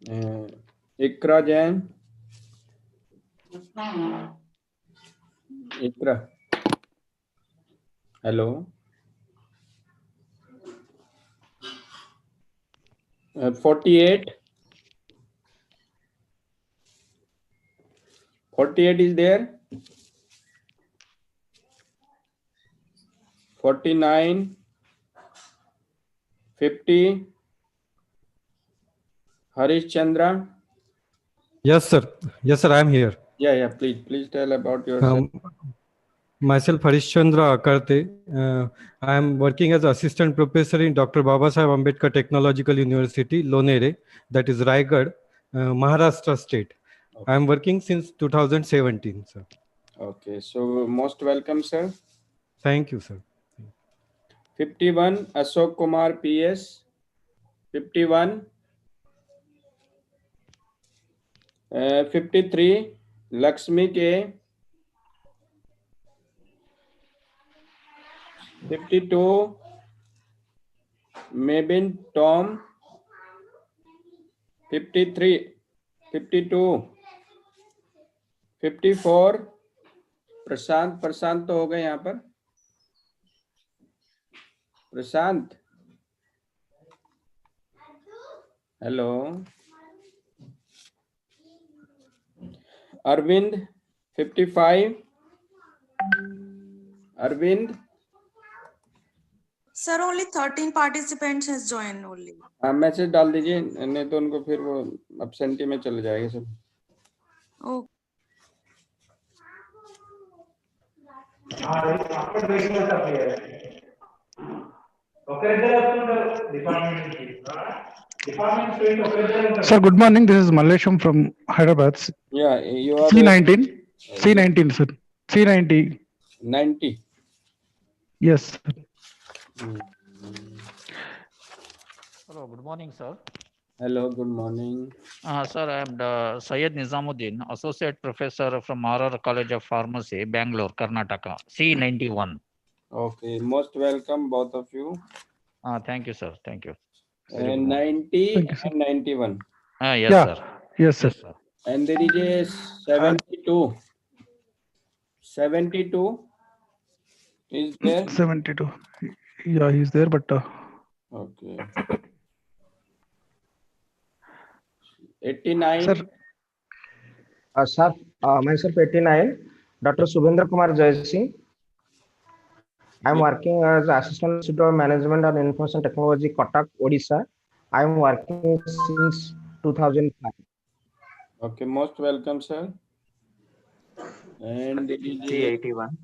Uh, Ikra Jain. Ikra. Hello. 48. 48 is there. 49. 50. Harish Chandra. Yes, sir. Yes, sir. I am here. Yeah. Please tell about yourself. Myself, Harish Chandra Akarte. I am working as assistant professor in Dr. Babasaheb Ambedkar Technological University, Lonere, that is Raigad, Maharashtra state. I am working since 2017, sir. Okay. So most welcome, sir. Thank you, sir. 51. Ashok Kumar PS. 51. 53. Lakshmi K. 52. Mabin Tom. 53. 52. 54. प्रशांत तो हो गए यहाँ पर. प्रशांत. Hello. Arvind. 55. Arvind. Sir, only 13 participants has joined only. हाँ message डाल दीजिए नहीं तो उनको फिर वो एब्सेंटी में चले जाएंगे सब. Okay. Sir, good morning. This is Mallesham from Hyderabad. Yeah, you are C19. C19, sir. C90. 90. Yes, sir. Hello, good morning, sir. Hello, good morning. Sir, I am Syed Nizamuddin, Associate Professor from RR College of Pharmacy, Bangalore, Karnataka, C91. Okay, most welcome, both of you. Thank you, sir. Thank you. And 90 and 91. Yes, Yeah. sir. Yes, sir. Yes, sir. And there is a 72. 72 is there. 72. Yeah, he's there, but Okay. 89. sir, Sir, myself 89, Dr. Subhendra Kumar Jaising. I am working as Assistant Institute of Management and Information Technology, Cuttack, Odisha. I am working since 2005. Okay, most welcome, sir. And it is C81.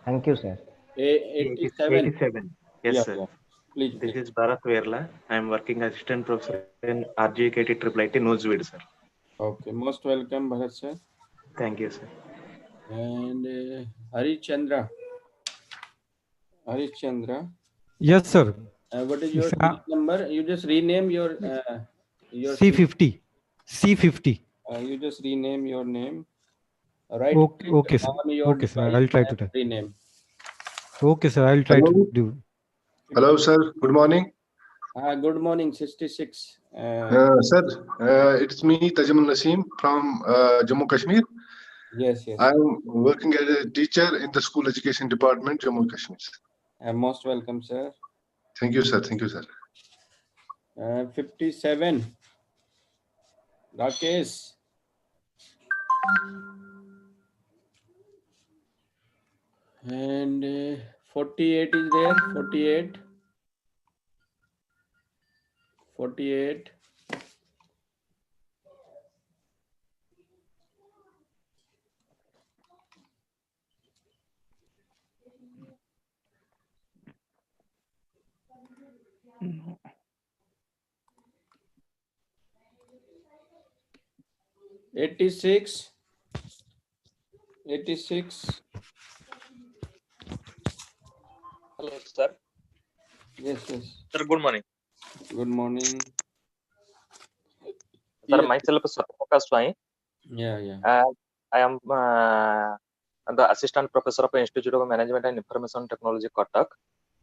Thank you, sir. 87. 87. Yes, Yeah, sir. yeah. Please. This is Bharat Verla. I am working as assistant professor in RGKT IIIT Newsweed, sir. Okay, most welcome, Bharat sir. Thank you, sir. And Harish Chandra. Harish Chandra. Yes, sir. What is your series number? You just rename your C50. C50. You just rename your name. Right. Okay, sir. On your Okay, sir. I'll try to do. Rename. Okay, sir. I'll try to do. Hello, sir. Good morning. Good morning, 66. Sir, it's me, Tajamul Naseem from Jammu Kashmir. Yes. I'm working as a teacher in the school education department, Jammu Kashmir. Most welcome, sir. Thank you, sir. Thank you, sir. 57. Rakesh. And 48 is there. 48. 48. no. 86. 86. Hello, sir. Yes. Sir, good morning. Good morning. Sir, Yes. myself is Prakash Swai. Yeah. I am the assistant professor of Institute of Management and Information Technology, Cuttack,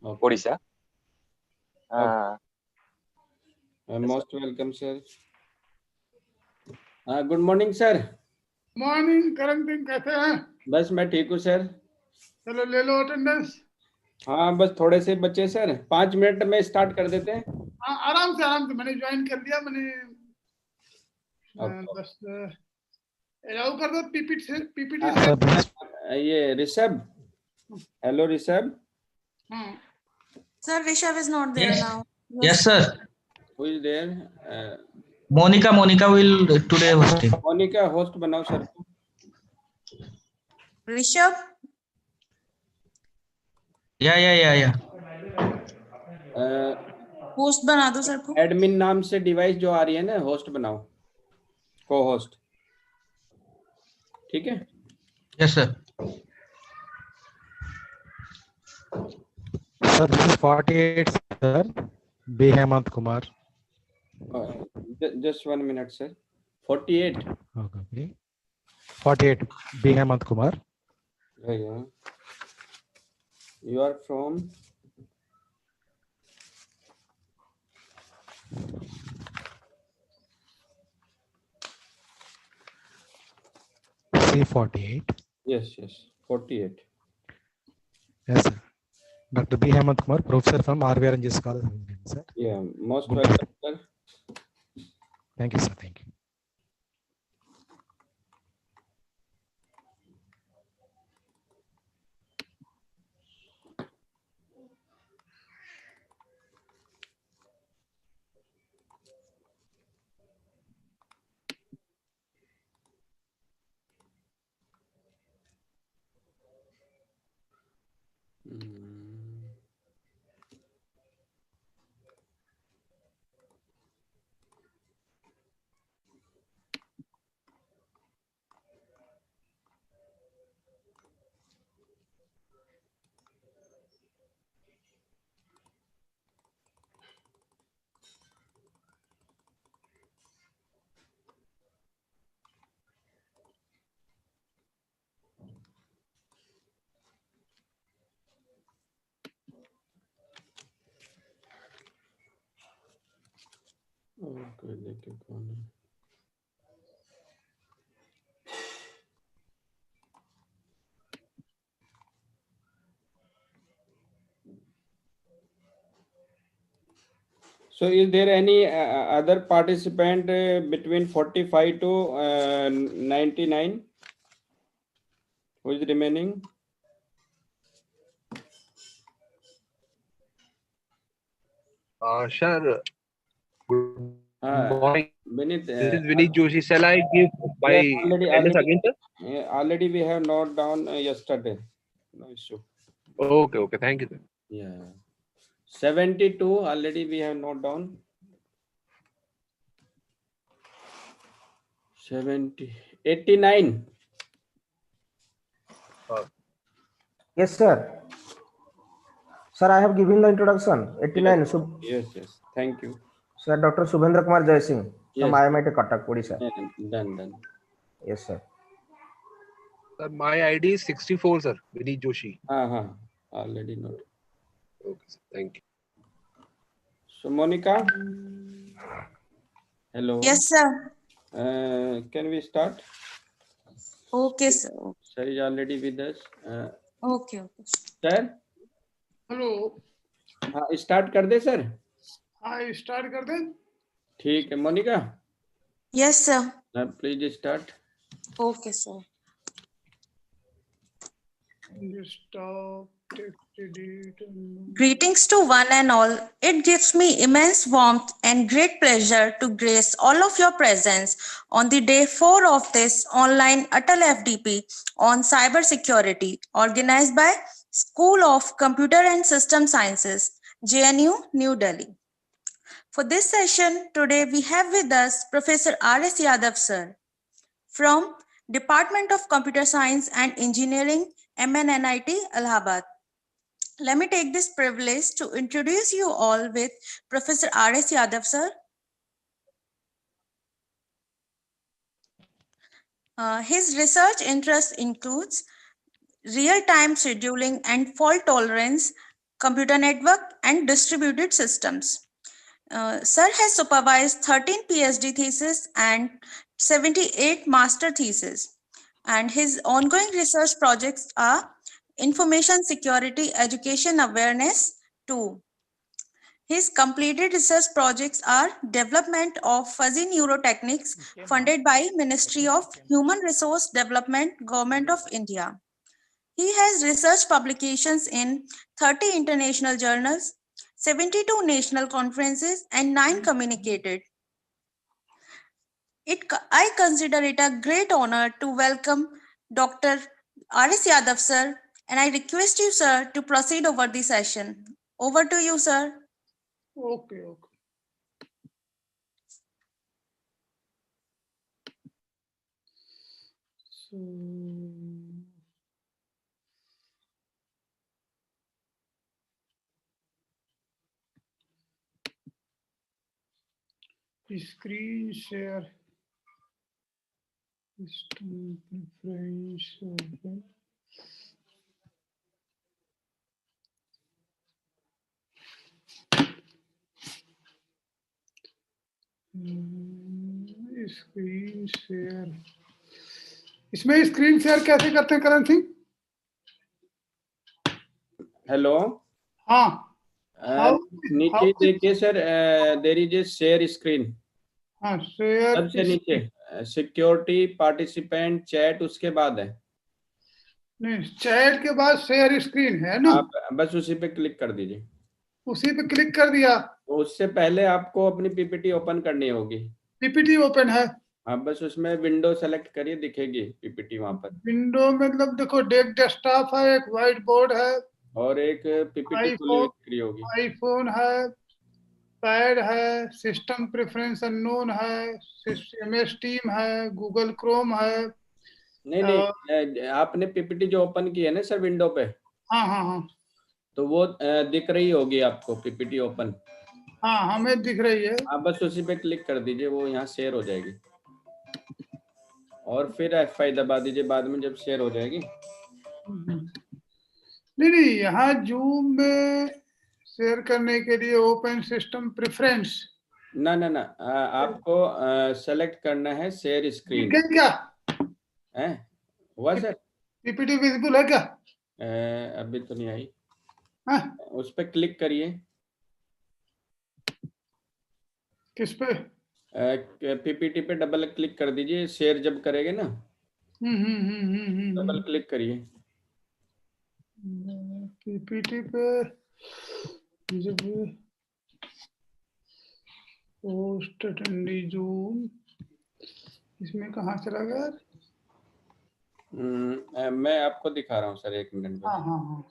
Okay. Odisha. Most welcome, sir. Good morning sir. Morning Karan Singh, कैसे हैं? बस मैं ठीक हूँ sir. चलो ले लो attendance. हाँ बस थोड़े से बच्चे सर, 5 मिनट में स्टार्ट कर देते हैं। हाँ आराम से मैंने ज्वाइन कर लिया। मैंने Okay. बस अलाउ कर दो पीपीटी से। ये Rishabh, hello Rishabh. Sir, Rishabh is not there Yes. now. Yes, sir. Who is there? Monica will today hosting. Monica host बनाओ सर को। Rishabh, Yeah. host बना दो सर को। एडमिन नाम से डिवाइस जो आ रही है ना, होस्ट बनाओ, को होस्ट। ठीक है। Yes, sir. Sir, this is 48, sir. B. Hemant Kumar. Just 1 minute sir. 48. Okay. 48, B. Hemant Kumar. Yeah. You are from? C48. Yes, 48. Yes, sir. Dr. B. Hemant Kumar, professor from RVRNGS College, sir. Yeah, most welcome, sir. Thank you, sir. Thank you. Okay, देखिए कौन है। So is there any other participant between 45 to 99? Who is remaining? Sir, good morning. Vinit, This is Vinit Joshi. Shall I give my attendance again, sir? Already we have noted down yesterday. No issue. Okay. Thank you, sir. Yeah. 72 already we have noted down. 70, 89. Yes, sir. Sir, I have given the introduction. 89. So, Yes. Thank you. Sir, Dr. Subhendra Kumar Jai Singh from Yes. IMIT Cuttack, Odisha. Done. Yes, sir. Sir, my ID is 64, sir. Vinit Joshi. Already noted. Okay, sir. Thank you. So Monica. Hello. Yes, sir. Can we start? Okay, sir. Sir is already with us. Okay. Sir. Hello. हाँ start कर दे sir. हाँ start कर दें। ठीक है Monika. Yes, sir. Please start. Okay, sir. Greetings to one and all. It gives me immense warmth and great pleasure to grace all of your presence on the day 4 of this online Atal FDP on cybersecurity organized by School of Computer and System Sciences, JNU, New Delhi. For this session, today we have with us Professor R.S. Yadav, sir, from Department of Computer Science and Engineering, MNNIT, Allahabad. Let me take this privilege to introduce you all with Professor R.S. Yadav, sir. His research interest includes real-time scheduling and fault tolerance, computer network, and distributed systems. Sir has supervised 13 PhD theses and 78 master theses, and his ongoing research projects are Information Security Education Awareness 2. His completed research projects are Development of Fuzzy Neurotechniques funded by Ministry of Human Resource Development, Government of India. He has research publications in 30 international journals, 72 national conferences, and 9 communicated. I consider it a great honor to welcome Dr. R.S. Yadav, sir, and I request you, sir, to proceed over the session. Over to you, sir. Okay. So, screen share, system preference. Okay. Screen share, इसमें screen share कैसे करते हैं Karan Singh? Hello, हाँ, नीचे देखिए sir, there is a share screen. हाँ, share सबसे नीचे सिक्योरिटी, पार्टिसिपेंट, चैट, उसके बाद है। नहीं, चैट के बाद शेयर स्क्रीन है ना? आप बस उसी पे क्लिक कर दीजिए। उसी पे क्लिक कर दिया। तो उससे पहले आपको अपनी पीपीटी ओपन करनी होगी। पीपीटी ओपन है। आप बस उसमें विंडो सेलेक्ट करिए, दिखेगी पीपीटी वहां पर। विंडो मतलब देखो, डेस्कटॉप है, एक व्हाइट बोर्ड है और एक पीपीटी खुली हुई दिख रही होगी। आईफोन है, पैड है, सिस्टम प्रेफरेंस अननोन है, MS टीम है, गूगल क्रोम है। नहीं, आपने पीपीटी जो ओपन की है ना सर विंडो पे, हाँ, तो वो दिख रही होगी आपको पीपीटी ओपन। हाँ, हमें दिख रही है। आप बस उसी पे क्लिक कर दीजिए, वो यहाँ शेयर हो जाएगी। और फिर F5 दबा दीजिए बाद में जब शेयर हो जाएगी। नहीं, यहाँ जूम में शेयर करने के लिए ओपन सिस्टम प्रेफरेंस। ना, आपको सेलेक्ट करना है शेयर स्क्रीन। क्या है हुआ सर? पीपीटी विजिबल है क्या? अभी तो नहीं आई। हाँ? उस पे क्लिक करिए। किस पे? पीपीटी पे डबल क्लिक कर दीजिए, शेयर जब करेंगे ना। डबल क्लिक करिए पीपीटी पे। पोस्ट अटेंडी जूम, इसमें कहाँ चला गया? मैं आपको दिखा रहा हूँ सर, 1 मिनट में। हाँ।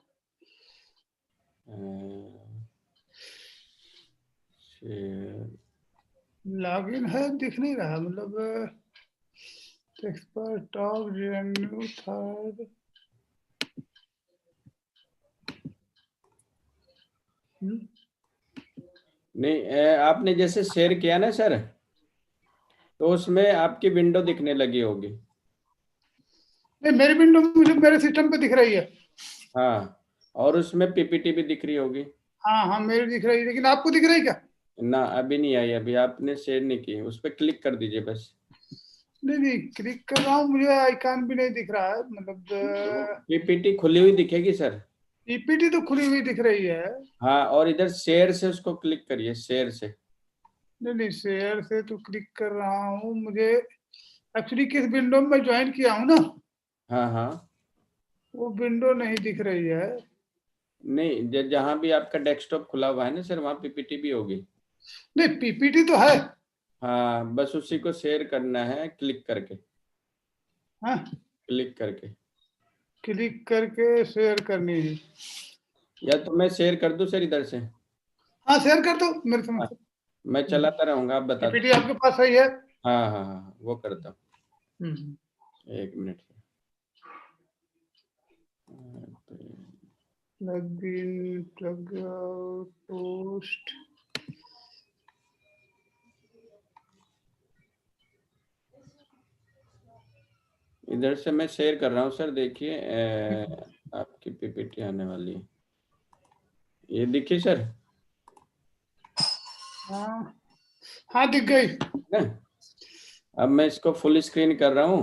लॉगिन है, दिख नहीं रहा, मतलब एक्सपर्ट टॉप रेन्यू थर्ड। नहीं, आपने जैसे शेयर किया ना सर, तो उसमें आपकी विंडो दिखने लगी होगी। नहीं, मेरी विंडो मुझे मेरे सिस्टम पे दिख रही है। हाँ, और उसमें पीपीटी भी दिख रही होगी। हाँ, मेरी दिख रही है, लेकिन आपको दिख रही है क्या? ना, अभी नहीं आई, अभी आपने शेयर नहीं की। उस पर क्लिक कर दीजिए बस। नहीं, क्लिक कर रहा हूँ, मुझे आइकन भी नहीं दिख रहा है, मतलब पीपीटी खुली हुई दिखेगी सर। पीपीटी तो खुली हुई दिख रही है। हाँ, और इधर शेयर से उसको क्लिक करिए, शेयर से। नहीं, शेयर से तो क्लिक कर रहा हूँ। मुझे एक्चुअली किस विंडो में ज्वाइन किया हूँ ना, हाँ, वो विंडो नहीं दिख रही है। नहीं, जहाँ भी आपका डेस्कटॉप खुला हुआ है ना सर, वहाँ पीपीटी भी होगी। नहीं, पीपीटी तो है। हाँ, बस उसी को शेयर करना है क्लिक करके। हाँ, क्लिक करके शेयर करनी है। या तो मैं शेयर कर दूं सर इधर से? हाँ, शेयर कर दो मेरे समझ। मैं चलाता रहूंगा, आप बता दो। पीपीटी आपके पास सही है? हाँ, वो करता हूँ। 1 minute. Plug in, plug out, post. इधर से मैं शेयर कर रहा हूँ सर, देखिए आपकी पीपीटी आने वाली है। ये देखिए सर। हाँ दिख गई। ना? अब मैं इसको फुल स्क्रीन कर रहा हूँ।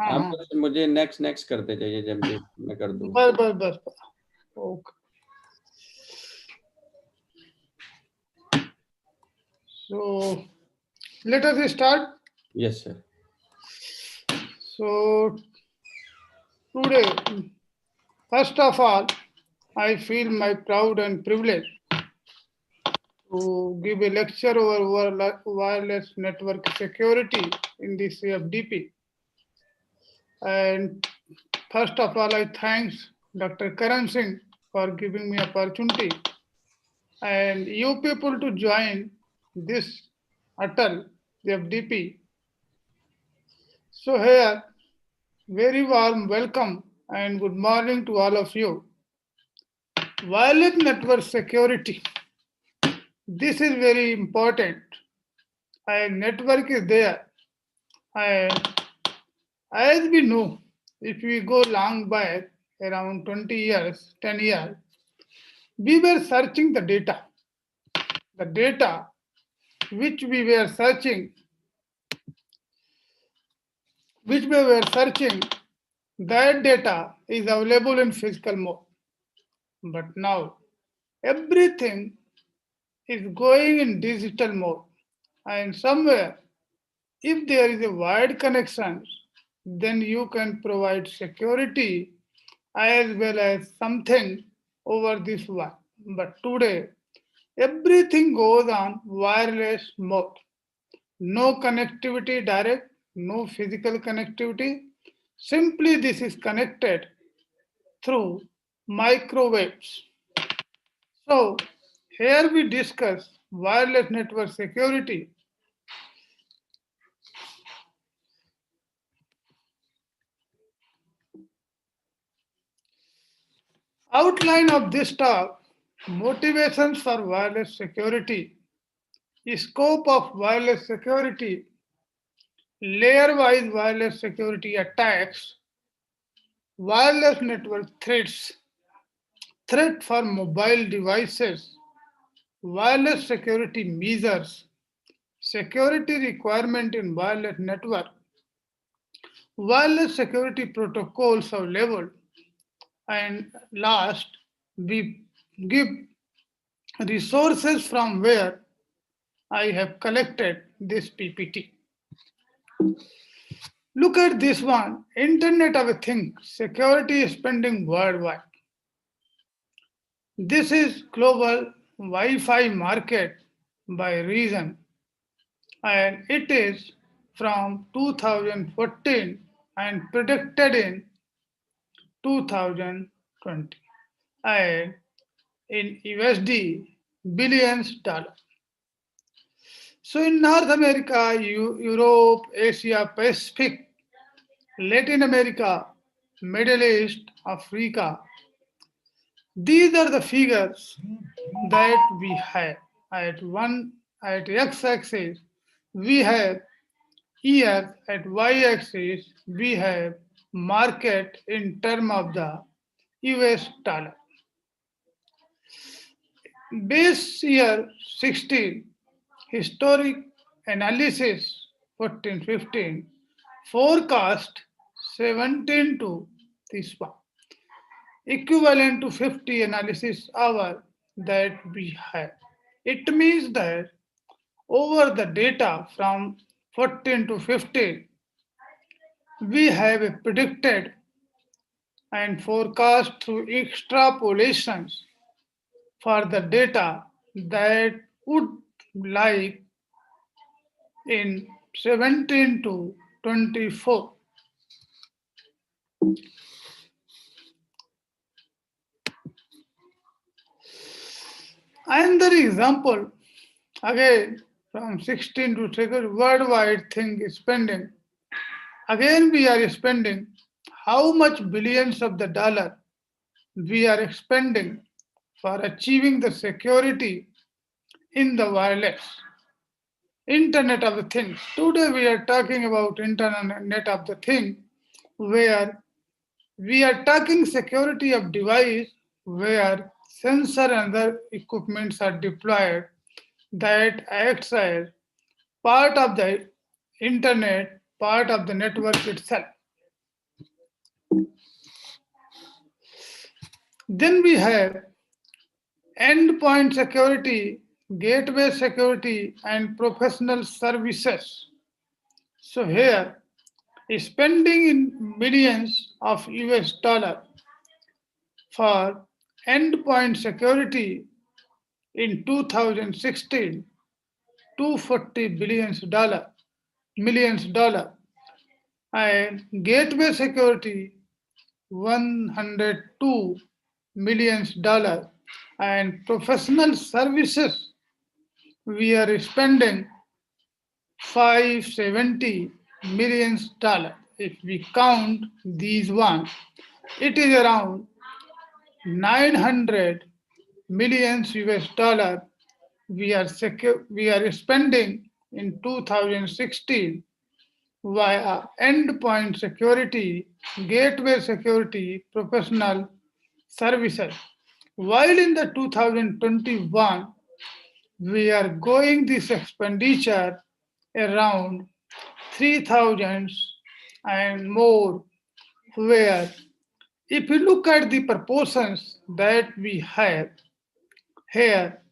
हाँ, आप हाँ। बस मुझे नेक्स्ट करते जाइए जब भी मैं कर दूँ। बस okay. So let us start. Yes, sir. So today, first of all, I feel my proud and privilege to give a lecture over wireless network security in the CFDP. And first of all, I thanks Dr. Karan Singh for giving me opportunity and you people to join this Atal CFDP. So here, very warm welcome and good morning to all of you. Wireless network security. This is very important. A network is there. And as we know, if we go long back, around 20 years, 10 years, we were searching the data. The data which we were searching, that data is available in physical mode. But now, everything is going in digital mode. And somewhere, if there is a wide connection, then you can provide security as well as something over this one. But today, everything goes on wireless mode. No connectivity direct, no physical connectivity. Simply this is connected through microwaves. So here we discuss wireless network security. Outline of this talk, motivations for wireless security, scope of wireless security, layer-wise wireless security attacks, wireless network threats, threat for mobile devices, wireless security measures, security requirement in wireless network, wireless security protocols available, and last, we give resources from where I have collected this PPT. Look at this one, Internet of Things, security spending worldwide. This is global Wi-Fi market by region, and it is from 2014 and predicted in 2020, and in USD, billions dollars. So in North America, Europe, Asia, Pacific, Latin America, Middle East, Africa, these are the figures that we have. At x-axis, we have years, at y-axis, we have market in terms of the US dollar. Base year 16, historic analysis 14-15, forecast 17 to this one, equivalent to 50 analysis hour that we have. It means that over the data from 14 to 15, we have a predicted and forecast through extrapolations for the data that would lie in 17 to 24. Another example, again from 16 to 20, worldwide thing is spending. Again, we are spending how much billions of the dollar we are expending for achieving the security in the wireless. Internet of the Things. Today we are talking about Internet of the Thing, where we are talking security of device where sensor and other equipments are deployed that acts as part of the internet, part of the network itself. Then we have endpoint security, gateway security, and professional services. So here, spending in millions of US dollar for endpoint security in 2016, $240 million, and gateway security $102 million, and professional services we are spending $570 million. If we count these ones, it is around 900 million US dollar we are spending in 2016 via endpoint security, gateway security, professional services. While in the 2021, we are going this expenditure around 3,000 and more, where if you look at the proportions that we have here,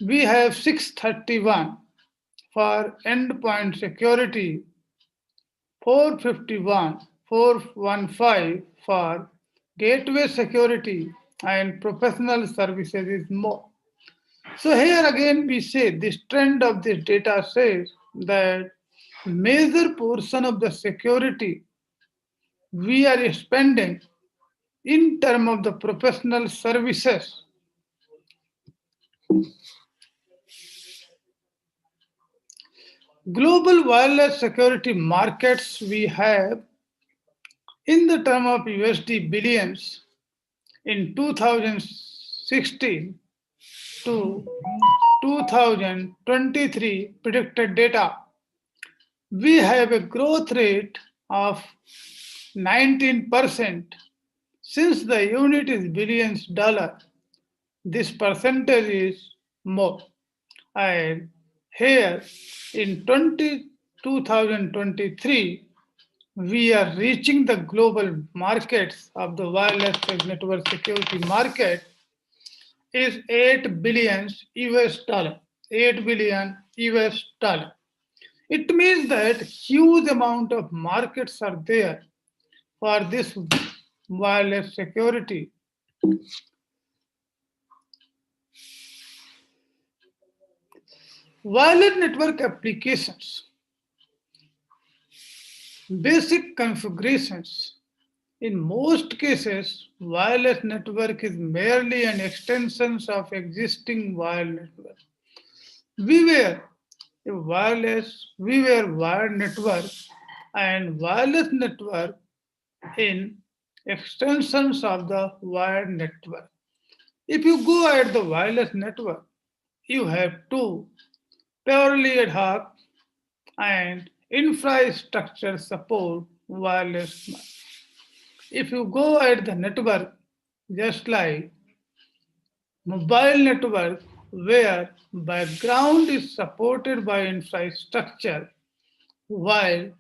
we have 631 for endpoint security, 415 for gateway security, and professional services is more. So here again we say this trend of this data says that major portion of the security we are spending in terms of the professional services. Global wireless security markets we have in the term of USD billions in 2016 to 2023 predicted data. We have a growth rate of 19%. Since the unit is billions dollar, this percentage is more. And here in 2023, we are reaching the global markets of the wireless network security market is $8 billion US. 8 billion US dollar. It means that huge amount of markets are there for this wireless security. Wireless network applications, basic configurations. In most cases, wireless network is merely an extension of existing wireless network. We were wired network and wireless network in extensions of the wired network. If you go at the wireless network, you have two, purely ad hoc and infrastructure support wireless. If you go at the network, just like mobile network, where background is supported by infrastructure, while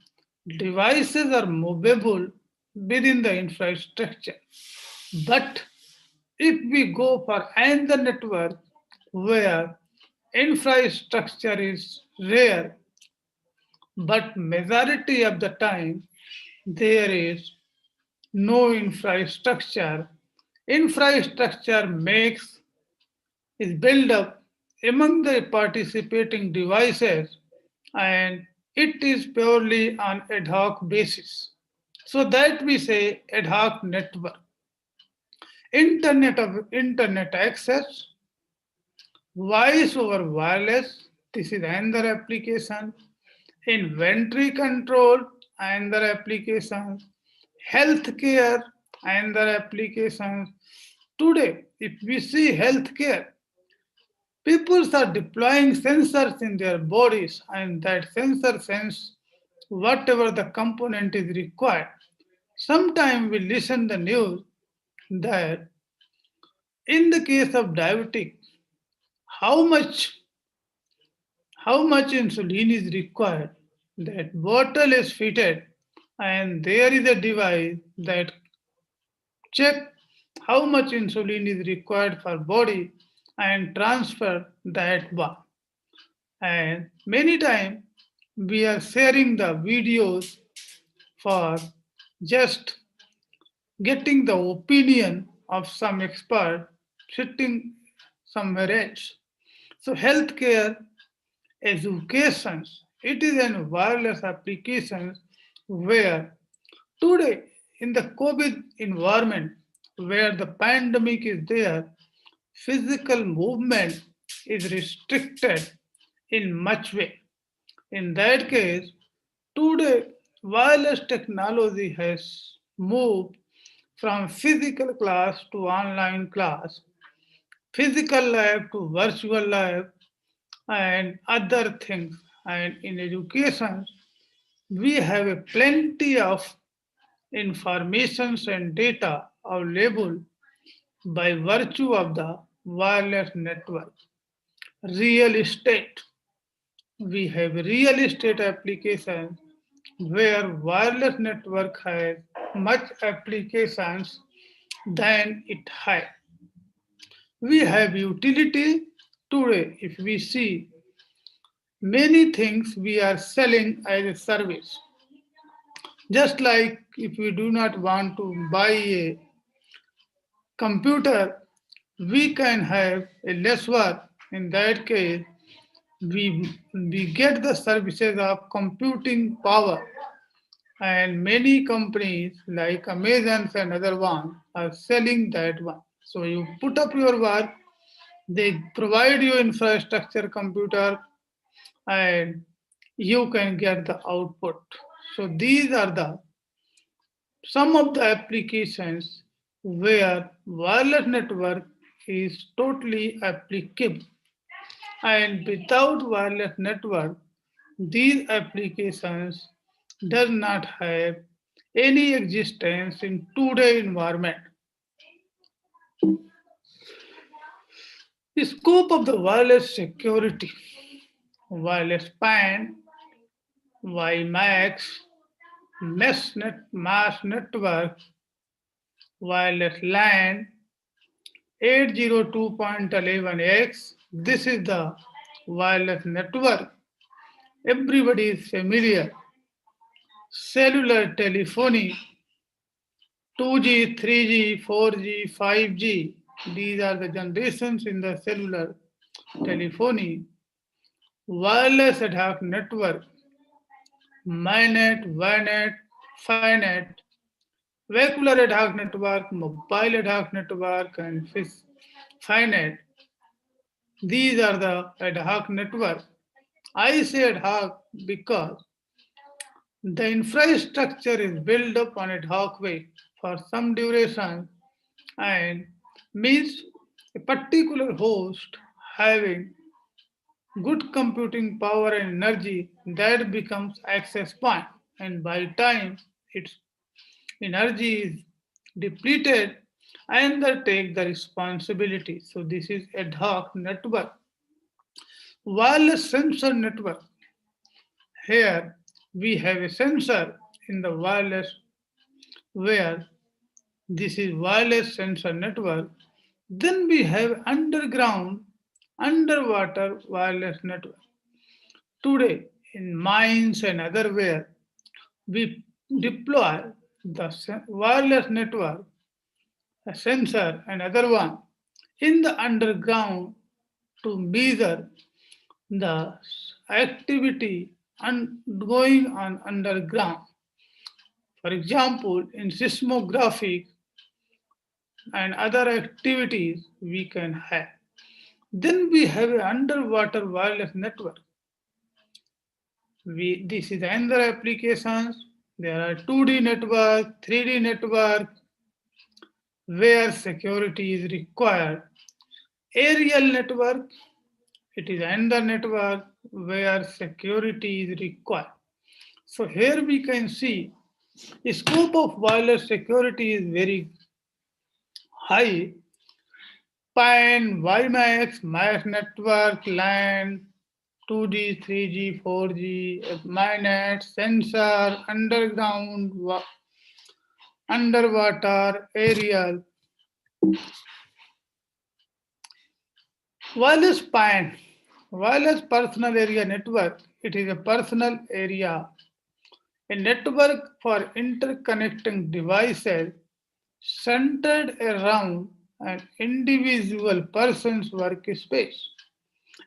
devices are movable within the infrastructure. But if we go for another network where infrastructure is rare, but majority of the time there is no infrastructure. Infrastructure is built up among the participating devices, and it is purely on ad hoc basis. So that we say ad hoc network. Internet access, voice over wireless, this is another application. Inventory control, another application. Healthcare, another application. Today, if we see healthcare, people are deploying sensors in their bodies, and that sensor sense whatever the component is required. Sometimes we listen the news that in the case of diabetic, how much insulin is required. That bottle is fitted, and there is a device that check how much insulin is required for body and transfer that one. And many times we are sharing the videos for just getting the opinion of some expert sitting somewhere else. So healthcare education, it is a wireless application where today in the COVID environment where the pandemic is there, physical movement is restricted in much way. In that case, today wireless technology has moved from physical class to online class, physical lab to virtual lab, and other things. And in education, we have a plenty of informations and data available by virtue of the wireless network. Real estate. We have real estate applications where wireless network has much applications than it has. We have utility today. If we see many things we are selling as a service. Just like if we do not want to buy a computer, we can have a less work. In that case, we get the services of computing power, and many companies like Amazon and other ones are selling that one. So you put up your work, they provide you infrastructure computer, and you can get the output. So these are some of the applications where wireless network is totally applicable. And without wireless network, these applications does not have any existence in today's environment. The scope of the wireless security, wireless PAN, WiMAX, mass network, wireless LAN, 802.11x. This is the wireless network. Everybody is familiar. Cellular telephony, 2G, 3G, 4G, 5G. These are the generations in the cellular telephony. Wireless ad hoc network, MyNet, WiNet, FiNet, vehicular ad hoc network, mobile ad hoc network, and FiNet. These are the ad hoc network. I say ad hoc because the infrastructure is built up on ad hoc way for some duration and means a particular host having good computing power and energy that becomes access point, and by time its energy is depleted and they take the responsibility. So this is ad hoc network. Wireless sensor network. Here we have a sensor in the wireless where this is wireless sensor network. Then we have underwater wireless network. Today in mines and other where we deploy the wireless network, a sensor and other one in the underground to measure the activity going on underground. For example, in seismography and other activities we can have. Then we have an underwater wireless network. This is another applications. There are 2D network, 3D network, where security is required. Aerial network, it is another network where security is required. So here we can see the scope of wireless security is very high. PAN, WiMAX, MAX network, LAN, 2G, 3G, 4G, MyNet, sensor, underground, underwater, aerial. Wireless PAN, wireless personal area network. It is a personal area, a network for interconnecting devices centered around an individual person's workspace.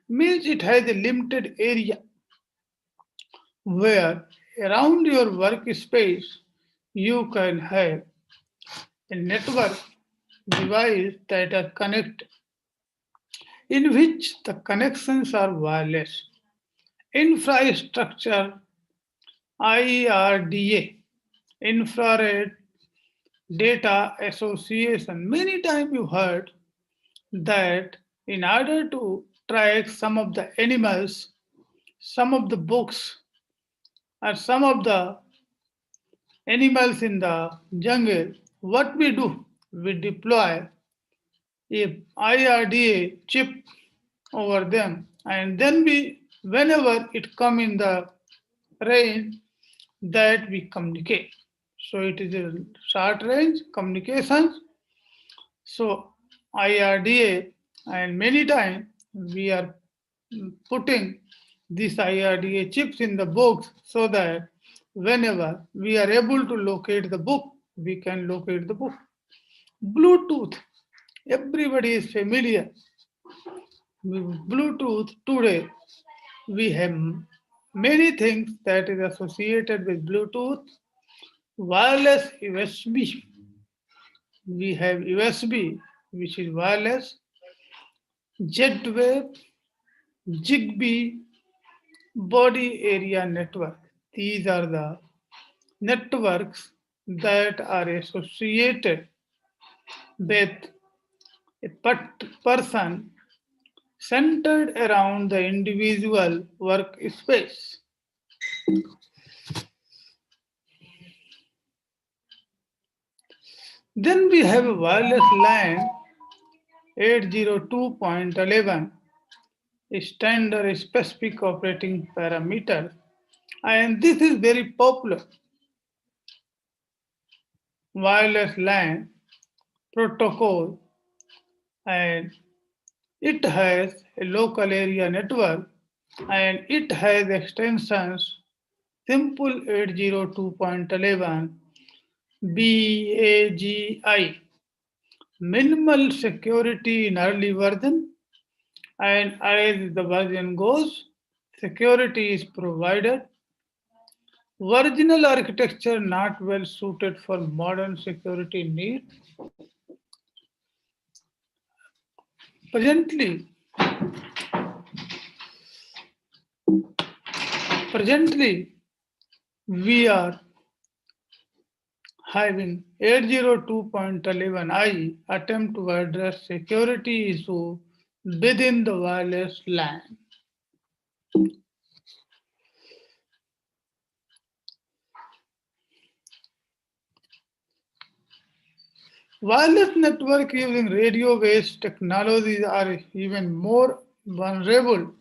Means it has a limited area where around your workspace you can have a network device that are connected, in which the connections are wireless. Infrastructure, IRDA, Infrared Data Association. Many times you heard that in order to track some of the animals, some of the books, or some of the animals in the jungle, what we do? We deploy a IRDA chip over them, and then we, whenever it come in the range, that we communicate. So it is a short range communications. So IRDA, and many times we are putting these IRDA chips in the books so that whenever we are able to locate the book, we can locate the book. Bluetooth, everybody is familiar with Bluetooth. Today we have many things that is associated with Bluetooth. Wireless USB, we have USB, which is wireless, Z-Wave, Zigbee, body area network. These are the networks that are associated with a person centered around the individual workspace. Then we have a wireless LAN 802.11, standard specific operating parameter, and this is very popular. Wireless LAN protocol, and it has a local area network, and it has extensions simple 802.11 BAGI, minimal security in early version, and as the version goes, security is provided. Original architecture not well suited for modern security needs. Presently, we are having 802.11i attempt to address security issue within the wireless LAN. Wireless network using radio-based technologies are even more vulnerable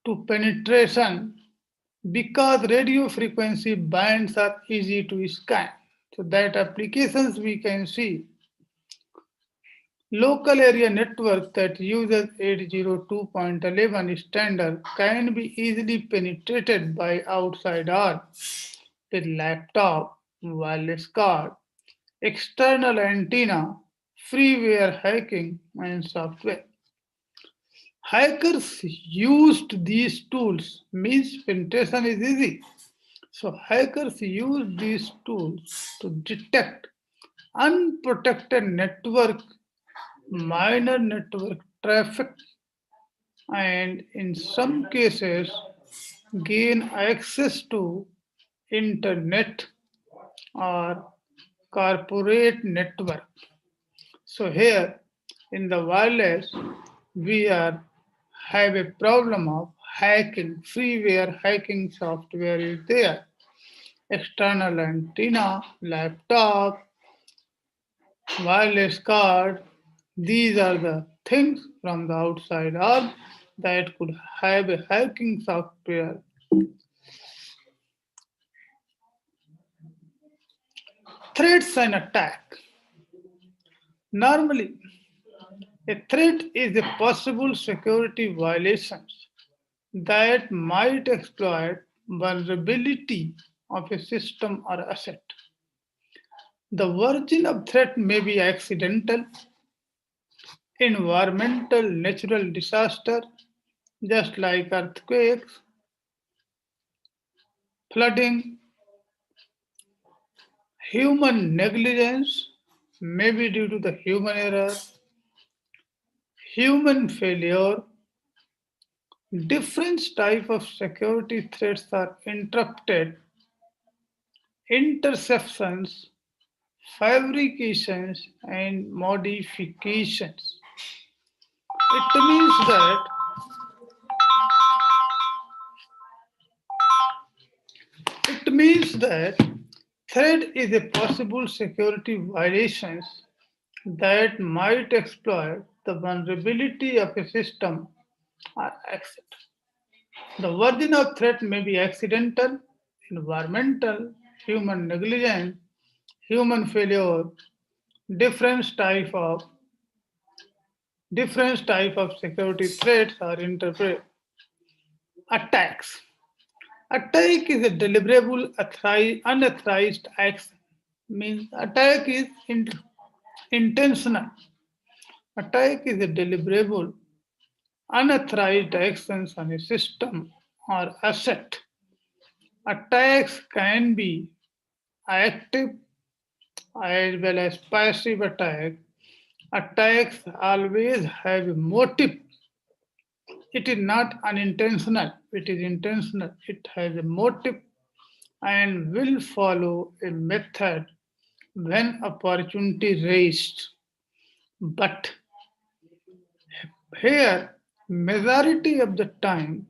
to penetration because radio frequency bands are easy to scan. So that applications we can see. Local area network that uses 802.11 standard can be easily penetrated by outside arm with laptop, wireless card, external antenna, freeware hacking, and software. Hackers used these tools, means penetration is easy. So hackers use these tools to detect unprotected network, minor network traffic, and in some cases gain access to internet or corporate network. So here in the wireless, we have a problem of hacking, freeware hacking software is there. External antenna, laptop, wireless card, These are the things from the outside world that could have a hacking software. Threats and attack. Normally, a threat is a possible security violation that might exploit vulnerability of a system or asset. The origin of threat may be accidental, environmental, natural disaster, just like earthquakes, flooding, human negligence, maybe due to the human error, human failure. Different types of security threats are interrupted, interceptions, fabrications, and modifications. It means that threat is a possible security violations that might exploit the vulnerability of a system or asset. The origin of threat may be accidental, environmental, human negligence, human failure, different type of security threats are interpreted. Attacks. Attack is a deliberable, unauthorized action. Means attack is intentional. Attack is a deliberable, unauthorized actions on a system or asset. Attacks can be active as well as passive attack. Attacks always have a motive. It is not unintentional, it is intentional. It has a motive and will follow a method when opportunity raised. But here, majority of the time,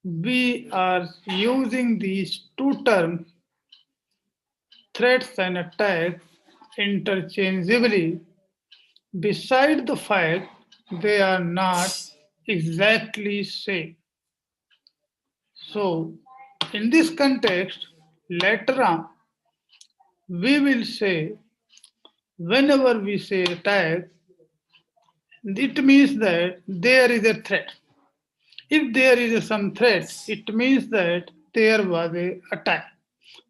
we are using these two terms, threats and attacks, interchangeably, beside the fact they are not exactly same. So, in this context, later on, we will say, whenever we say attack, it means that there is a threat. If there is some threat, it means that there was an attack.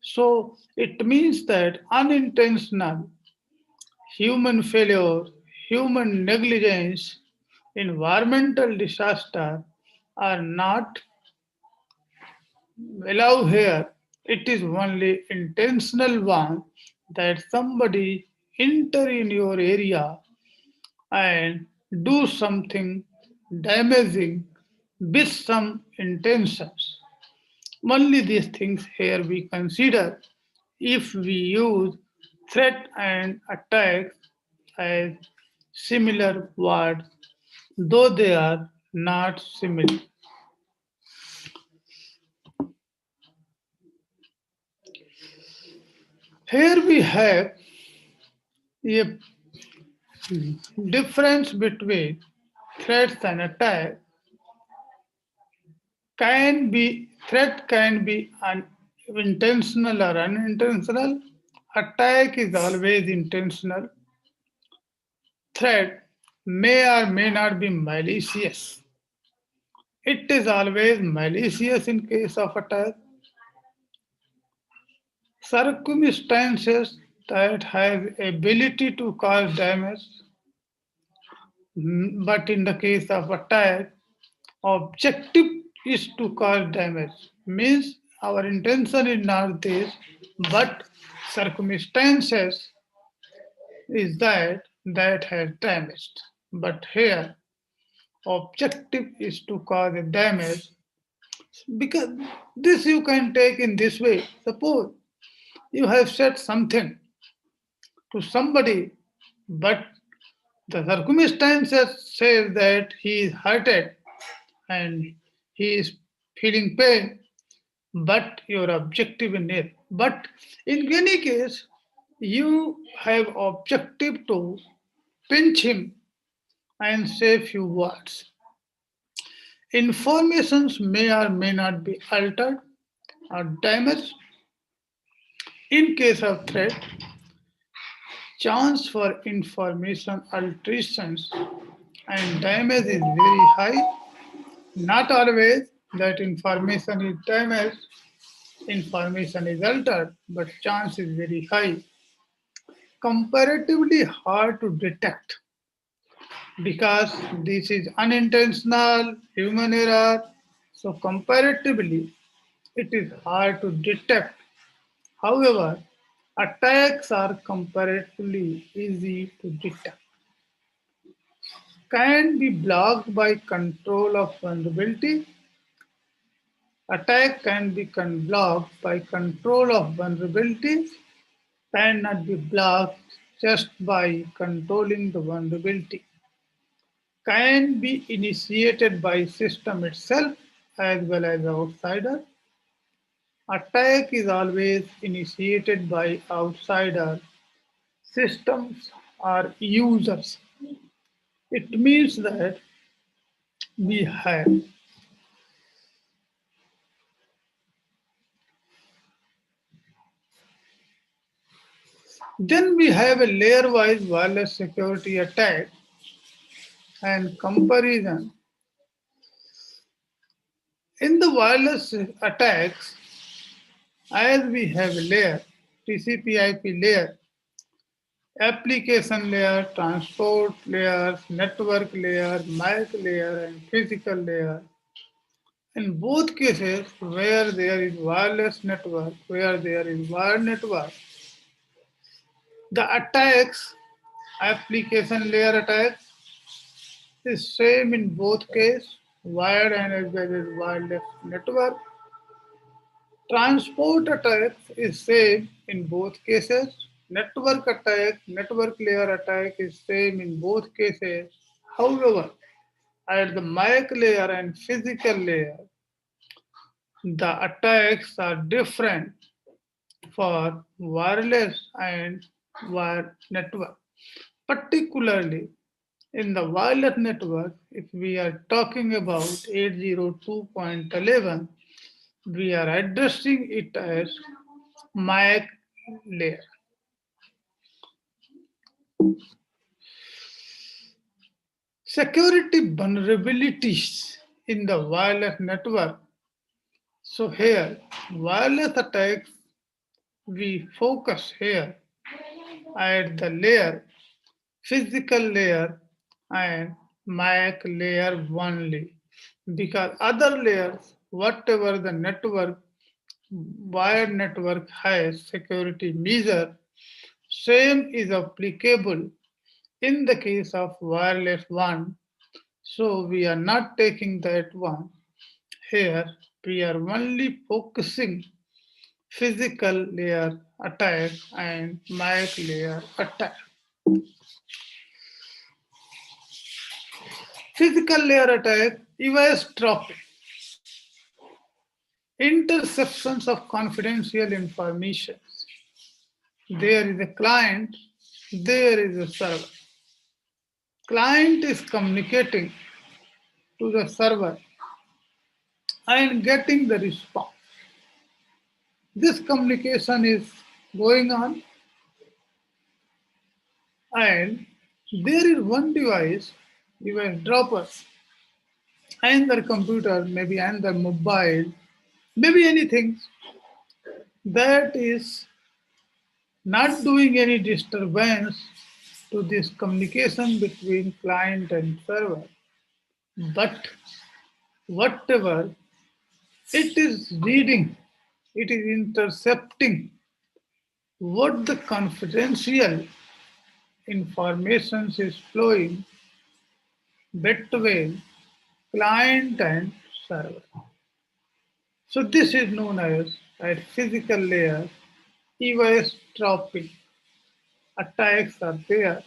So it means that unintentional human failure, human negligence, environmental disaster are not allowed here. It is only intentional one that somebody enter in your area and do something damaging with some intentions. Only these things here we consider if we use threat and attack as similar words, though they are not similar. Here we have a difference between threats and attack. Threat can be intentional or unintentional. Attack is always intentional. Threat may or may not be malicious. It is always malicious in case of attack. Circumstances that have ability to cause damage, but in the case of attack, objective is to cause damage. Means our intention is not this, but circumstances is that has damaged. But here, objective is to cause a damage, because this you can take in this way. Suppose you have said something to somebody, but the circumstances say that he is hurted and he is feeling pain, but your objective in it. But in any case, you have objective to pinch him and say few words. Informations may or may not be altered or damaged. In case of threat, chance for information alterations and damage is very high. Not always that information is damaged, information is altered, but chance is very high. Comparatively hard to detect because this is unintentional human error. So comparatively, it is hard to detect. However, attacks are comparatively easy to detect. Can be blocked by control of vulnerability. Attack can be blocked by control of vulnerability, cannot be blocked just by controlling the vulnerability. Can be initiated by system itself as well as outsider. Attack is always initiated by outsider. Systems are users. It means that we have then we have a layer-wise wireless security attack and comparison. In the wireless attacks, as we have a layer, TCP/IP layer, application layer, transport layers, network layer, MAC layer, and physical layer. In both cases, where there is wireless network, where there is wired network, the attacks, application layer attack, is same in both cases, wired and as well as wireless network. Transport attack is same in both cases. Network attack, network layer attack is same in both cases. However, at the MAC layer and physical layer, the attacks are different for wireless and wired network. Particularly in the wireless network, if we are talking about 802.11, we are addressing it as MAC layer. Security vulnerabilities in the wireless network. So here, wireless attacks, we focus here at the layer, physical layer and MAC layer only, because other layers, whatever the network, wired network has security measure, same is applicable in the case of wireless one. So we are not taking that one. Here we are only focusing physical layer attack and MAC layer attack. Physical layer attack, eavesdropping, interceptions of confidential information. There is a client, there is a server. Client is communicating to the server and getting the response. This communication is going on, and there is one device dropper, and their computer, maybe and their mobile, maybe anything that is not doing any disturbance to this communication between client and server. But whatever it is reading, it is intercepting what the confidential information is flowing between client and server. So this is known as at physical layer, eavesdropping. Attacks are there.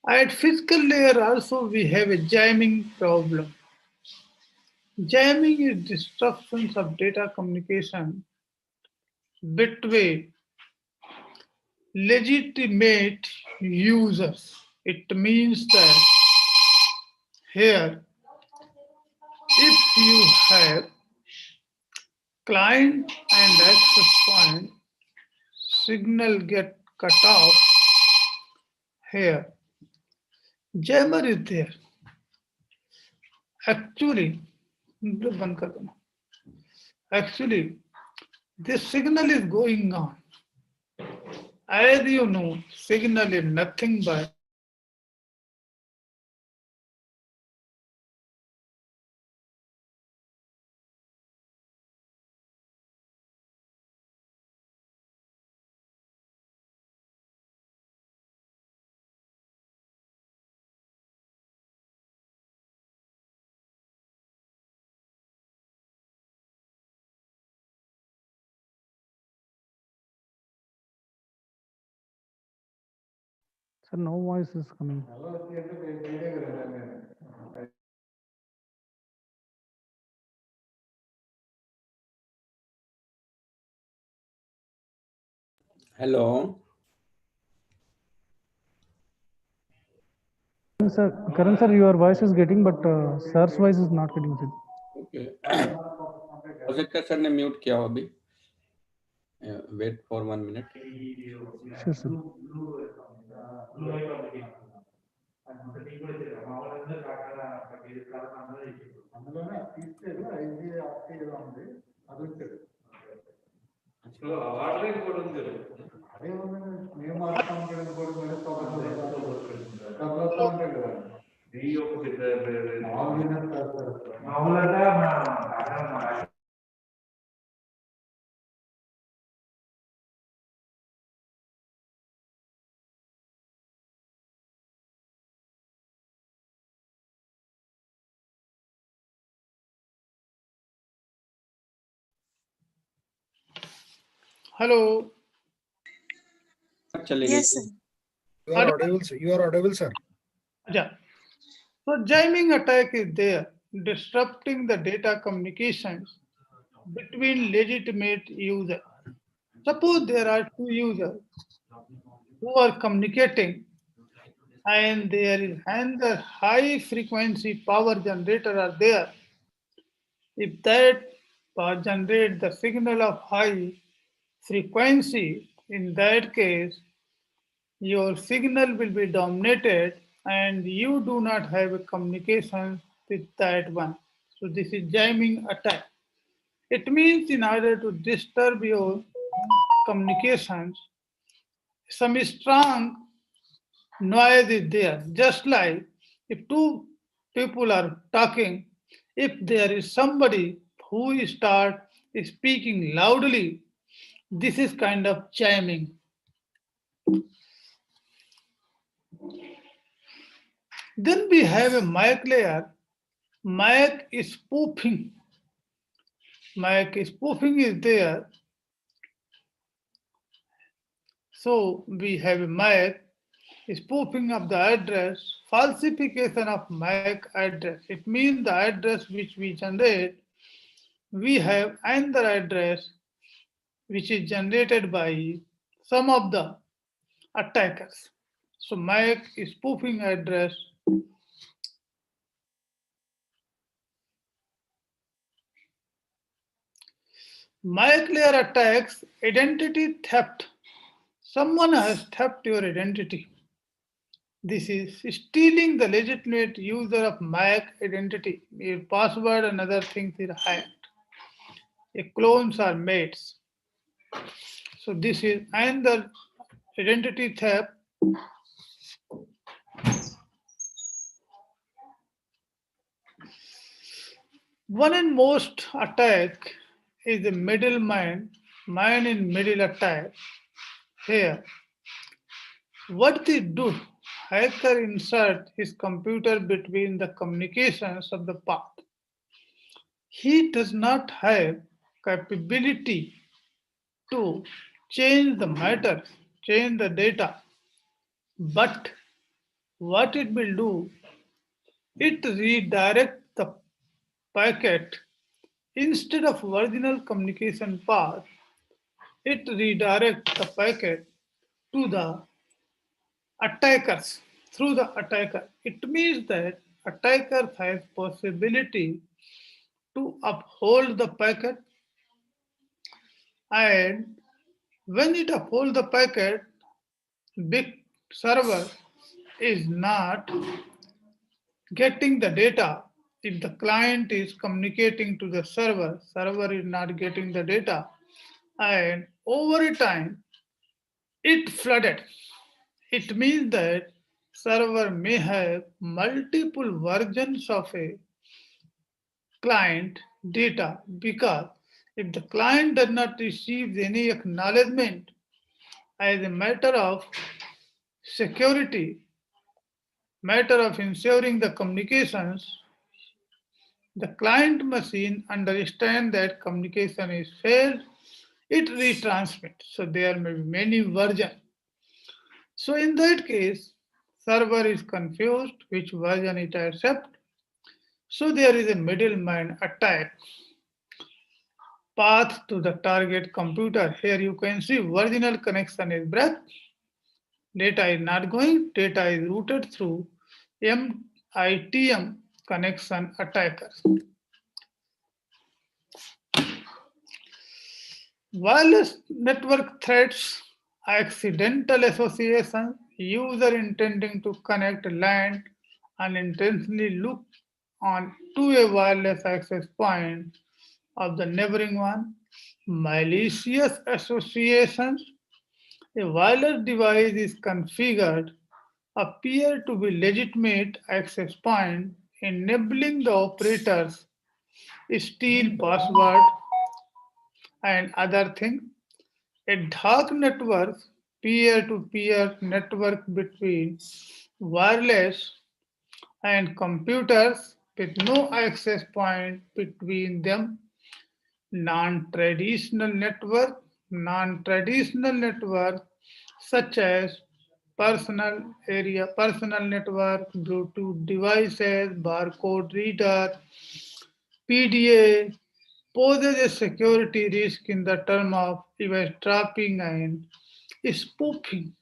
At physical layer also we have a jamming problem. Jamming is disruptions of data communication between legitimate users. It means that here, if you have client and access point, signal get cut off here. Jammer is there. Actually, this signal is going on. As you know, signal is nothing but Sir, no voice is coming. Hello. Sir, Karan sir, your voice is getting, but sir's voice is not getting. Okay. हो सकता है sir ने mute किया हो अभी. Wait for 1 minute. Sure, sir. hello. Yes, sir. You are audible, sir. You are audible, sir. Yeah. So jamming attack is there, disrupting the data communications between legitimate users. Suppose there are two users who are communicating and there is another high frequency power generator are there. If that power generates the signal of high frequency, in that case, your signal will be dominated and you do not have a communication with that one. So this is jamming attack. It means in order to disturb your communications, some strong noise is there. Just like if two people are talking, if there is somebody who start speaking loudly, this is kind of jamming. Then we have a mic layer. Mic is spoofing. Mic spoofing is there. So we have a mic spoofing of the address, falsification of MAC address. It means the address which we generate, we have another address which is generated by some of the attackers. So MAC is spoofing address. MAC layer attacks identity theft. Someone has theft your identity. This is stealing the legitimate user of MAC identity. Your password and other things is hacked. Clones are made. So this is another identity theft. One and most attack is the middleman, man in middle attack. Here, what they do, hacker insert his computer between the communications of the path. He does not have capability to change the matter, change the data. But what it will do, it redirects the packet instead of original communication path. It redirects the packet to the attackers through the attacker. It means that attacker has possibility to uphold the packet, and when it upholds the packet, big server is not getting the data. If the client is communicating to the server, server is not getting the data, and over a time it flooded. It means that server may have multiple versions of a client data, because if the client does not receive any acknowledgement as a matter of security, matter of ensuring the communications, the client machine understand that communication is failed, it retransmits. So there may be many versions. So in that case, server is confused which version it accepts. So there is a middleman attack path to the target computer. Here you can see original connection is break. Data is not going. Data is routed through MITM connection attackers. Wireless network threats, accidental association, user intending to connect LAN unintentionally look on to a wireless access point of the neighboring one, malicious associations. A wireless device is configured appear to be legitimate access point, enabling the operators steal password and other things. A dark network, peer-to-peer network between wireless and computers with no access point between them. Non-traditional network such as personal network, Bluetooth devices, barcode reader, PDA, poses a security risk in the term of eavesdropping and spoofing.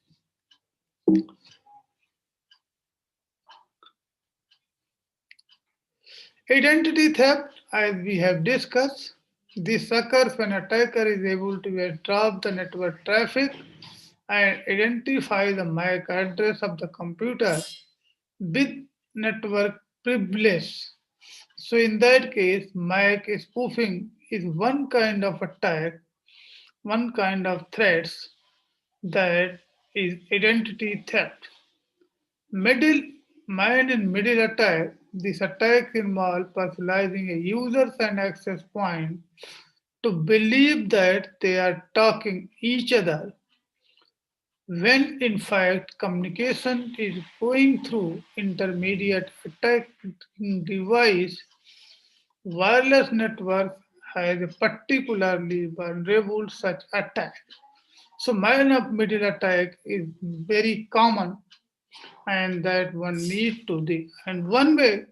Identity theft, as we have discussed, this occurs when attacker is able to eavesdrop the network traffic and identify the MAC address of the computer with network privilege. So in that case, MAC spoofing is one kind of attack, one kind of threats that is identity theft. Man in middle attack, this attack involves personalizing a user's and access point to believe that they are talking each other, when in fact communication is going through intermediate attacking device. Wireless network has a particularly vulnerable such attack. So man of middle attack is very common, and that one need to do. And one way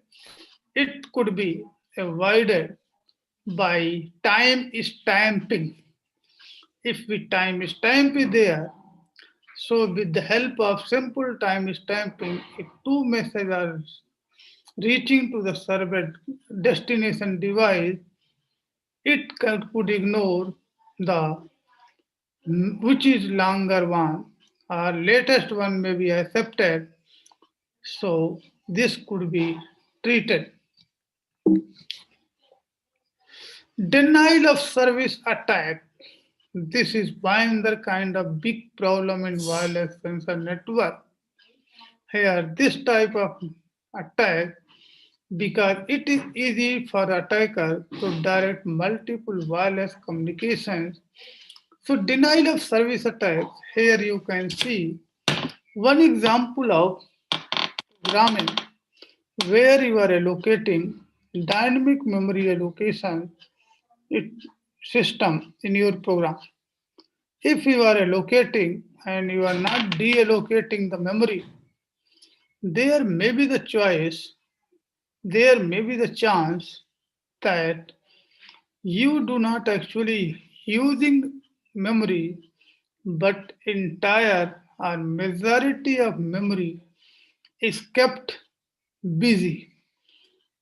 it could be avoided by time stamping. If we time stamp is there, so with the help of simple time stamping, if two messages are reaching to the server destination device, it could ignore the which is longer one, or latest one may be accepted. So this could be treated. Denial of service attack. This is another kind of big problem in wireless sensor network. Here, this type of attack, because it is easy for attacker to direct multiple wireless communications. So denial of service attacks, here you can see one example of programming where you are allocating dynamic memory allocation system in your program. If you are allocating and you are not deallocating the memory, there may be the choice, there may be the chance that you do not actually using memory, but entire or majority of memory is kept busy.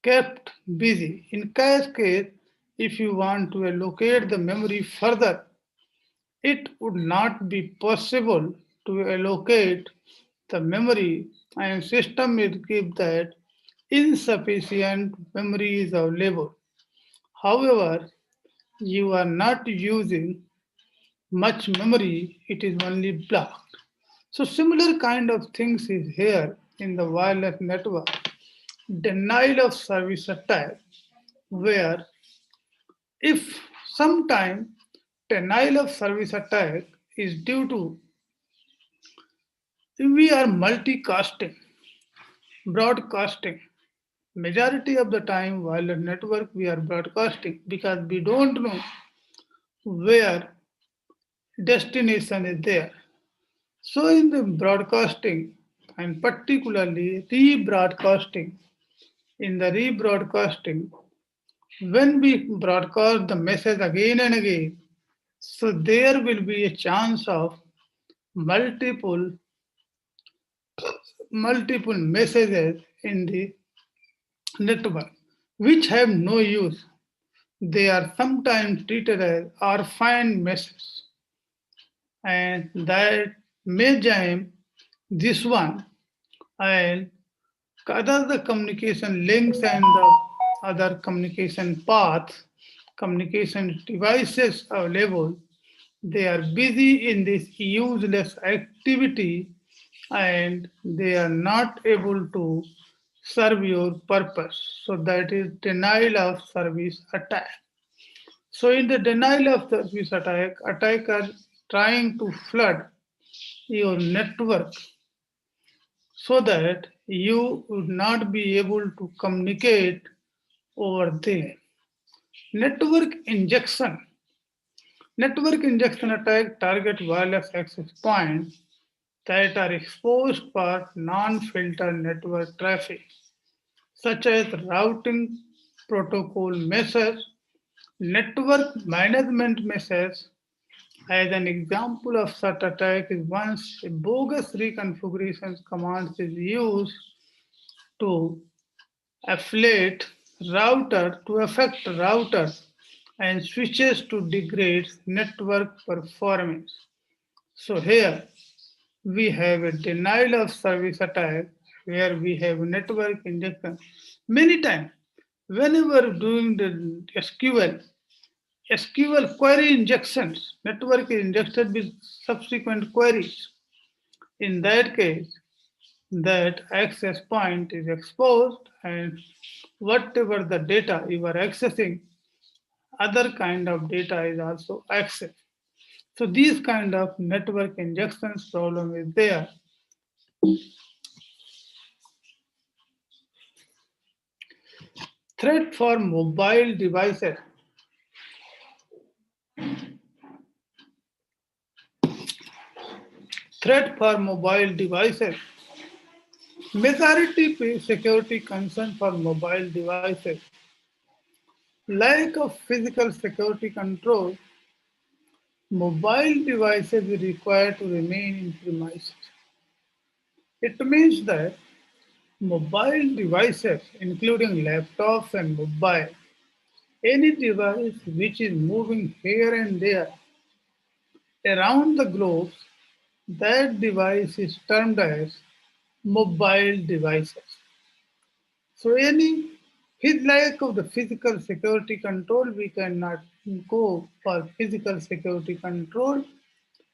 In case, if you want to allocate the memory further, it would not be possible to allocate the memory, and system will give that insufficient memory is available. However, you are not using much memory, it is only blocked. So similar kind of things is here in the wireless network. Denial of service attack, where if sometime denial of service attack is due to we are multicasting, broadcasting. Majority of the time wireless network we are broadcasting because we don't know where destination is there. So in the broadcasting and particularly rebroadcasting, in the rebroadcasting, when we broadcast the message again and again, so there will be a chance of multiple messages in the network which have no use. They are sometimes treated as orphan messages, and that may jam this one and other communication links and the other communication paths, communication devices available. They are busy in this useless activity and they are not able to serve your purpose. So that is denial of service attack. So in the denial of service attack, attacker trying to flood your network so that you would not be able to communicate over there. Network injection. Network injection attack target wireless access points that are exposed for non-filtered network traffic, such as routing protocol message, network management message. As an example of such attack is once a bogus reconfiguration command is used to affect routers and switches to degrade network performance. So here we have a denial of service attack where we have network injection. Many times, whenever doing the SQL query injections, network is injected with subsequent queries. In that case, that access point is exposed and whatever the data you are accessing, other kind of data is also accessed. So these kind of network injections problem is there. Threat for mobile devices. Threat for mobile devices. Majority security concern for mobile devices. Lack of physical security control. Mobile devices are required to remain in premises. It means that mobile devices, including laptops and mobile, any device which is moving here and there around the globe, that device is termed as mobile devices. So any lack of the physical security control, we cannot go for physical security control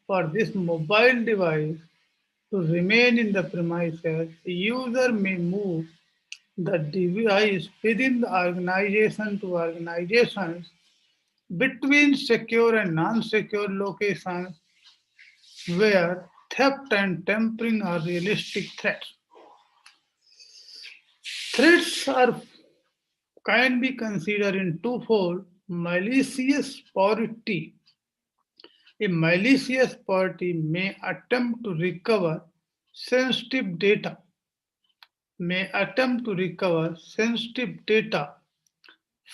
for this mobile device to remain in the premises. The user may move the device within the organization to organizations, between secure and non-secure locations where theft and tampering are realistic threats. Threats can be considered in twofold: malicious party. A malicious party may attempt to recover sensitive data,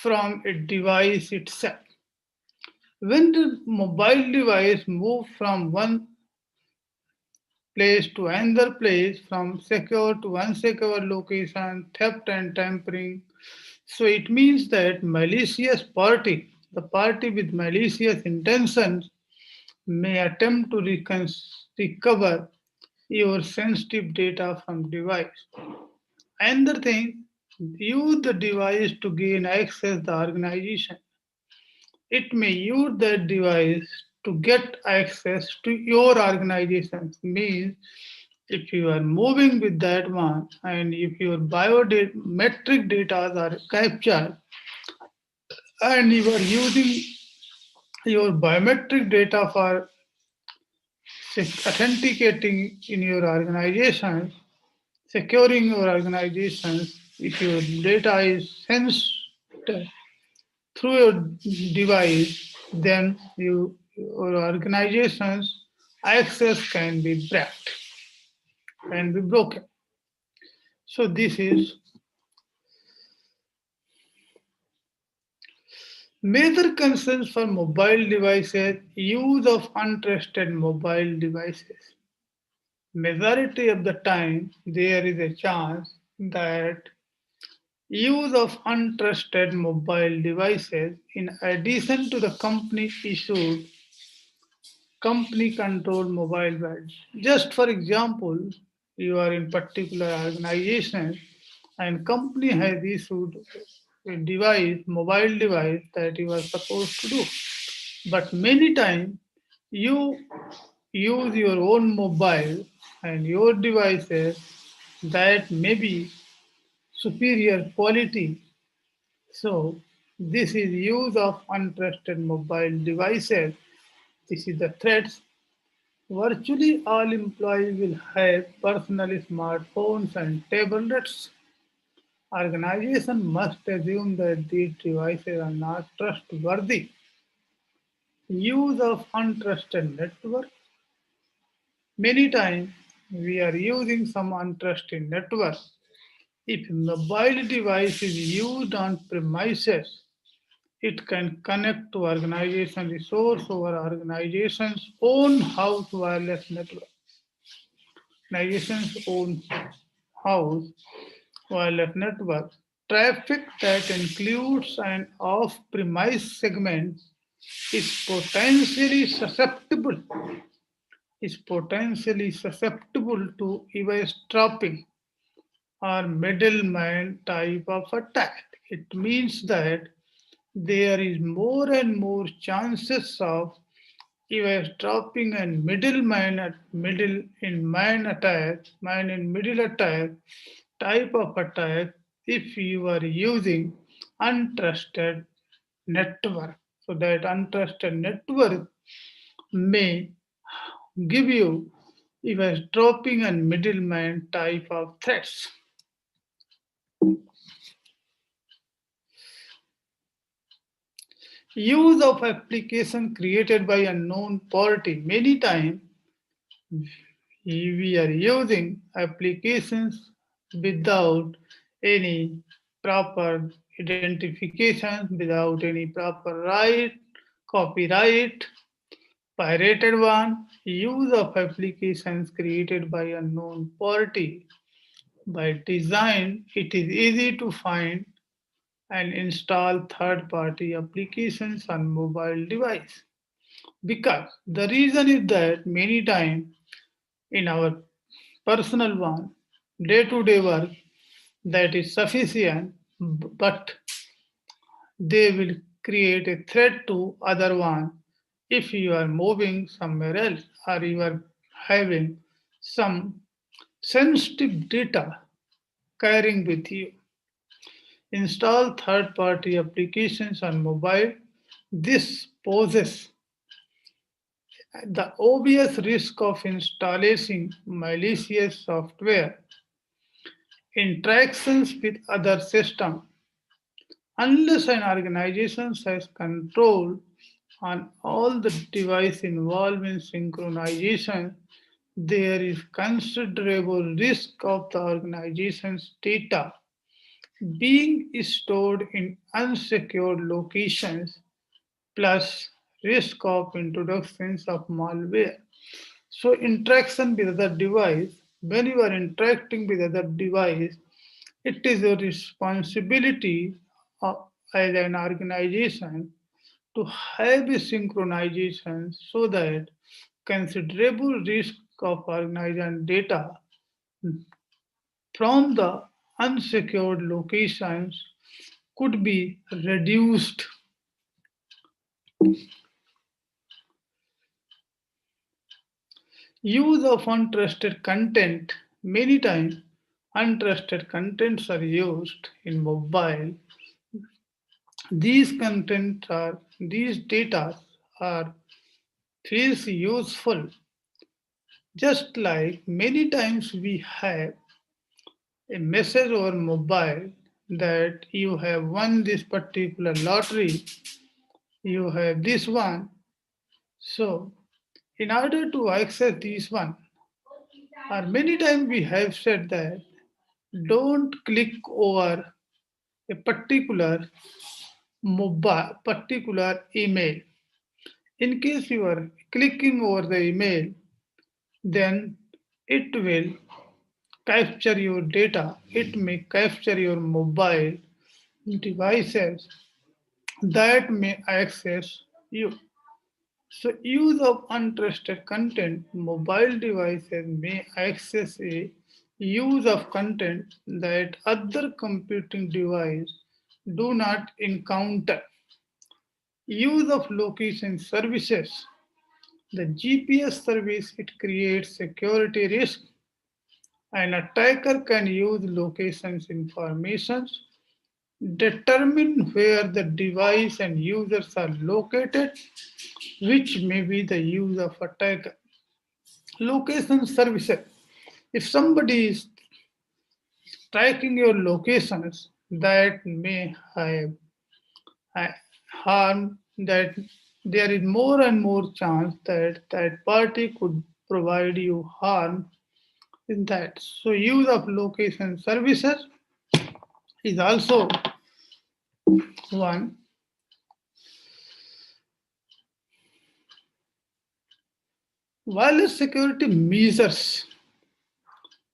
from a device itself. When the mobile device moves from one place to another place, from secure to unsecure location, theft and tampering. So it means that malicious party, the party with malicious intentions, may attempt to recover your sensitive data from device. Another thing, use the device to gain access the organization. It may use that device to get access to your organization. Means if you are moving with that one and if your biometric data are captured and you are using your biometric data for authenticating in your organization, securing your organizations, if your data is sensed through your device, then your organization's access can be blocked, can be broken. So this is major concerns for mobile devices, use of untrusted mobile devices. Majority of the time, there is a chance that use of untrusted mobile devices, in addition to the company issued company controlled mobile badge. Just for example, you are in particular organization and company has issued a device, mobile device that you are supposed to do. But many times you use your own mobile and your devices that may be superior quality. So this is use of untrusted mobile devices. This is the threats. Virtually all employees will have personal smartphones and tablets. Organization must assume that these devices are not trustworthy. Use of untrusted network. Many times we are using some untrusted network. If a mobile device is used on premises, it can connect to organization resource over organization's own house wireless network. Organization's own house wireless network. Traffic that includes an off-premise segment is potentially susceptible to eavesdropping or middleman type of attack. It means that there is more and more chances of eavesdropping and man in middle attack type of attack if you are using untrusted network. So that untrusted network may give you eavesdropping and middleman type of threats. Use of application created by unknown party. Many times we are using applications without any proper identification, without any proper copyright, pirated one. Use of applications created by unknown party. By design, it is easy to find and install third-party applications on mobile device. Because the reason is that many times in our personal one, day-to-day work, that is sufficient, but they will create a threat to other one if you are moving somewhere else or you are having some sensitive data carrying with you. Install third-party applications on mobile. This poses the obvious risk of installing malicious software, interactions with other systems. Unless an organization has control on all the devices involved in synchronization, there is considerable risk of the organization's data being stored in unsecured locations, plus risk of introductions of malware. So interaction with other device, when you are interacting with other device, it is your responsibility as an organization to have a synchronization so that considerable risk of organization data from the unsecured locations could be reduced. Use of untrusted content. Many times, untrusted contents are used in mobile. These data are feels useful. Just like many times we have a message over mobile that you have won this particular lottery, you have this one. So in order to access this one, or many times we have said that don't click over a particular email. In case you are clicking over the email, then it will capture your data. It may capture your mobile devices that may access you. So use of untrusted content, mobile devices may access a use of content that other computing devices do not encounter. Use of location services. The GPS service, it creates security risk. An attacker can use locations information, determine where the device and users are located, which may be the use of attacker. Location services. If somebody is tracking your locations, that may have harm, that there is more and more chance that that party could provide you harm in that. So use of location services is also one. Wireless security measures.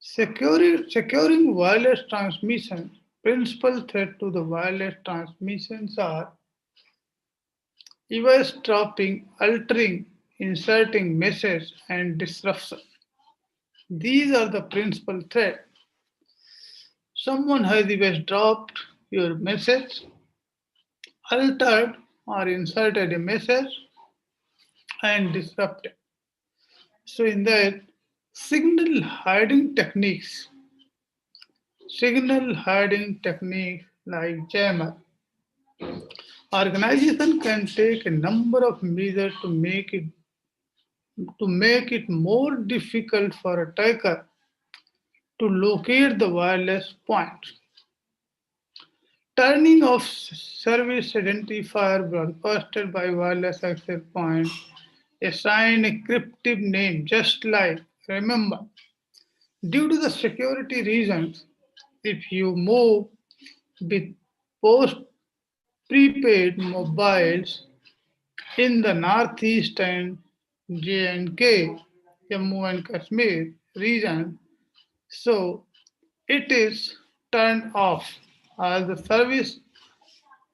Securing wireless transmission. Principal threat to the wireless transmissions are eavesdropping, altering, inserting message, and disruption. These are the principal threat. Someone has eavesdropped your message, altered or inserted a message, and disrupted. So in that, signal hiding techniques like jammer. Organization can take a number of measures to make it more difficult for attacker to locate the wireless point. Turning off service identifier broadcasted by wireless access point. Assign a cryptic name, just like, remember, due to the security reasons, if you move with prepaid mobiles in the Northeast and J&K, Jammu and Kashmir region, so it is turned off, as the service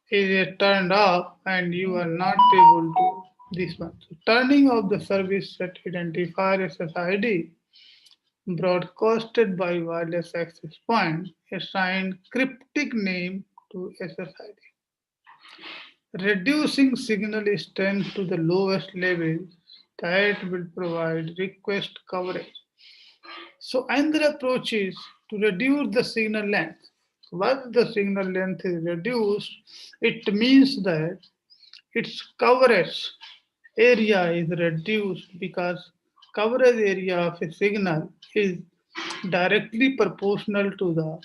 is turned off and you are not able to this one. So turning off the service set identifier SSID broadcasted by wireless access point, assign cryptic name to SSID. Reducing signal strength to the lowest level that will provide request coverage. So another approach is to reduce the signal length. Once the signal length is reduced, it means that its coverage area is reduced, because coverage area of a signal is directly proportional to the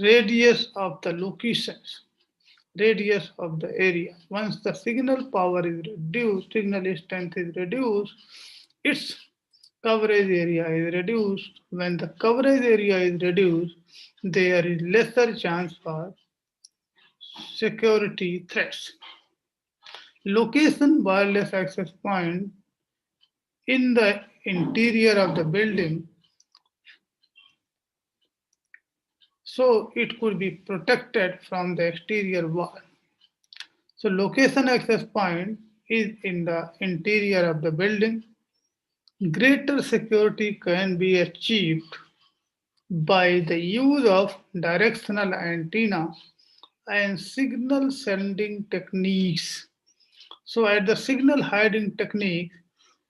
radius of the locations, radius of the area. Once the signal power is reduced, signal strength is reduced, its coverage area is reduced. When the coverage area is reduced, there is lesser chance for security threats. Location wireless access point in the interior of the building, so it could be protected from the exterior wall. So location access point is in the interior of the building. Greater security can be achieved by the use of directional antenna and signal sending techniques. So at the signal hiding technique,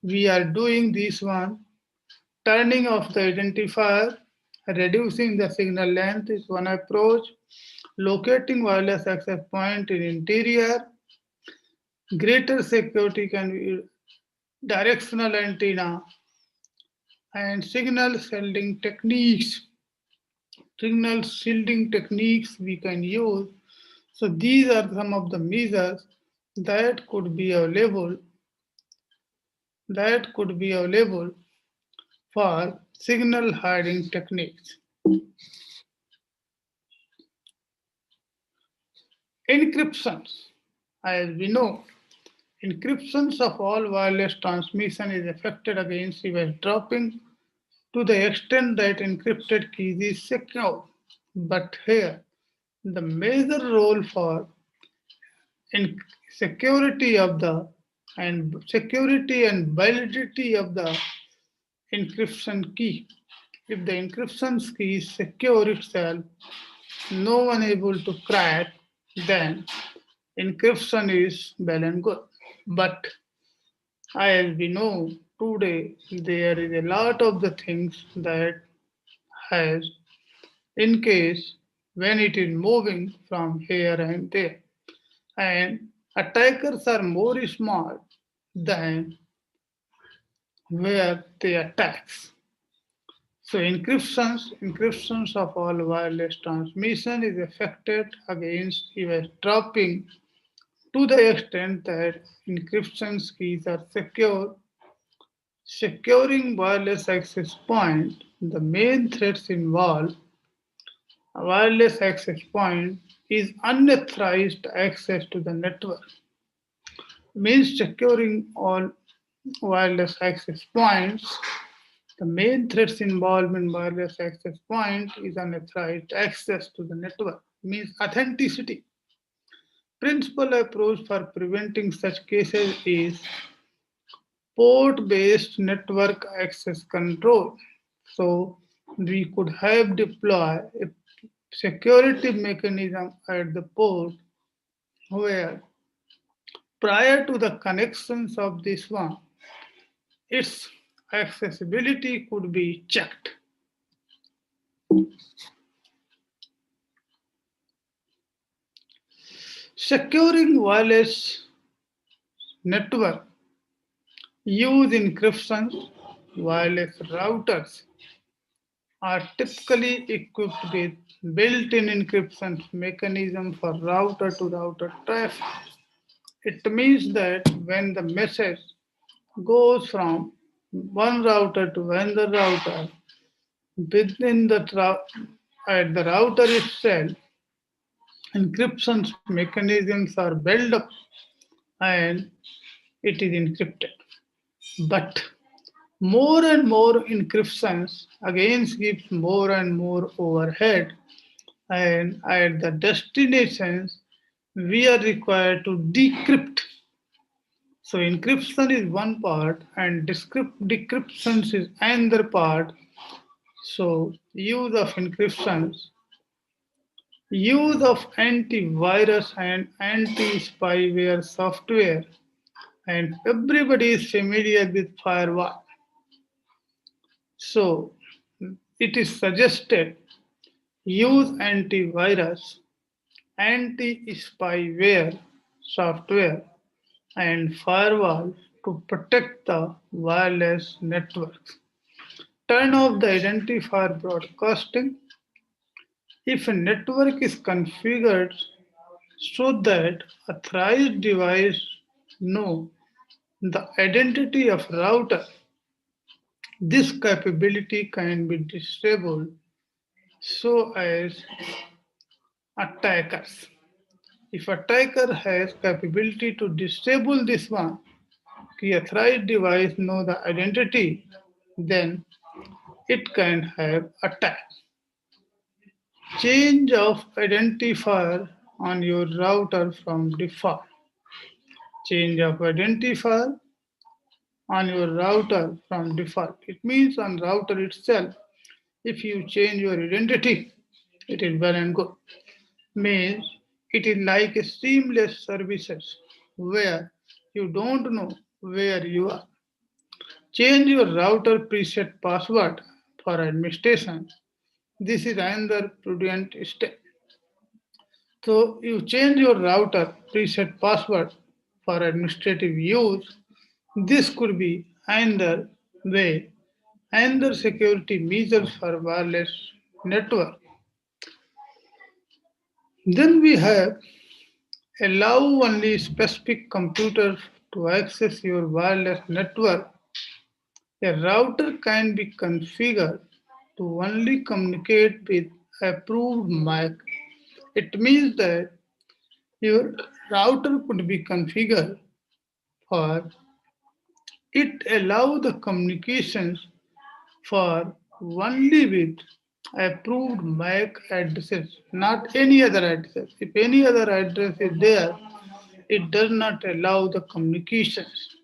we are doing this one, turning off the identifier, reducing the signal length is one approach, locating wireless access point in interior, greater security can be directional antenna and signal shielding techniques. Signal shielding techniques we can use. So these are some of the measures that could be available for signal hiding techniques. Encryptions. As we know, encryptions of all wireless transmission is affected against eavesdropping to the extent that encrypted keys is secure. But here, the major role for security and validity of the encryption key. If the encryption key is secure itself, no one able to crack, then encryption is well and good. But as we know, today there is a lot of the things that has, in case when it is moving from here and there, and attackers are more smart than where they attacks. So encryptions of all wireless transmission is affected against eavesdropping to the extent that encryption keys are secure. Securing wireless access point, the main threats involved a wireless access point is unauthorized access to the network. Means securing all wireless access points, the main threats involved in wireless access point is unauthorized access to the network, means authenticity. Principal approach for preventing such cases is port-based network access control. So we could have deployed a security mechanism at the port where prior to the connections of this one, its accessibility could be checked. Securing wireless network use encryptions. Wireless routers are typically equipped with built-in encryption mechanism for router-to-router traffic. It means that when the message goes from one router to another router, within the at the router itself, encryption mechanisms are built up and it is encrypted. But more and more encryptions again gives more and more overhead, and at the destinations we are required to decrypt. So encryption is one part and decryption is another part. So use of encryptions, use of antivirus and anti-spyware software, and everybody is familiar with firewall. So it is suggested use antivirus, anti-spyware software, and firewall to protect the wireless networks. Turn off the identifier broadcasting. If a network is configured so that authorized device know the identity of router, this capability can be disabled so as attackers. If attacker has capability to disable this one कि authorized device know the identity, then it can have attack. Change of identifier on your router from default. Change of identifier on your router from default. It means on router itself, if you change your identity, it is well and good. Means it is like a seamless services where you don't know where you are. Change your router preset password for administration. This is another prudent step. So you change your router preset password for administrative use. This could be another way, another security measures for wireless network. Then we have allow only specific computers to access your wireless network. A router can be configured to only communicate with approved MAC. It means that your router could be configured for it allow the communications for only with approved MAC addresses, not any other address. If any other address is there, it does not allow the communications.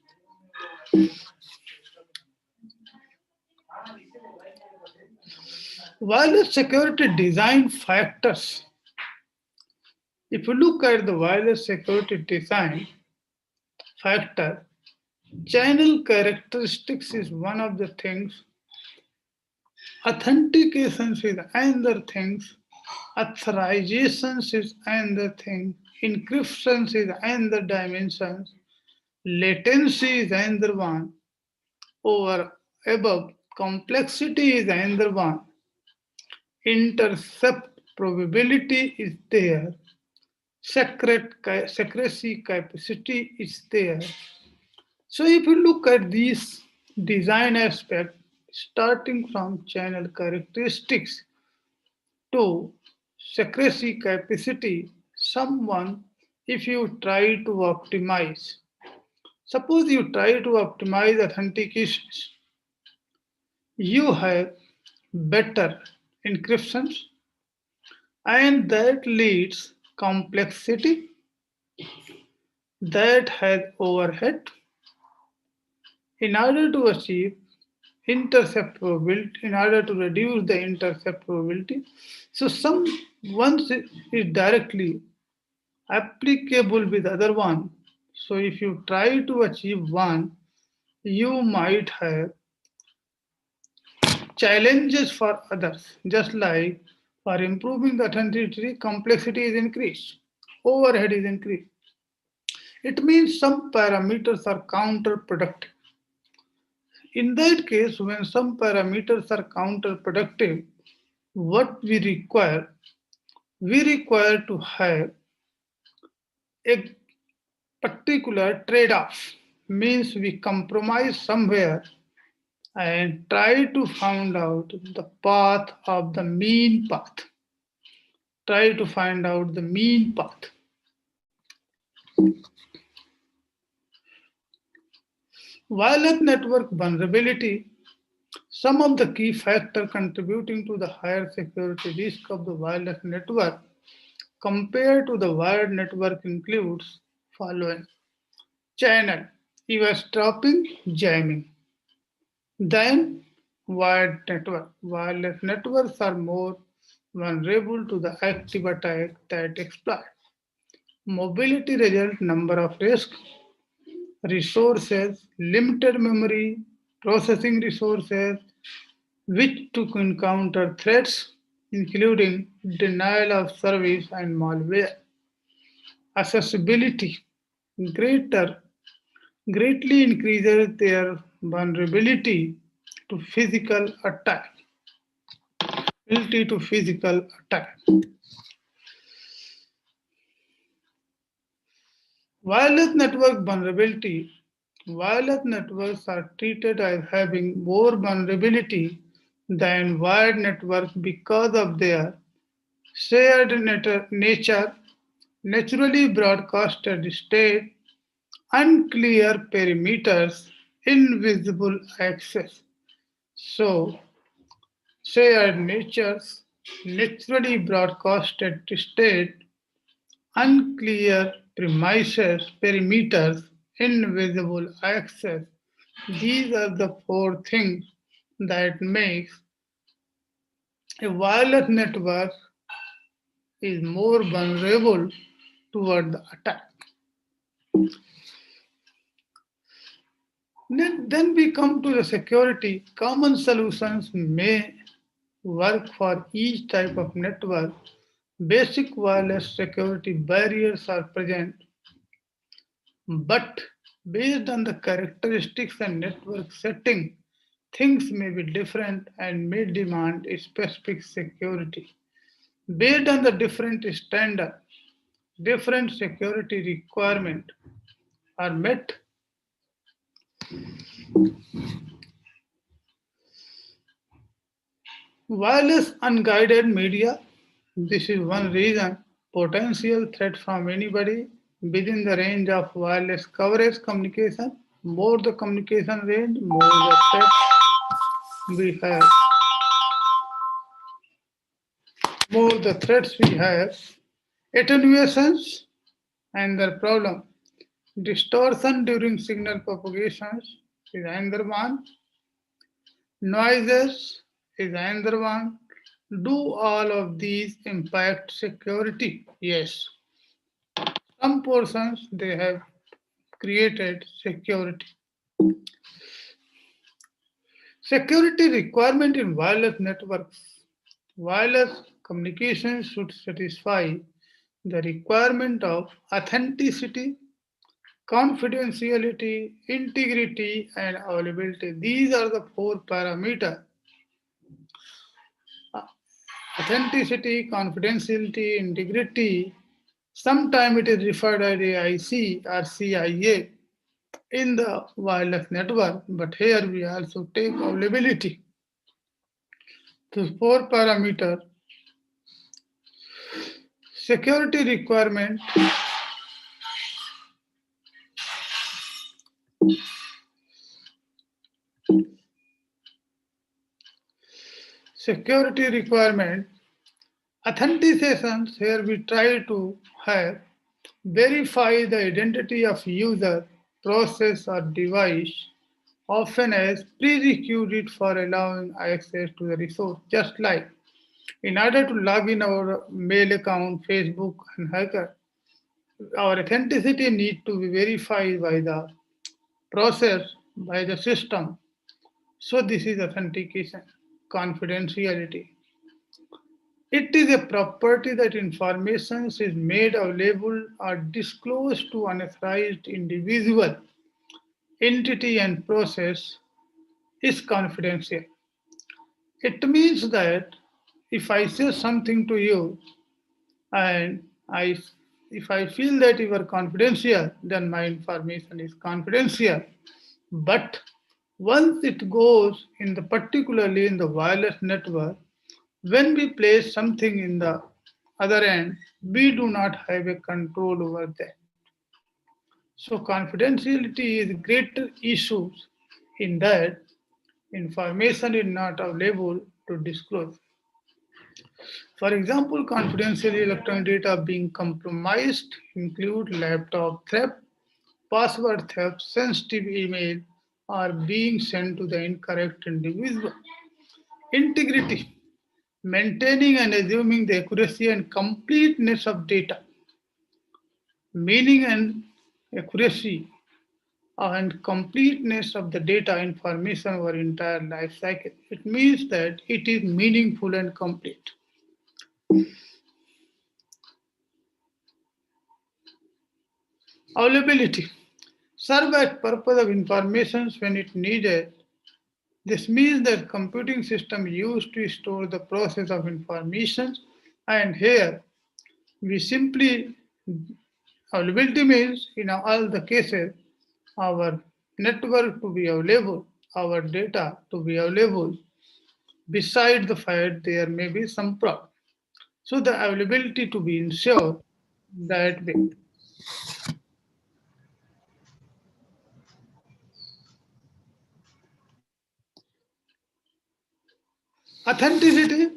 Wireless security design factors. If you look at the wireless security design factor, channel characteristics is one of the things. Authentications is another things. Authorizations is another thing. Encryptions is another dimensions. Latency is another one. Over above, complexity is another one. Intercept probability is there. Secrecy capacity is there. So if you look at these design aspects, starting from channel characteristics to secrecy capacity, if you try to optimize, suppose you try to optimize authentications, you have better encryptions, and that leads complexity, that has overhead. In order to achieve intercept probability, in order to reduce the intercept probability, so once is directly applicable with other one. So if you try to achieve one, you might have challenges for others. Just like for improving the authenticity, complexity is increased, overhead is increased. It means some parameters are counterproductive. In that case, when some parameters are counterproductive, what we require to have a particular trade-off. Means we compromise somewhere and try to find out the path of the mean path. Try to find out the mean path. Wireless network vulnerability. Some of the key factors contributing to the higher security risk of the wireless network compared to the wired network includes following. Channel, eavesdropping, jamming. Then wired network. Wireless networks are more vulnerable to the active attack that exploit. Mobility result number of risks, resources, limited memory, processing resources, which to encounter threats, including denial of service and malware. Accessibility greatly increases their vulnerability to physical attack. Wireless network vulnerability. Wireless networks are treated as having more vulnerability than wired networks because of their shared nature, naturally broadcasted state, unclear perimeters, invisible access. So, shared natures, naturally broadcasted state, unclear premises, perimeters, invisible access. These are the four things that makes a wireless network is more vulnerable toward the attack. Then we come to the security. Common solutions may work for each type of network. Basic wireless security barriers are present, but based on the characteristics and network setting, things may be different and may demand a specific security. Based on the different standard, different security requirements are met. Wireless unguided media. This is one reason potential threat from anybody within the range of wireless coverage communication. More the communication range, more the threat we have. More the threats we have. Attenuations and their problem. Distortion during signal propagations is another one. Noises is another one. Do all of these impact security? Yes. Some portions they have created security. Security requirement in wireless networks. Wireless communication should satisfy the requirement of authenticity, confidentiality, integrity, and availability. These are the four parameters. Authenticity, confidentiality, integrity. Sometimes it is referred as AIC or CIA in the wireless network, but here we also take availability. The four parameter security requirement. Security requirement, authentications, here we try to have verify the identity of user, process or device, often as prerequisite for allowing access to the resource. Just like in order to log in our mail account, Facebook and Hacker, our authenticity need to be verified by the process, by the system. So this is authentication. Confidentiality. It is a property that information is made available or disclosed to unauthorized individual, entity and process is confidential. It means that if I say something to you and if I feel that you are confidential, then my information is confidential. But once it goes in the particularly in the wireless network, when we place something in the other end, we do not have a control over that. So confidentiality is a greater issue in that information is not available to disclose. For example, confidential electronic data being compromised include laptop theft, password theft, sensitive email, or being sent to the incorrect individual. Integrity, maintaining and assuming the accuracy and completeness of data. Meaning and accuracy and completeness of the data information over entire life cycle. It means that it is meaningful and complete. Availability. Serve as purpose of information when it needed. This means that computing system used to store the process of information, and here we simply availability means in all the cases our network to be available, our data to be available. Beside the fact there may be some problem. So the availability to be ensured that way. Authenticity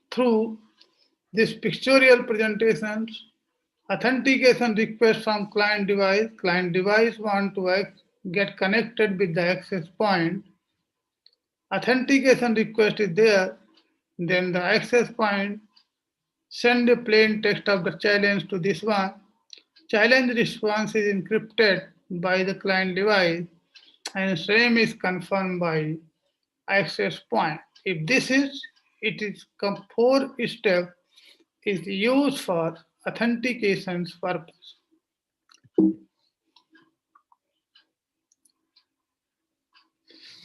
through these pictorial presentations, authentication request from client device want to get connected with the access point, authentication request is there, then the access point send a plain text of the challenge to this one, challenge response is encrypted by the client device and same is confirmed by access point. If this is, it is 4 step is used for authentication's purpose.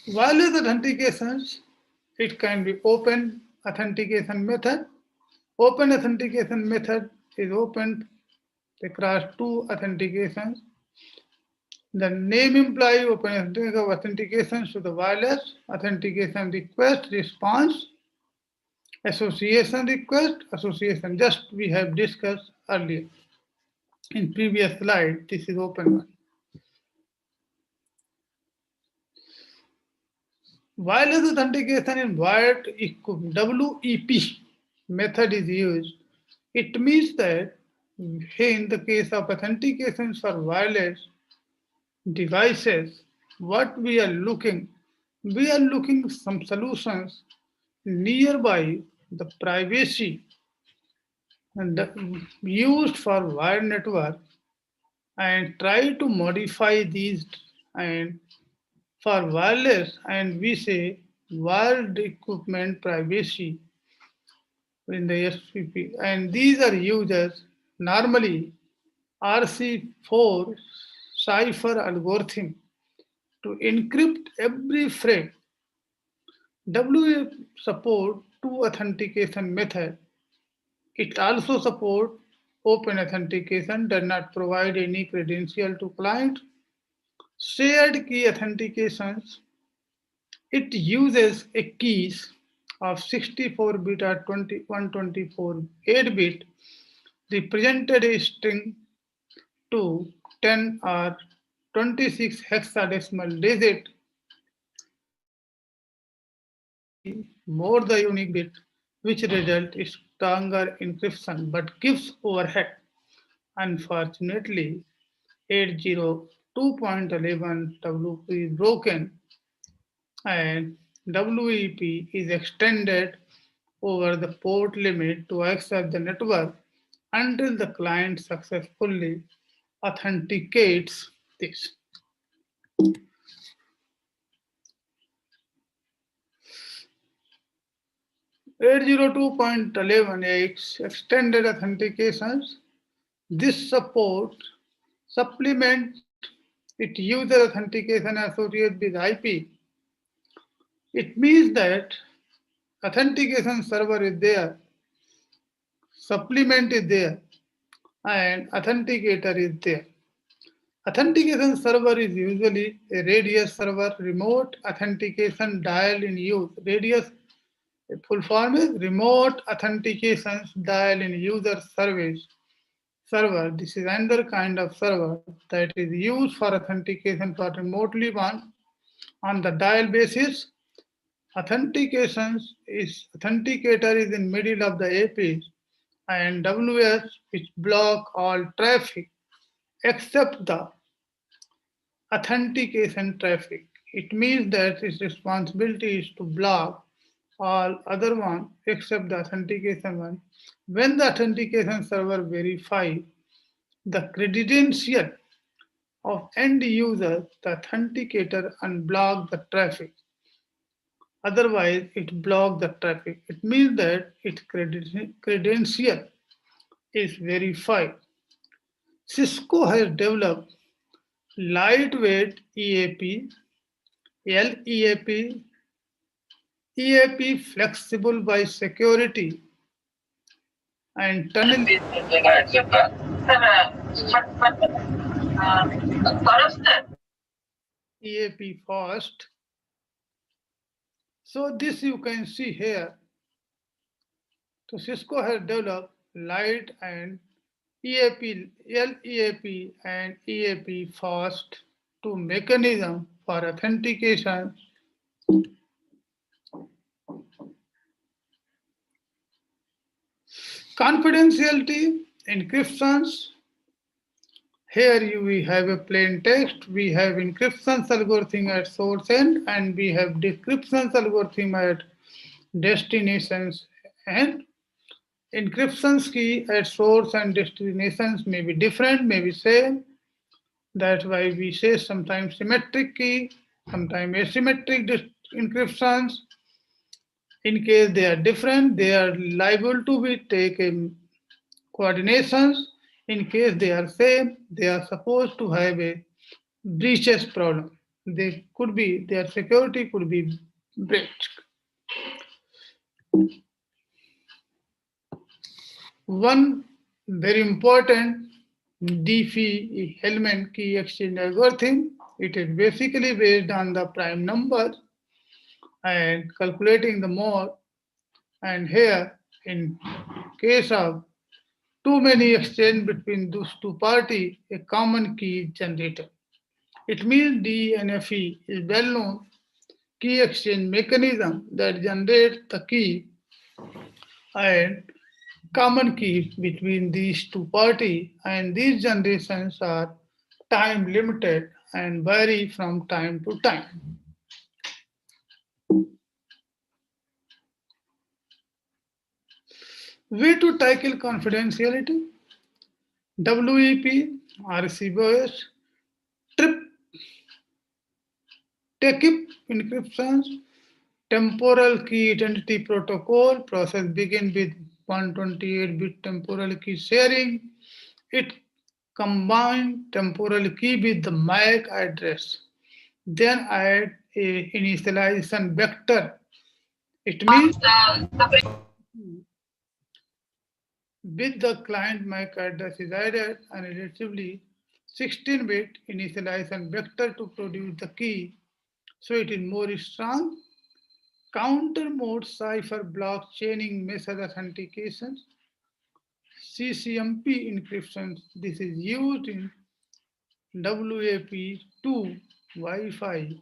Wireless authentications, it can be open authentication method. Open authentication method is opened across 2 authentications. The name implies open authentication to the wireless authentication request response, association request, association. Just we have discussed earlier in previous slide. This is open one. Wireless authentication in wired WEP method is used. It means that in the case of authentications for wireless devices, what we are looking some solutions nearby the privacy and used for wired network and try to modify these and for wireless, and we say wired equipment privacy in the SPP, and these are used as normally RC4 cipher algorithm to encrypt every frame. WA support 2 authentication method. It also supports open authentication, does not provide any credential to client. Shared key authentications, it uses a keys of 64-bit or 124 8-bit represented a string to 10 or 26 hexadecimal digit, more the unique bit, which result is stronger encryption but gives overhead. Unfortunately, 802.11 WP is broken and WEP is extended over the port limit to access the network until the client successfully authenticates this. (802.11x) extended authentications. This support supplement it user authentication associated with IP. It means that authentication server is there, supplement is there, and authenticator is there. Authentication server is usually a radius server, remote authentication dial in use. Radius full form is remote authentication dial in user service server. This is another kind of server that is used for authentication for remotely one on the dial basis. Authenticator is in middle of the APs and WS which block all traffic except the authentication traffic. It means that its responsibility is to block all other one except the authentication one. When the authentication server verifies the credential of end user, the authenticator unblock the traffic. Otherwise, it blocks the traffic. It means that its credential is verified. Cisco has developed lightweight EAP, LEAP, EAP flexible by security and tunnel EAP fast. So this you can see here. So Cisco has developed light and EAP, LEAP and EAP fast two mechanism for authentication Confidentiality, encryptions. Here we have a plain text. We have encryptions algorithm at source end, and we have decryptions algorithm at destinations end. Encryptions key at source and destinations may be different, may be same. That's why we say sometimes symmetric key, sometimes asymmetric encryptions. In case they are different, they are liable to be taken coordinations. In case they are same, they are supposed to have a breaches problem. They could be, their security could be breached. One very important Diffie-Hellman key exchange algorithm. It is basically based on the prime number and calculating the mode. And here, in case of too many exchange between those two parties, a common key is generated. It means DNFE is well-known key exchange mechanism that generates the key and common key between these two parties, and these generations are time limited and vary from time to time. Way to tackle confidentiality: WEP, RCBOS, TKIP encryptions, temporal key identity protocol. Process begin with 128-bit temporal key sharing. It combine temporal key with the MAC address. Then add a initialization vector. It means with the client MAC address is added and relatively 16-bit initialization vector to produce the key, so it is more strong. Counter mode cipher block chaining message authentication, CCMP encryption. This is used in WAP2 Wi-Fi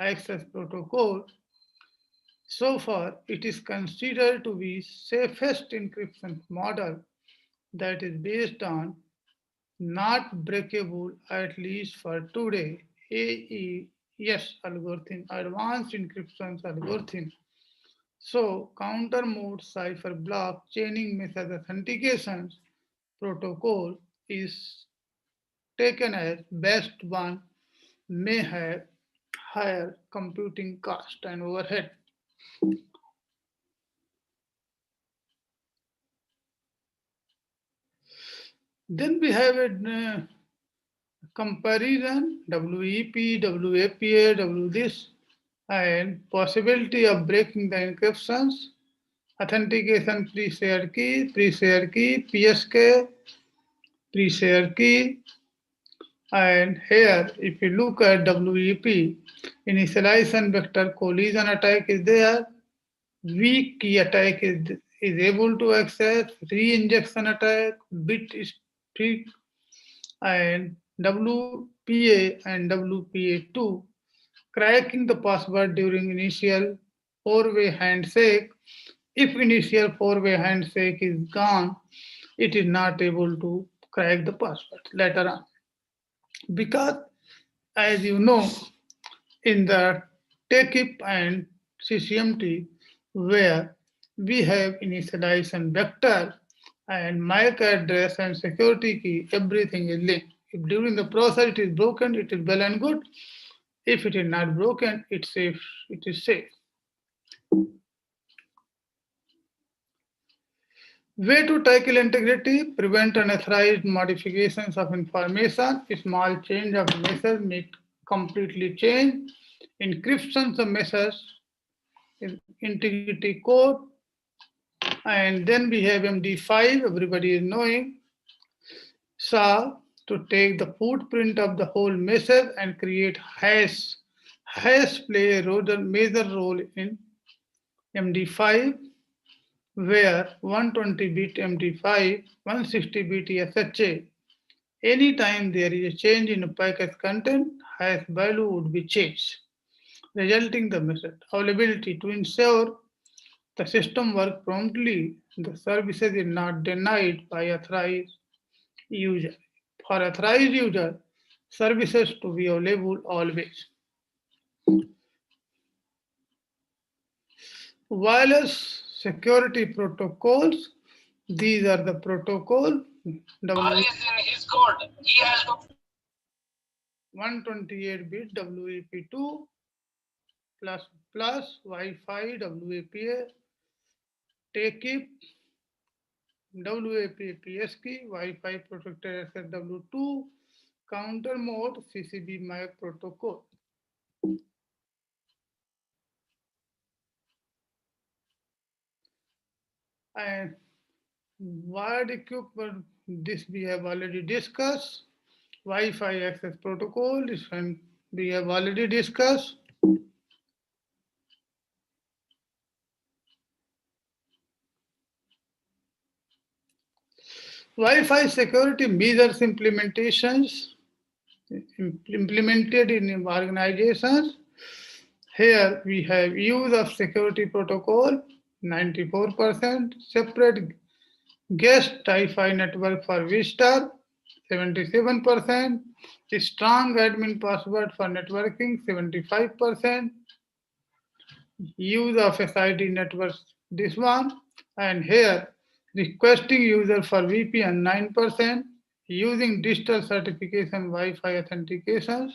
access protocol. So far, it is considered to be safest encryption model that is based on not breakable, at least for today, AES algorithm, advanced encryption algorithm. So counter mode cipher block chaining method authentication protocol is taken as best one, may have higher computing cost and overhead. Then we have a comparison, WEP, WAPA, W this, and possibility of breaking the encryptions, authentication pre-shared key, PSK, pre-shared key. And here, if you look at WEP, initialization vector collision attack is there, weak key attack is able to access, re-injection attack, bit streak, and WPA and WPA2, cracking the password during initial four-way handshake. If initial four-way handshake is gone, it is not able to crack the password later on. Because, as you know, in the TKIP and CCMT, where we have initialization vector and MAC address and security key, everything is linked. If during the process it is broken, it is well and good. If it is not broken, it's safe. It is safe. Way to tackle integrity: prevent unauthorized modifications of information. A small change of message may completely change. Encryptions of message, integrity code. And then we have MD5, everybody is knowing. So to take the footprint of the whole message and create hash. Hash play a major role in MD5, where 120-bit MD5, 160-bit SHA, anytime there is a change in a packet content, hash value would be changed, resulting the message availability to ensure the system work promptly. the services is not denied by authorized user. For authorized user, services to be available always. Wireless security protocols. These are the protocol. 128-bit WEP2 plus Wi-Fi WAPA, TAKIP, WAPA PSK, Wi-Fi protected SSW2, counter mode CCB MAC protocol. And wired equipment, this we have already discussed. Wi-Fi access protocol, this one we have already discussed. Wi-Fi security measures implementations implemented in organizations. Here we have use of security protocol, 94%, separate guest Wi-Fi network for visitor, 77%, strong admin password for networking, 75%, use of SID networks, this one, and here requesting user for VPN, 9%, using digital certification Wi-Fi authentications.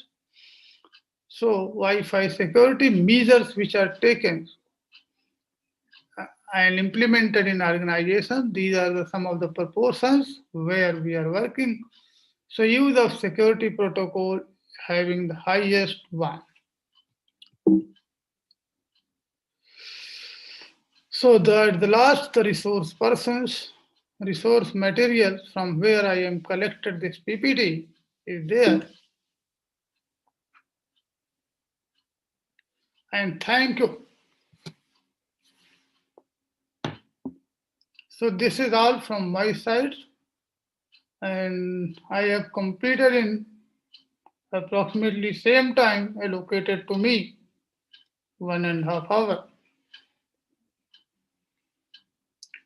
So Wi-Fi security measures which are taken and implemented in organization. These are some of the proportions where we are working. So use of security protocol having the highest one. So the last, the resource persons, resource material from where I am collected this PPT is there. And thank you. So this is all from my side, and I have completed in approximately same time allocated to me, 1.5 hours.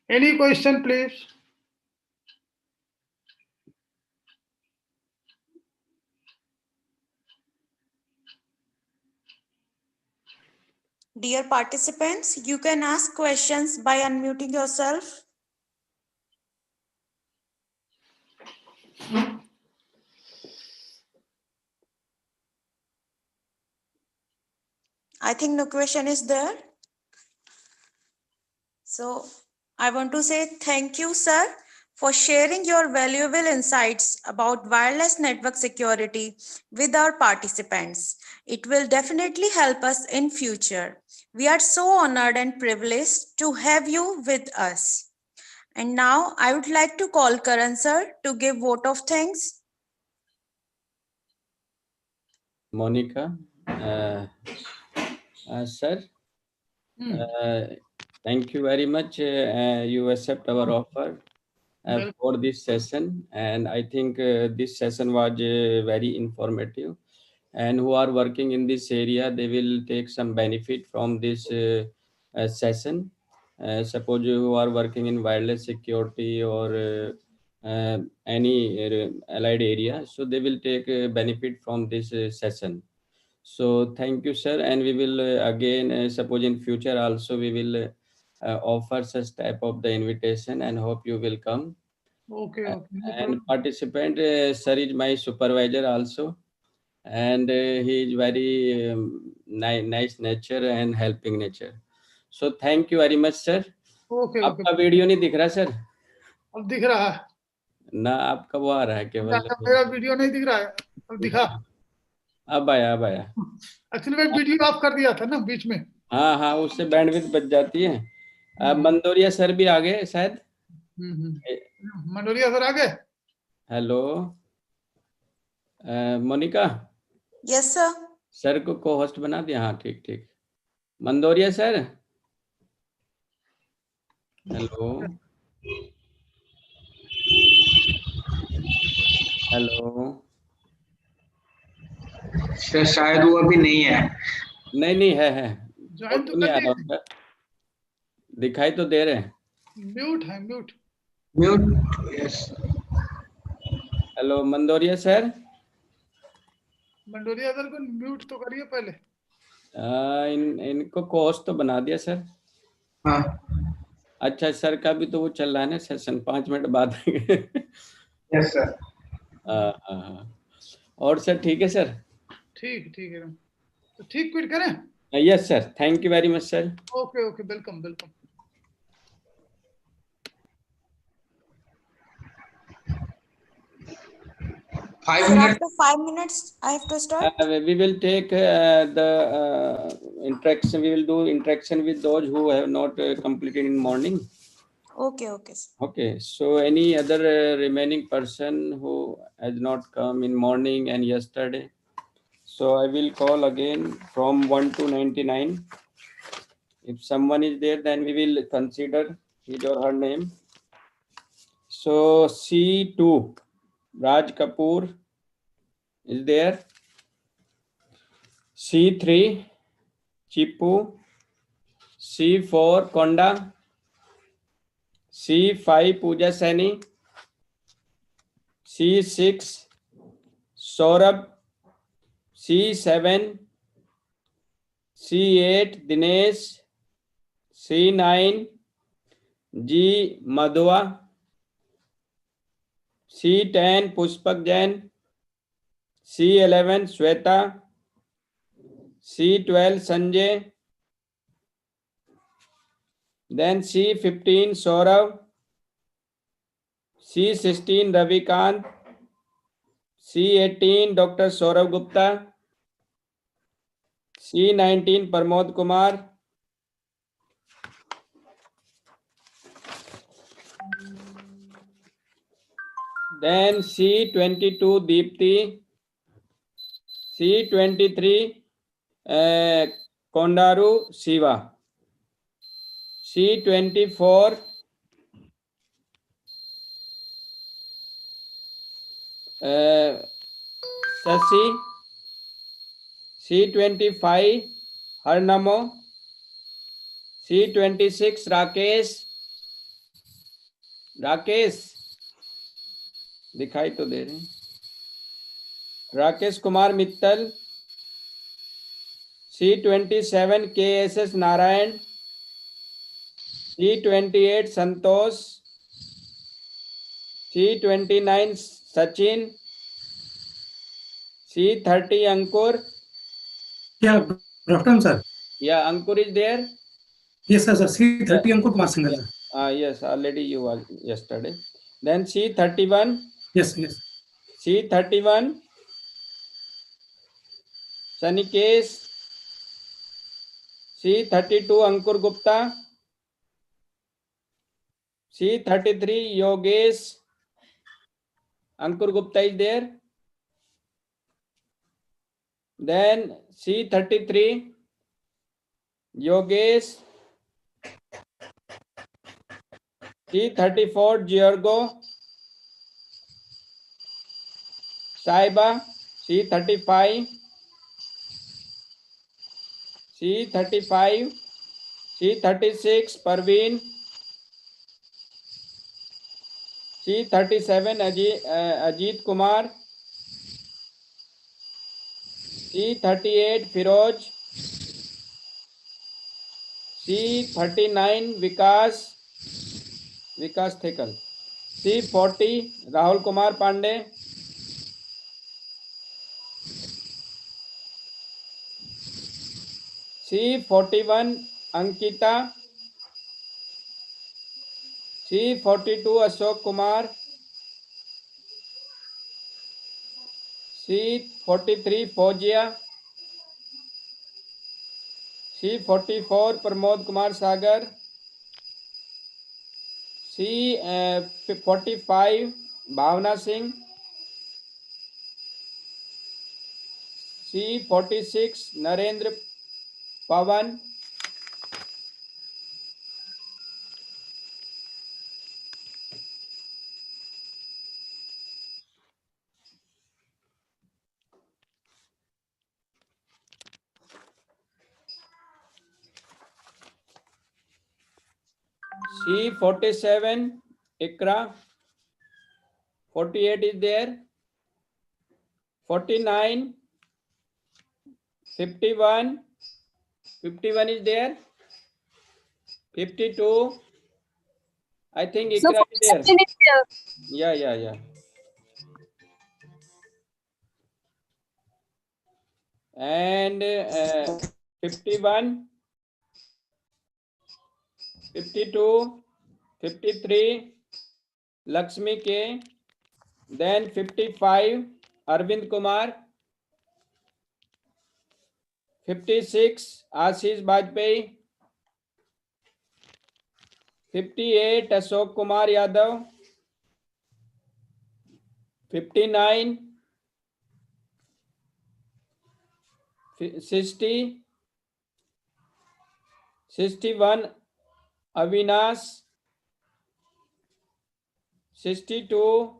Any question, please? Dear participants, you can ask questions by unmuting yourself. I think no question is there. So I want to say thank you, sir, for sharing your valuable insights about wireless network security with our participants. It will definitely help us in future. We are so honored and privileged to have you with us. And now I would like to call Karan sir to give vote of thanks. Monica, sir, thank you very much. You accept our offer for this session, and I think this session was very informative. And who are working in this area, they will take some benefit from this session. Suppose you who are working in wireless security or any allied area, so they will take benefit from this session. So thank you, sir, and we will again suppose in future also we will offer such type of the invitation, and hope you will come. Okay, okay. No And problem. participant, sir is my supervisor also, and he is very nice nature and helping nature. So thank you very much, sir. Okay, okay. आपका video नहीं दिख रहा sir? अब दिख रहा है ना, आपका वो आ रहा है केवल। मेरा वीडियो नहीं दिख रहा है, अब दिखा। अब आया, अब आया। एक्चुअली मैं वीडियो ऑफ कर दिया था ना बीच में। हाँ हाँ, उससे बैंडविड्थ बच जाती है। मंदोरिया सर भी आ गए शायद। मंदोरिया सर आ गए। Hello Monica. Yes sir. Sir को को-होस्ट बना दिया। हाँ ठीक ठीक। Mandoria sir, hello hello. Sir शायद वो अभी नहीं है। नहीं नहीं है, नहीं आ रहा उनका, दिखाई तो दे रहे हैं। म्यूट है mute. Mute. Yes. Hello Mandoria sir. Mandoria sir को म्यूट तो करिए पहले। इनको कोर्स तो बना दिया सर। हाँ। अच्छा सर का भी तो वो चल रहा है ना सेशन, 5 मिनट बाद। Yes sir. हाँ। और सर ठीक है सर? ठीक ठीक है तो ठीक क्विट करें। Yes sir, thank you very much sir. Okay okay welcome welcome. Sir, after 5 minutes, I have to start. We will take the interaction. We will do interaction with those who have not completed in morning. Okay, okay. Sir. Okay. So any other remaining person who has not come in morning and yesterday? So I will call again from 1 to 99. If someone is there, then we will consider his or her name. So C2, Raj Kapoor is there. C3, Chipu. C4, Konda. C5, Pooja Saini. C6, Saurabh. C7, C8, Dinesh. C9, G. Madhua. C10, Pushpak Jain. C11, Shweta. C12, Sanjay. Then C15, Saurav. C16, Ravikant. C18, Dr. Saurav Gupta. C19, Pramod Kumar. Then C22, Deepti. C23, Kondaru Shiva. C24, Sasi. C25, Harnamo. C26, Rakesh. Rakesh दिखाई तो दे रहे हैं। Rakesh Kumar Mittal. C27, KSS Narayan. C28, Santosh. C29, Sachin. C30, Ankur. Yeah, good afternoon, sir. Yeah, Ankur is there. Yes, sir. C30 Ankur Kumar Singhal, sir. Yes, already you were yesterday. Then C31. Yes, yes. C31, Sanikesh. C32, Ankur Gupta. C33, Yogesh. Ankur Gupta is there. Then C33, Yogesh. C34, Giorgo. Saiba. C35. C35. C36, Parveen. C37, Ajit Kumar. C38, Firoz. C39, Vikas Thekal. C40, Rahul Kumar Pandey. C41, Ankita. C42, Ashok Kumar. C43, Fojia. C44, Pramod Kumar Sagar. C45, Bhavna Singh. C46, Narendra Pawan. C47, Ikra. 48 is there. 49, 51, 51 is there. 52, I think Ikra is there. Yeah. And 51, 52, 53, Lakshmi K. Then 55, Arvind Kumar. 56, Ashish Bajpai. 58, Ashok Kumar Yadav. 59, 60, 61, Avinash. 62,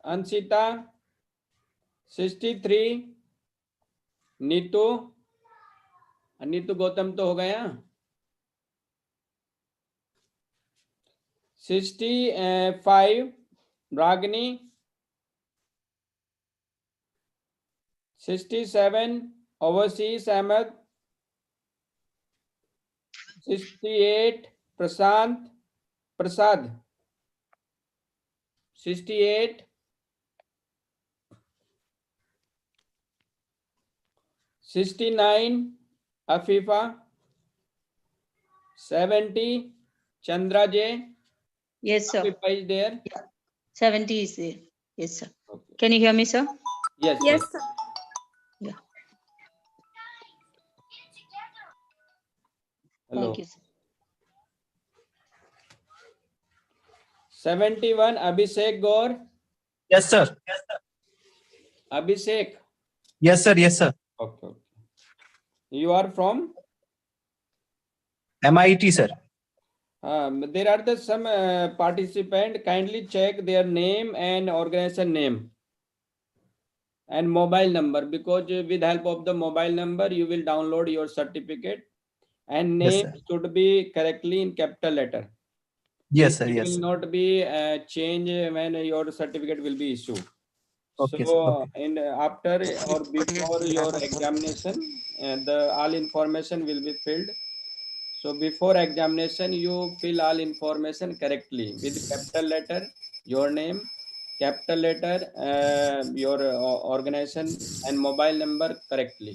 Ansita. 63, Neetu. Neetu Gautam तो हो गया. 65, Ragini. 67, Overseas Ahmed. 68, Prasad. 68, 69, Afifa. 70, Chandra J. Yes, sir. Afifa is there. 70 is there. Yes, sir. Can you hear me, sir? Yes. sir. Yeah. Hello. Thank you, sir. 71, Abhishek Gaur. Yes, sir. Abhishek. Yes, sir. Yes, sir. Okay. You are from? MIT, sir. There are some participant. Kindly check their name and organization name and mobile number, because with help of the mobile number you will download your certificate, and Yes, name sir. should be correctly in capital letter. Yes, sir. It Yes, will sir. not be changed when your certificate will be issued. Okay, sir. So, Okay. after or before your examination, all information will be filled. So before examination, you fill all information correctly with capital letter, your name, capital letter, your organization and mobile number correctly.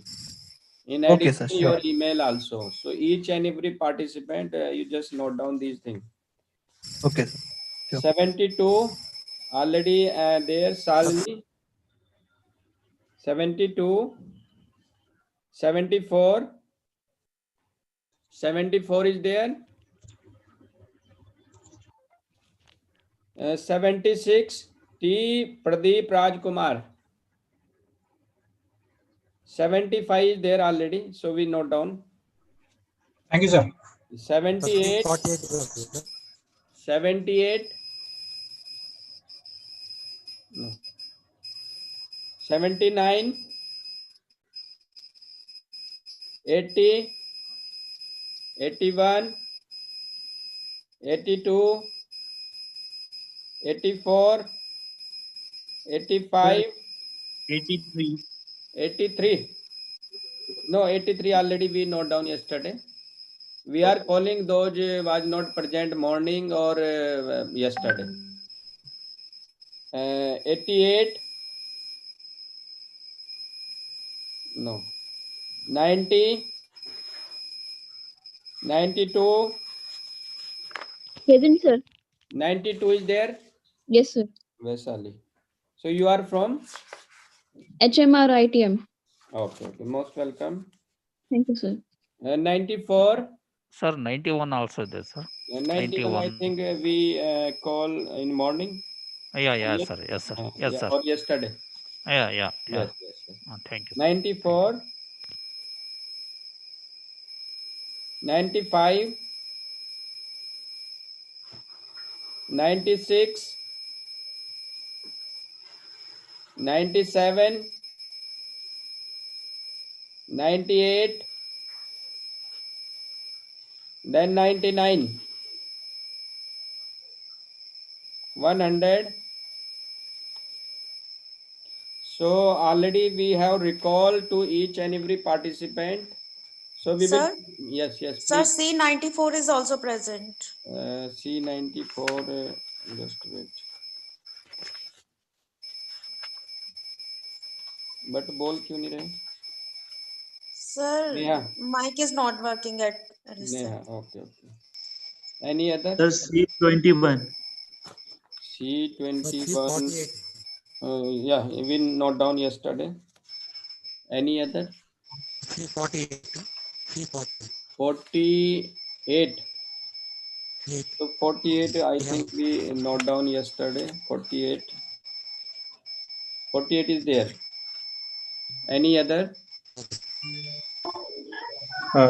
In Okay, addition, sir. Sure. your email also. So each and every participant, you just note down these things. Okay, sir. Sure. 72, already there, Salini. 72, 74, 74 is there. 76, T. Pradeep Rajkumar. 75 is there already, so we note down. Thank you, sir. 78, 78, no. 79, 80, 81, 82, 84, 85, 83. 83. No, 83 already we note down yesterday. We are calling those was not present morning or yesterday. 88, no. 90, 92, Kevin, sir. 92 is there. Yes, sir. Vaisali. So you are from? HMR ITM. Okay. Most welcome. Thank you, sir. 94. Sir, 91 also there, sir. 91, I think we call in morning. Yeah, Yes, sir. Yes, sir. yeah, Yes, sir. or yesterday. Yeah. Yes. Thank you, sir. 94, 95, 96, 97, 98, then 99. 100. So already we have recalled to each and every participant. So we will, Sir? yes, Sir, please. C94 is also present. C94, just wait. But बोल क्यों नहीं रहे? Sir, Neha. mic is not working at his Neha, side. okay. Any other? Sir, C21. C21. Yeah, we note down yesterday. Any other? C48. 48. So 48, I think we note down yesterday. 48. 48 is there. Any other?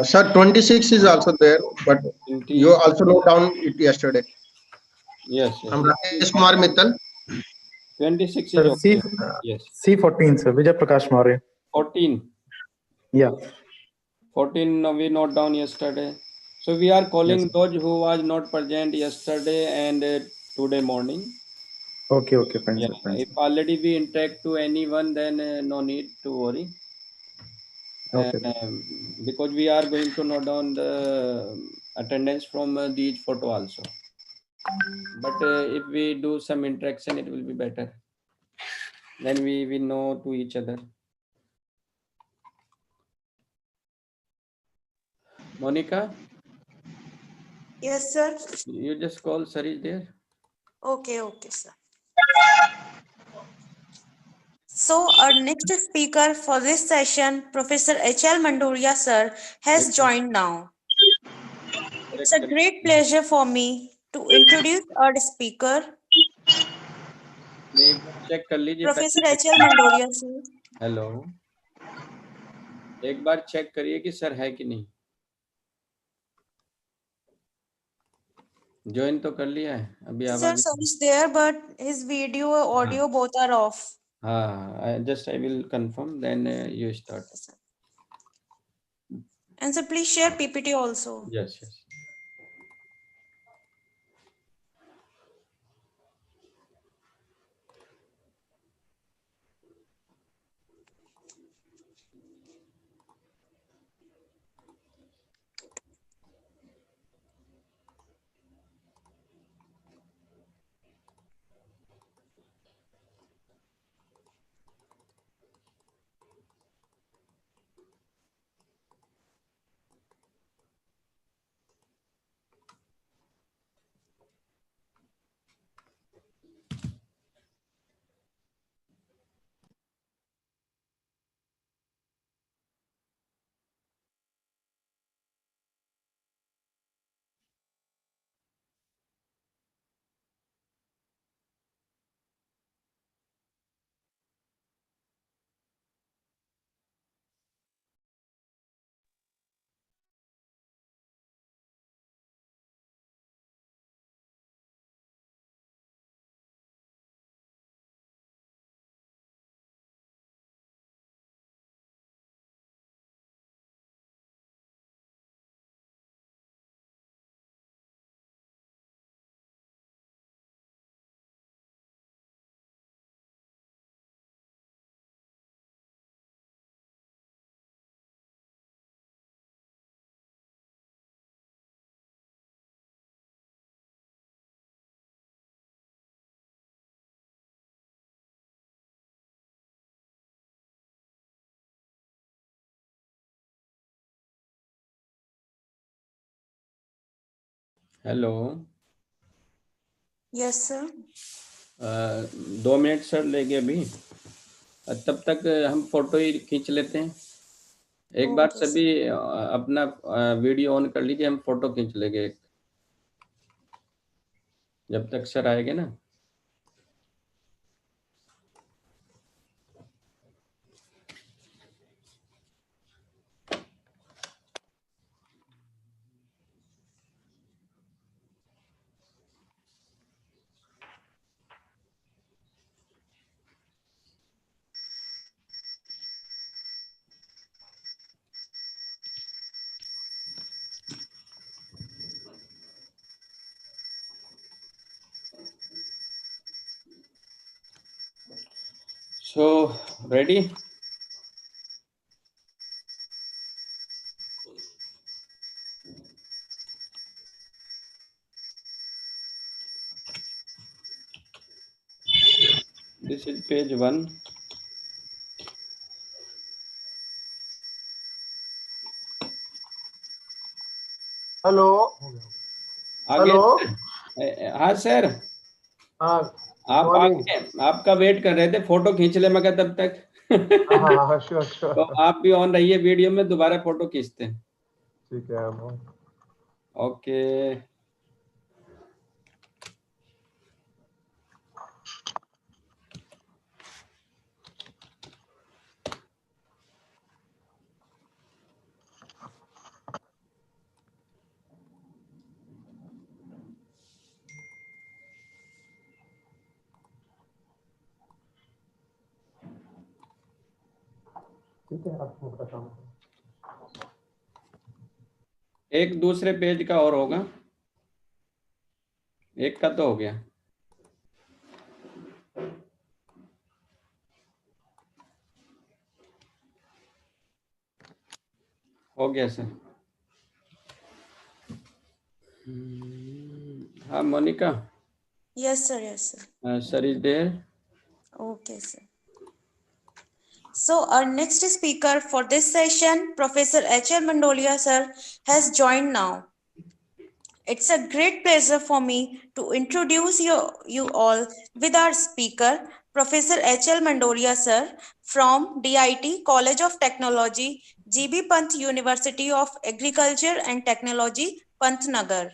Sir, 26 is also there, but 20. you also note down it yesterday. Yes. I'm Rakesh Kumar Mittal. 26 Sir, is okay. Yes. C14, sir. Vijay Prakash Maurya. 14. Yeah. 14 we note down yesterday. So we are calling Yes. those who was not present yesterday and today morning. Okay, fine, Yeah. sir. Fine, If sir. already we interact to anyone, then no need to worry. Okay. Because we are going to note down the attendance from these photo also. But if we do some interaction, it will be better. Then we will know to each other. Monica? Yes, sir. You just call Sarish there. Okay, sir. So our next speaker for this session, Professor H.L. Mandoria, sir, has joined now. It's a great pleasure for me to introduce our speaker, check कर लीजिए Professor H.L. Mandoria, sir. Hello एक बार check करिए कि sir है कि नहीं join तो कर लिया है अभी Sir, आवाज sir is there, but his video, audio, both are off. हाँ just I will confirm then you start. And sir, please share PPT also. Yes. Hello Yes, sir. 2 minute sir लेंगे अभी तब तक हम फोटो ही खींच लेते हैं एक बार सभी अपना वीडियो ऑन कर लीजिए हम फोटो खींच लेंगे एक जब तक सर आएंगे ना So, ready? This is page 1. Hello आगे हेलो हाँ सर, हाँ आप मॉर्निंग आगे आपका वेट कर रहे थे, फोटो खींच ले मैं तब तक। हाँ श्योर श्योर तो आप भी ऑन रहिए, वीडियो में दोबारा फोटो खींचते हैं। ठीक है ओके। ठीक है आप बताओ। एक दूसरे पेज का और होगा, एक का तो हो गया। हो गया सर। हाँ Monika. Yes, sir. Yes, sir. Sir is there. Okay, sir. So our next speaker for this session, Professor H.L. Mandolia, sir, has joined now. It's a great pleasure for me to introduce you all with our speaker, Professor H.L. Mandolia, sir, from DIT College of Technology, GB Pant University of Agriculture and Technology, Pantnagar.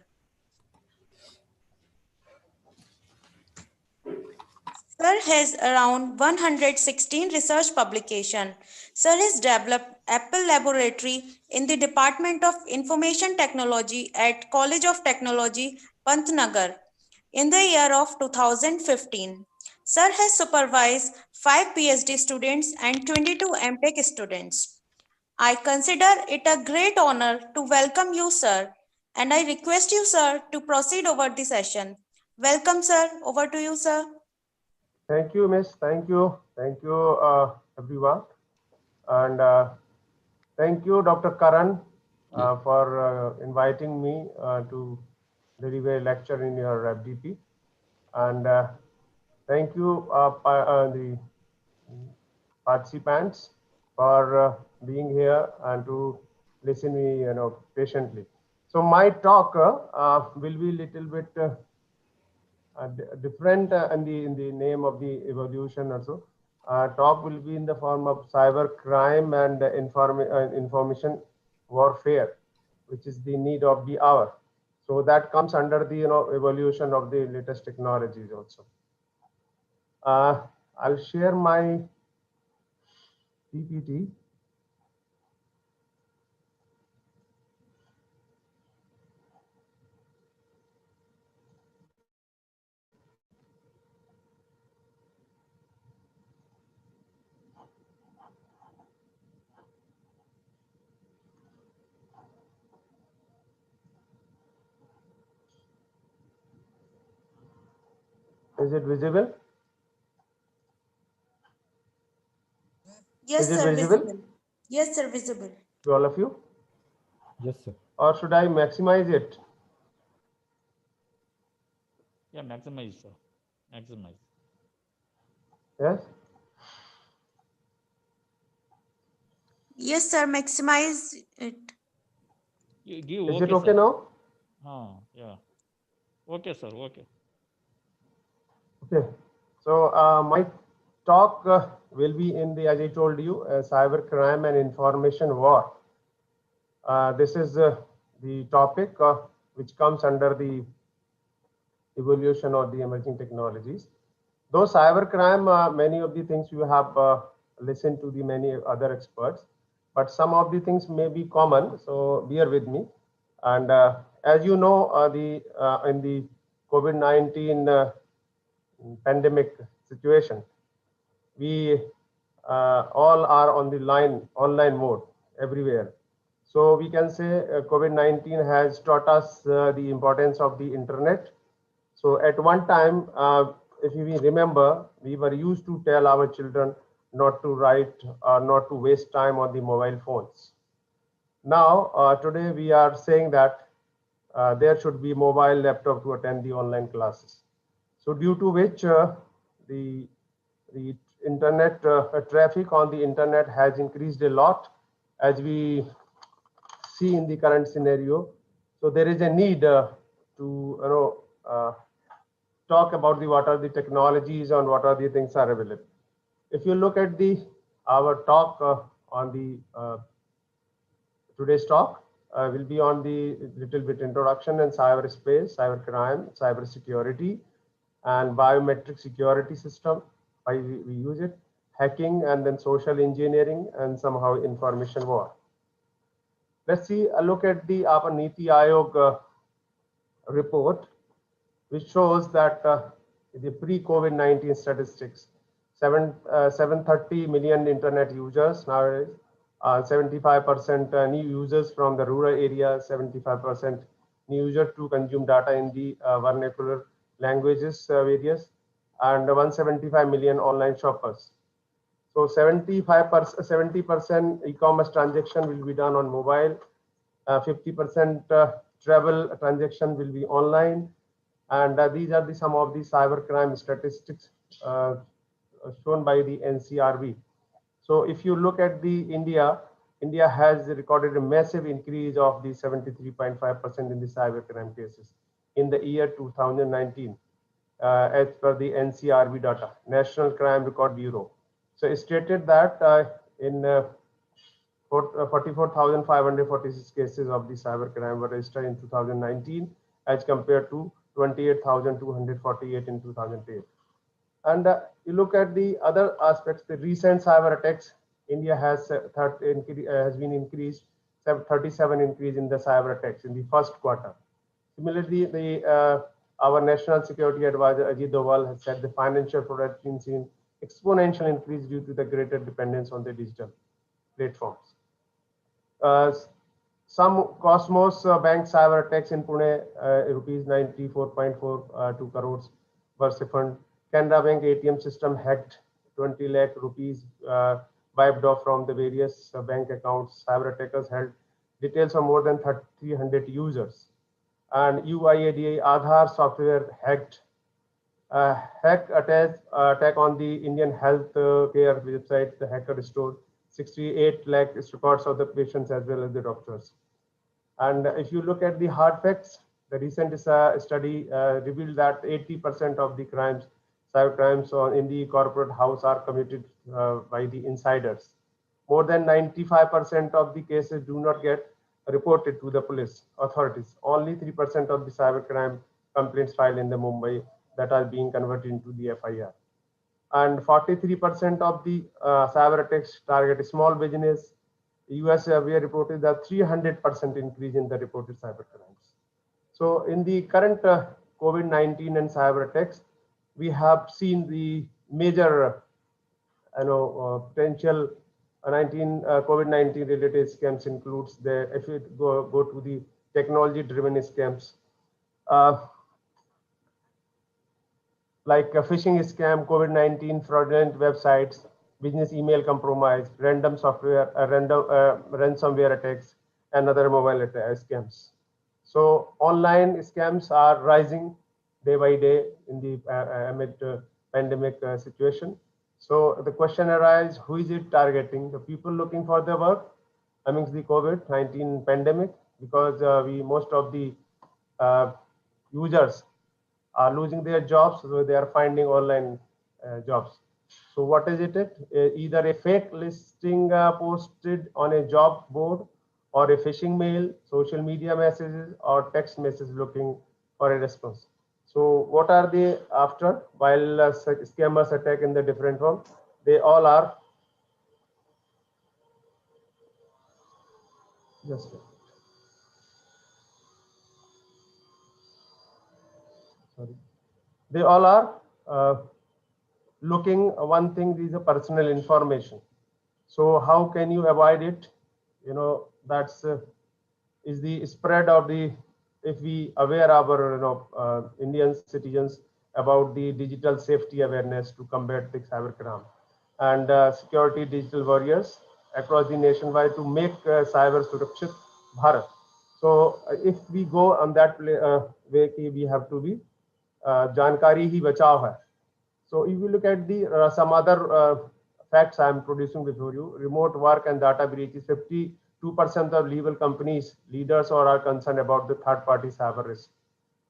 Sir has around 116 research publications. Sir has developed Apple Laboratory in the Department of Information Technology at College of Technology, Pantnagar in the year of 2015. Sir has supervised 5 PhD students and 22 MTech students. I consider it a great honor to welcome you, sir, and I request you, sir, to proceed over the session. Welcome, sir. Over to you, sir. Thank you, Miss. Thank you, everyone, and thank you, Dr. Karan, for inviting me to deliver a lecture in your FDP, and thank you, the participants, for being here and to listen me, patiently. So my talk will be little bit different in the name of the evolution also. Talk will be in the form of cyber crime and information warfare, which is the need of the hour. So that comes under the evolution of the latest technologies also. I'll share my PPT. Is it visible? Yes, Is it sir, visible? Yes, sir, visible. To all of you? Yes, sir. Or should I maximize it? Yeah, maximize, sir. Maximize. Yes? Yes, sir, maximize it. You give Is okay, it okay sir. now? Yeah. Okay, sir. Okay. Okay. So my talk will be in the, as I told you, cyber crime and information war. This is the topic which comes under the evolution or the emerging technologies. Though cyber crime, many of the things you have listened to the many other experts, but some of the things may be common. So bear with me. And as you know, in the COVID-19 pandemic situation, we all are on the online mode everywhere. So we can say COVID-19 has taught us the importance of the internet. So at one time, if we remember, we were used to tell our children not to write or not to waste time on the mobile phones. Now, today we are saying that there should be mobile laptop to attend the online classes. So due to which the internet traffic on the internet has increased a lot, as we see in the current scenario. So there is a need to talk about what are the technologies and what are the things are available. If you look at our talk on the today's talk will be on the little bit introduction in cyberspace, cybercrime, cybersecurity, and biometric security system, why we use it, hacking, and then social engineering, and somehow information war. Let's see a look at our Niti Aayog report, which shows that the pre-COVID-19 statistics, 730 million internet users nowadays, 75% new users from the rural areas, 75% new users to consume data in the vernacular languages various, and 175 million online shoppers. So 70% e-commerce transaction will be done on mobile, 50% travel transaction will be online, and these are some of the cybercrime statistics shown by the NCRB. So if you look at India has recorded a massive increase of the 73.5% in the cybercrime cases in the year 2019, as per the NCRB data, National Crime Record Bureau. So it stated that in 44,546 cases of the cybercrime were registered in 2019, as compared to 28,248 in 2008. And you look at the other aspects, the recent cyber attacks, India has been increased, 37 increase in the cyber attacks in the first quarter. Similarly, our National Security Advisor Ajit Doval has said the financial fraud has seen exponential increase due to the greater dependence on the digital platforms. Some Cosmos bank cyber attacks in Pune, rupees 94.42 crores were siphoned. Canara Bank ATM system hacked, 20 lakh rupees wiped off from the various bank accounts. Cyber attackers held details of more than 300 users. And UIDAI Aadhaar software hacked. Hack attack on the Indian health care website. The hacker stole 68 lakh records of the patients as well as the doctors. And if you look at the hard facts, the recent study revealed that 80% of the crimes, cyber crimes in the corporate house are committed by the insiders. More than 95% of the cases do not get reported to the police authorities. Only 3% of the cybercrime complaints filed in the Mumbai that are being converted into the FIR. And 43% of the cyber attacks target small business. US, we have reported that 300% increase in the reported cyber crimes. So in the current COVID-19 and cyber attacks, we have seen the major potential COVID-19 related scams includes if you go to the technology driven scams, like a phishing scam, COVID-19 fraudulent websites, business email compromise, random software, ransomware attacks, and other mobile scams. So online scams are rising day by day in the amid pandemic situation. So the question arises, who is it targeting? The people looking for the work amidst the COVID-19 pandemic, because most of the users are losing their jobs, so they are finding online jobs. So what is it? Either a fake listing posted on a job board, or a phishing mail, social media messages, or text message looking for a response. So what are they after? While scammers attack in the different form, they all are just sorry. They all are looking one thing is a personal information. So how can you avoid it? That's is the spread of the, if we aware our Indian citizens about the digital safety awareness to combat the cybercrime. and security digital warriors across the nationwide to make cyber surakshit Bharat. So if we go on that way, we have to be jankari hi bachao hai. So if you look at the some other facts I am producing before you, remote work and data breaches, 52% of legal companies, leaders are concerned about the third-party cyber risk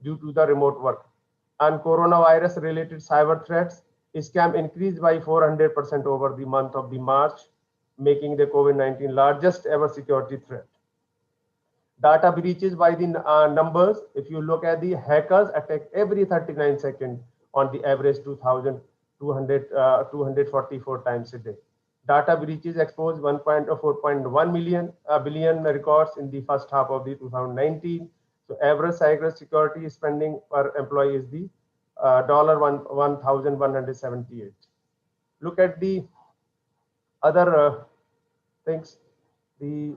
due to the remote work. And coronavirus-related cyber threats, scam increased by 400% over the month of the March, making the COVID-19 largest ever security threat. Data breaches by the numbers, if you look at the hackers attack every 39 seconds on the average 244 times a day. Data breaches exposed 4.1 billion records in the first half of the 2019. So average cyber security spending per employee is the $1,178. Look at the other things. The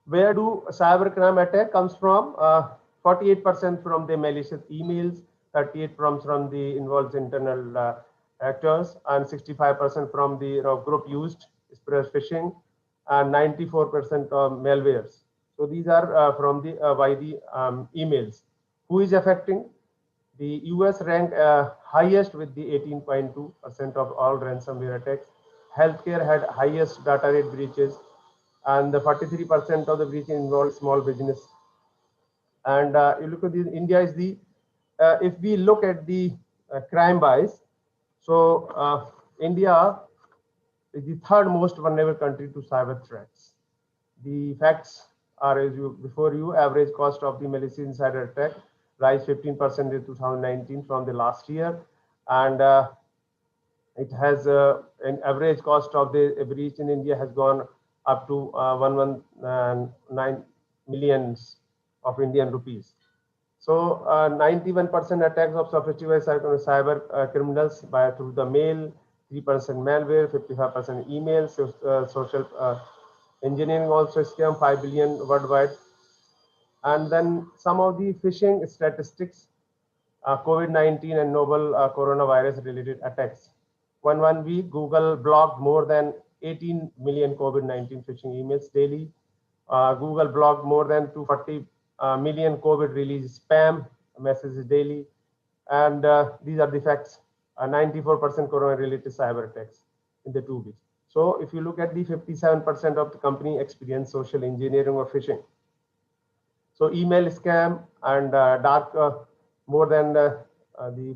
where do cybercrime attack comes from? 48% from the malicious emails, 38% from the involved internal actors, and 65% from the group used express phishing, and 94% malwares. So these are from the by the emails. Who is affecting? The US ranked highest with the 18.2% of all ransomware attacks. Healthcare had highest data rate breaches, and the 43% of the breaches involved small business. And you look at this, India is the, if we look at the crime bias, so India is the third most vulnerable country to cyber threats. The facts are as you before you, average cost of the malicious insider attack rise 15% in 2019 from the last year, and it has an average cost of the breach in India has gone up to 119 millions of Indian rupees. So 91% attacks of sophisticated cyber criminals through the mail, 3% malware, 55% email, social engineering also scam, 5 billion worldwide. And then some of the phishing statistics, COVID-19 and novel coronavirus related attacks. One week, Google blocked more than 18 million COVID-19 phishing emails daily. Google blocked more than 240 million COVID release spam messages daily. And these are the facts, 94% corona-related cyber attacks in the 2 weeks. So if you look at the 57% of the company experience social engineering or phishing. So email scam and dark, more than the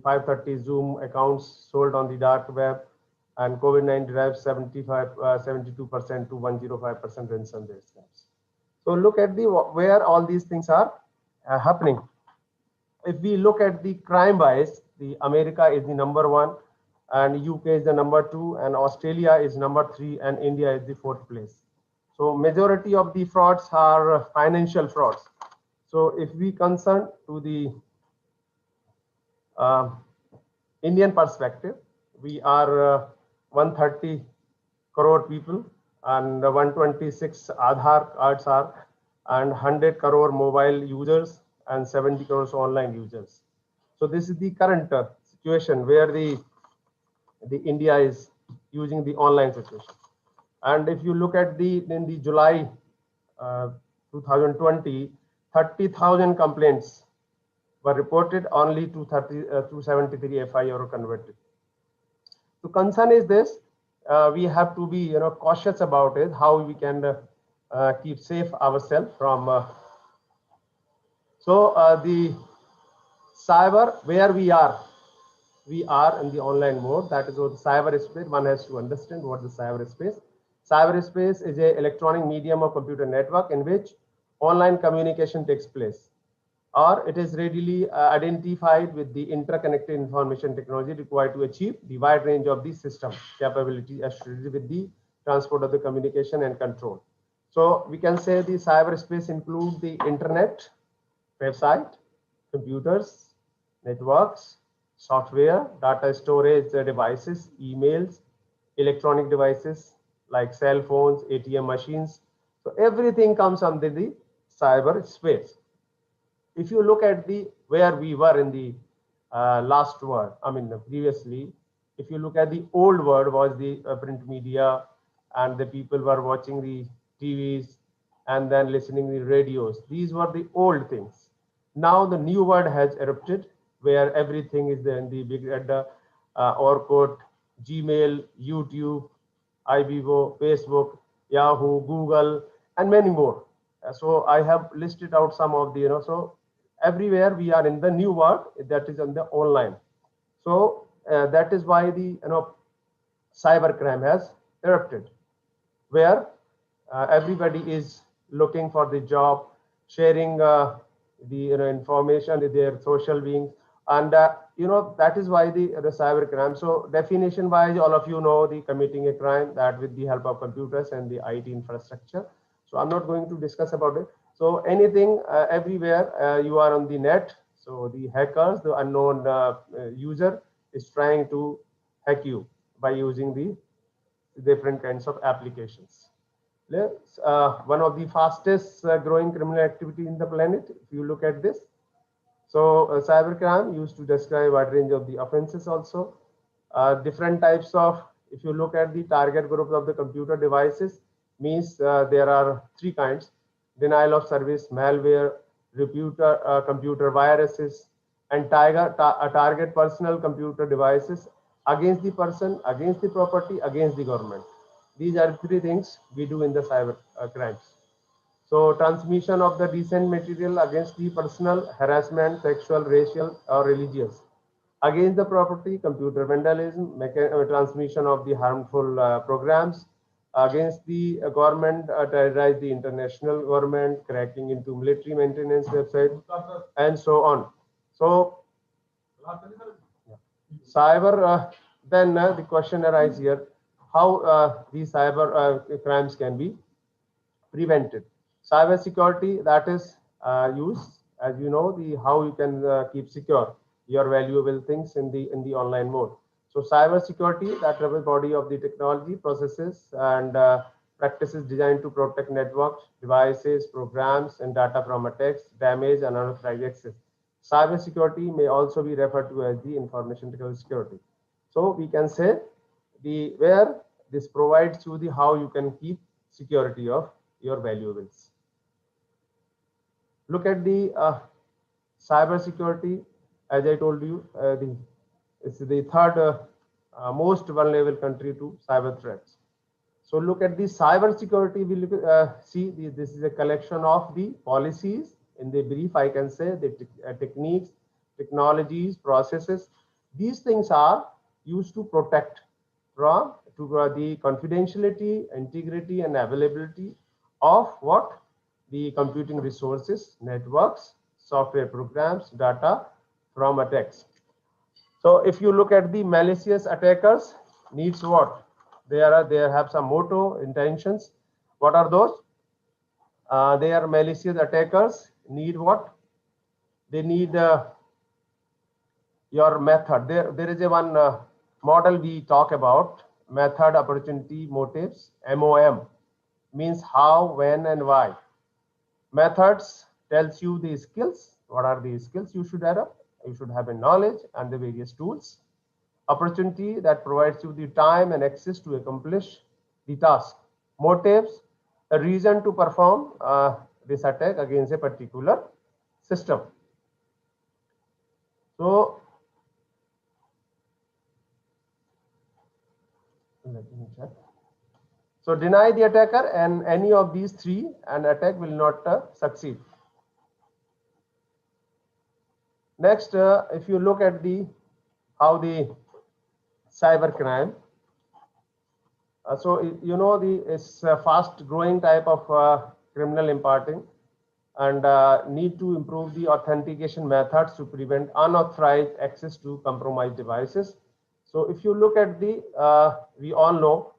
530 Zoom accounts sold on the dark web, and COVID-19 drives 72% to 105% ransomware scams. So look at the where all these things are happening. If we look at the crime bias, the America is the #1, and UK is the #2, and Australia is #3, and India is the 4th place. So majority of the frauds are financial frauds. So if we concern to the Indian perspective, we are 130 crore people, and 126 Aadhaar cards are, and 100 crore mobile users, and 70 crores online users. So this is the current situation where the India is using the online situation. And if you look at in the July 2020, 30,000 complaints were reported, only 273 FIR were converted. The concern is this: we have to be cautious about it, how we can keep safe ourselves from. The cyber, where we are in the online mode. That is what the cyberspace. One has to understand what the cyberspace. Cyberspace is an electronic medium or computer network in which online communication takes place, or it is readily identified with the interconnected information technology required to achieve the wide range of the system capability associated with the transport of the communication and control. So we can say the cyberspace includes the internet, website, computers, networks, software, data storage devices, emails, electronic devices like cell phones, ATM machines. So everything comes under the cyber space. If you look at the where we were in the last world, I mean previously, if you look at the old world was the print media, and the people were watching the TVs and then listening to the radios. These were the old things. Now the new world has erupted, where everything is there in the big data, Orkut, Gmail, YouTube, IBO, Facebook, Yahoo, Google, and many more. So I have listed out some of the, so everywhere we are in the new world that is on the online. So that is why the cyber crime has erupted, where everybody is looking for the job, sharing the information with their social beings, and that is why the cyber crime. So definition wise, all of you know the committing a crime that with the help of computers and the IT infrastructure. So I'm not going to discuss about it. So anything everywhere you are on the net. So the hackers, the unknown user is trying to hack you by using the different kinds of applications. One of the fastest growing criminal activity in the planet, if you look at this. So cybercrime used to describe a wide range of the offenses also. Different types of, if you look at the target group of the computer devices, means there are three kinds: denial of service, malware, computer viruses, and target personal computer devices against the person, against the property, against the government. These are three things we do in the cyber crimes. So transmission of the decent material against the personal, harassment, sexual, racial, or religious. Against the property, computer vandalism, transmission of the harmful programs. Against the government, terrorize the international government, cracking into military maintenance website, and so on. So cyber, then the question arises here, how these cyber crimes can be prevented. Cyber security, that is used, as you know, the how you can keep secure your valuable things in the online mode. So cyber security, that is the body of the technology, processes, and practices designed to protect networks, devices, programs, and data from attacks, damage, and unauthorized access. Cyber security may also be referred to as the information technology security. So we can say the where this provides you the how you can keep security of your valuables. Look at the cyber security. As I told you, it's the third most vulnerable country to cyber threats. So look at the cyber security. We look at, see this is a collection of the policies. In the brief, I can say the techniques, technologies, processes. These things are used to protect from the confidentiality, integrity, and availability of what the computing resources, networks, software programs, data from attacks. So if you look at the malicious attackers, needs what? They have some motto, intentions. What are those? They are malicious attackers need what? They need your method. There is a one model we talk about, method, opportunity, motives, MOM, means how, when, and why. Methods tells you the skills. What are the skills you should have? You should have a knowledge and the various tools. Opportunity, that provides you the time and access to accomplish the task. Motives, a reason to perform this attack against a particular system. So let me check. So deny the attacker, and any of these three, an attack will not succeed. Next, if you look at the how the cyber crime, so you know it's a fast growing type of criminal imparting, and need to improve the authentication methods to prevent unauthorized access to compromised devices. So if you look at the, we all know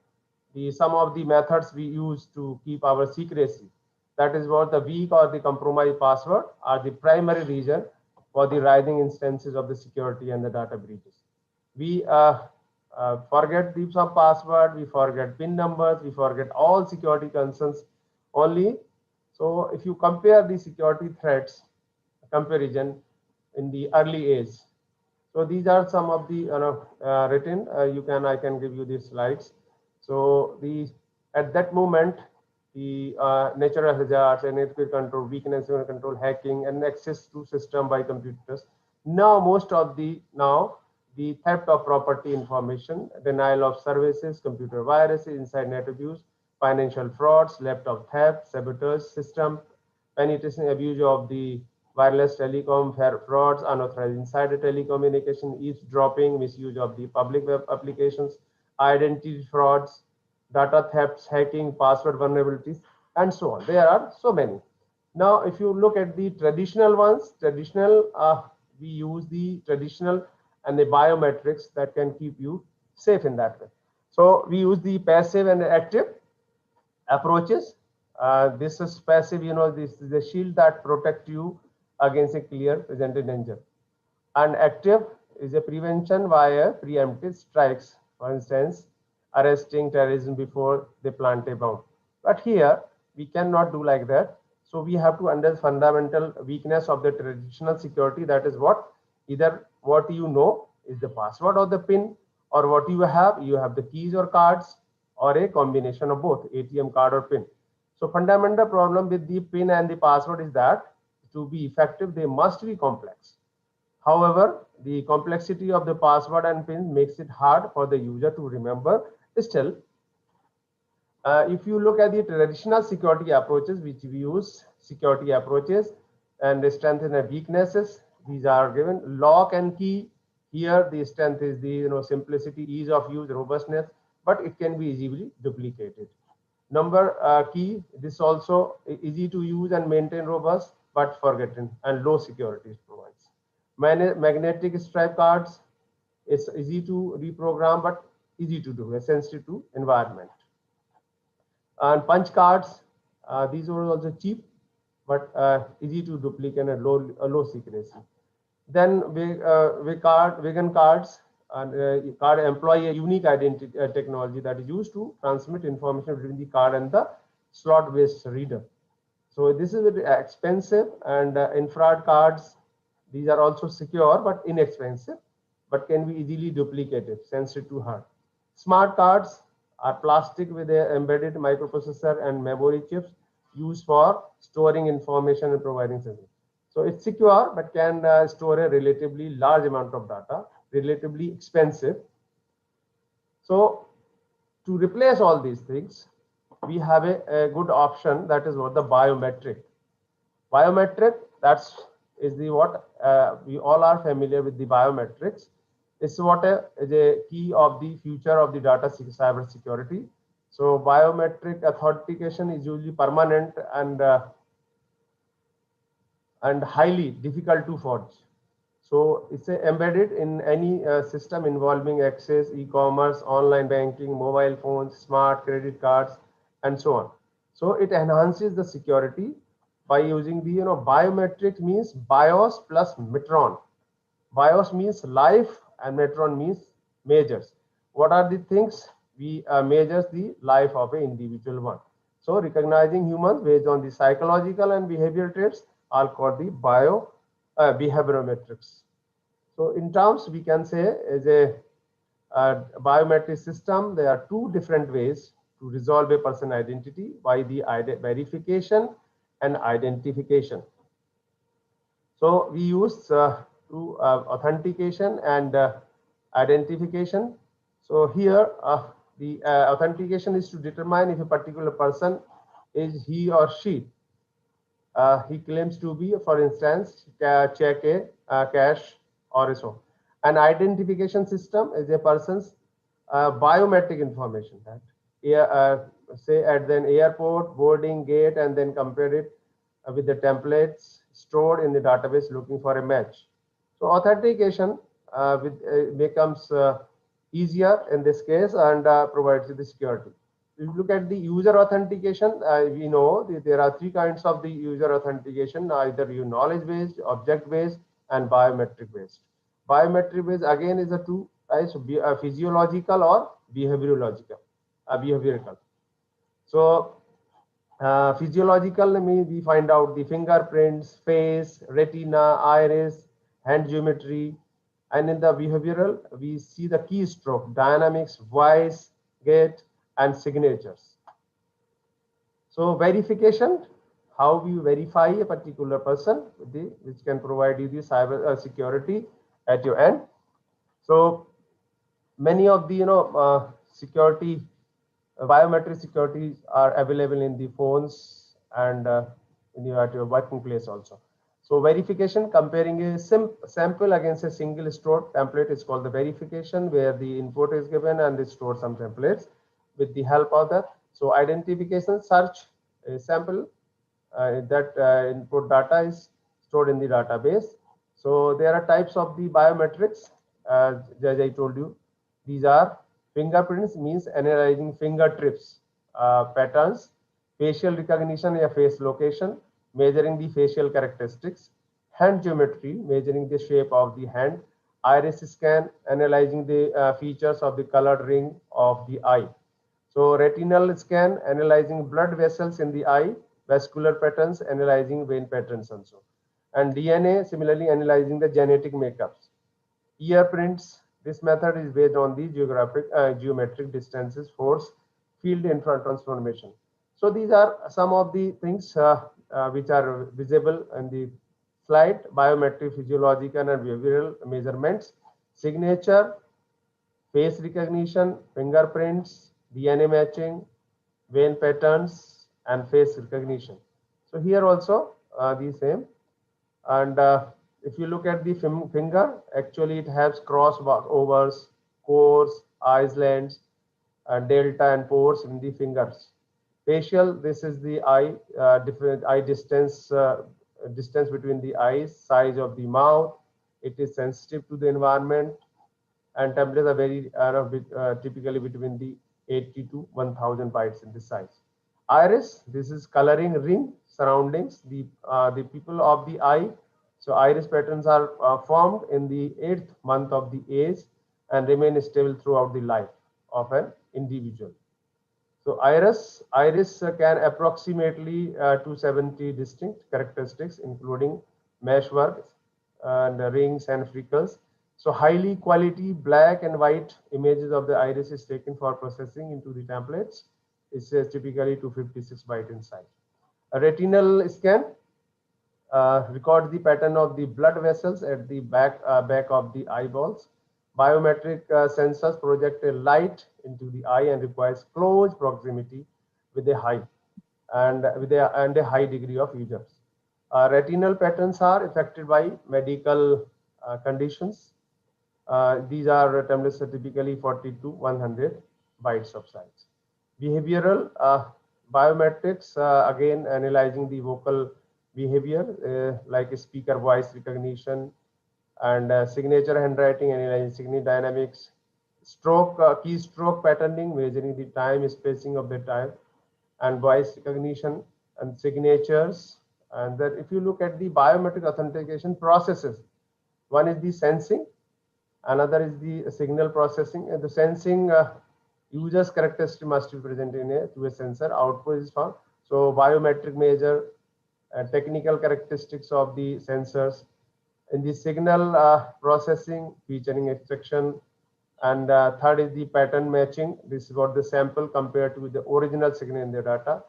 some of the methods we use to keep our secrecy. That is what the weak or the compromised password are the primary reason for the rising instances of the security and the data breaches. We forget the some password, we forget PIN numbers, we forget all security concerns only. So if you compare the security threats comparison in the early age. So these are some of the written. I can give you these slides. So at that moment, the natural hazards and earthquake control, weakness control, hacking, and access to system by computers. Now the theft of property information, denial of services, computer viruses, inside net abuse, financial frauds, laptop theft, sabotage system, penetration, abuse of the wireless telecom, frauds, unauthorized insider telecommunication, eavesdropping, misuse of the public web applications, identity frauds, data thefts, hacking, password vulnerabilities, and so on. There are so many. Now, if you look at the traditional ones, we use the traditional and the biometrics that can keep you safe in that way. So we use the passive and active approaches. This is passive, this is the shield that protects you against a clear presented danger. And active is a prevention via preemptive strikes, for instance, arresting terrorism before they plant a bomb. But here we cannot do like that. So we have to understand fundamental weakness of the traditional security. That is what either what you know is the password or the PIN, or what you have the keys or cards, or a combination of both, ATM card or PIN. So fundamental problem with the PIN and the password is that to be effective, they must be complex. However, the complexity of the password and PIN makes it hard for the user to remember. Still, if you look at the traditional security approaches, which we use security approaches and the strength and the weaknesses, these are given. Lock and key, here the strength is the simplicity, ease of use, robustness, but it can be easily duplicated. Number key, this also easy to use and maintain, robust but forgotten, and low security provides. Magnetic stripe cards, it's easy to reprogram but easy to do, sensitive to environment. And punch cards, these are also cheap but easy to duplicate and low secrecy. Then vegan cards, and card employ a unique identity technology that is used to transmit information between the card and the slot-based reader. So this is very expensive. And infrared cards, these are also secure but inexpensive, but can be easily duplicated, sensitive to hard. Smart cards are plastic with an embedded microprocessor and memory chips used for storing information and providing service. So it's secure but can store a relatively large amount of data, relatively expensive. So to replace all these things, we have a good option, that is what the biometric. Biometric, is the what we all are familiar with the biometrics. It's what is a key of the future of the data cyber security. So biometric authentication is usually permanent and highly difficult to forge. So it's embedded in any system involving access, e-commerce, online banking, mobile phones, smart credit cards, and so on. So it enhances the security by using the biometrics means BIOS plus METRON. BIOS means life and METRON means measures. What are the things? We measures the life of an individual one. So recognizing humans based on the psychological and behavioral traits are called the behaviorometrics. So in terms, we can say as a biometric system, there are two different ways to resolve a person identity by the verification and identification. So we use two authentication and identification. So here the authentication is to determine if a particular person is he or she. He claims to be, for instance, check a cash or so. An identification system is a person's biometric information that say at the airport, boarding gate, and then compare it with the templates stored in the database looking for a match. So authentication becomes easier in this case and provides the security. If you look at the user authentication, we know that there are three kinds of the user authentication, either knowledge-based, object-based, and biometric-based. Biometric-based again is a two right? So physiological or behavioral. So physiological means we find out the fingerprints, face, retina, iris, hand geometry, and in the behavioral we see the keystroke, dynamics, voice, gait, and signatures. So verification, how we verify a particular person, which can provide you the cyber security at your end. So many of the security biometric securities are available in the phones and at your working place also. So verification, comparing a sample against a single stored template is called the verification, where the input is given and they store some templates with the help of that. So identification, search a sample, that input data is stored in the database. So there are types of the biometrics, as I told you. These are fingerprints, means analyzing fingertips patterns, facial recognition or face location, measuring the facial characteristics, hand geometry, measuring the shape of the hand, iris scan, analyzing the features of the colored ring of the eye. So retinal scan, analyzing blood vessels in the eye, vascular patterns, analyzing vein patterns also. And DNA, similarly analyzing the genetic makeups. Ear prints, this method is based on the geometric distances, force, field transformation. So these are some of the things which are visible in the slide: biometric, physiological, and behavioral measurements, signature, face recognition, fingerprints, DNA matching, vein patterns, and face recognition. So here also the same. And if you look at the finger, actually it has crossovers, cores, islands, delta, and pores in the fingers. Facial, this is the eye, different eye distance, distance between the eyes, size of the mouth. It is sensitive to the environment, and templates are very typically between the 80 to 1000 bytes in this size. Iris, this is coloring ring surroundings, the people of the eye. So iris patterns are formed in the 8th month of the age and remain stable throughout the life of an individual. So iris can approximately 270 distinct characteristics, including meshwork and rings and freckles. So highly quality black and white images of the iris is taken for processing into the templates. It says typically 256 bytes in size. A retinal scan records the pattern of the blood vessels at the back of the eyeballs. Biometric sensors project a light into the eye and requires close proximity with a high degree of users. Retinal patterns are affected by medical conditions. These are templates typically 40 to 100 bytes of size. Behavioral biometrics, again analyzing the vocal behavior like speaker voice recognition, and signature handwriting, analyzing signature dynamics, keystroke patterning, measuring the time spacing of the time, and voice recognition and signatures. And that if you look at the biometric authentication processes, one is the sensing, another is the signal processing. And the sensing, user's characteristic must be present to a sensor, output is found. So biometric measure technical characteristics of the sensors. In the signal processing, featuring extraction, and third is the pattern matching. This is what the sample compared to the original signal in the data.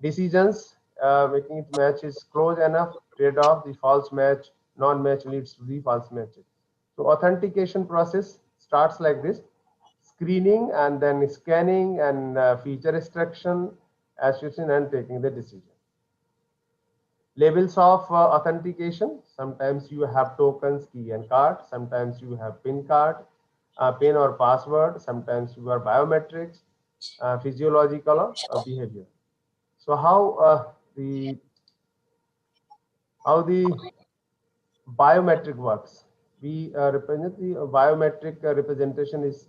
Decisions, making it match is close enough, trade-off, the false match, non-match leads to the false match. So authentication process starts like this: screening and then scanning and feature extraction, association, and taking the decision. Levels of authentication: sometimes you have tokens, key, and card. Sometimes you have PIN card, PIN or password. Sometimes you are biometrics, physiological, or behavior. So how the biometric works? We represent the biometric representation is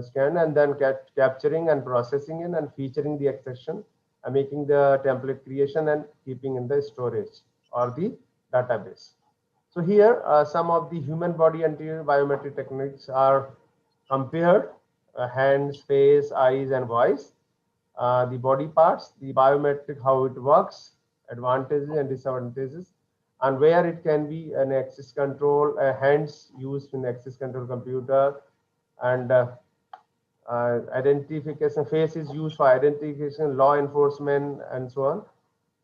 scanned and then capturing and processing in and featuring the extraction, making the template creation and keeping in the storage or the database. So here, some of the human body anterior biometric techniques are compared: hands, face, eyes, and voice. The body parts, the biometric, how it works, advantages and disadvantages, and where it can be an access control, hands used in access control computer, and identification, face is used for identification, law enforcement, and so on.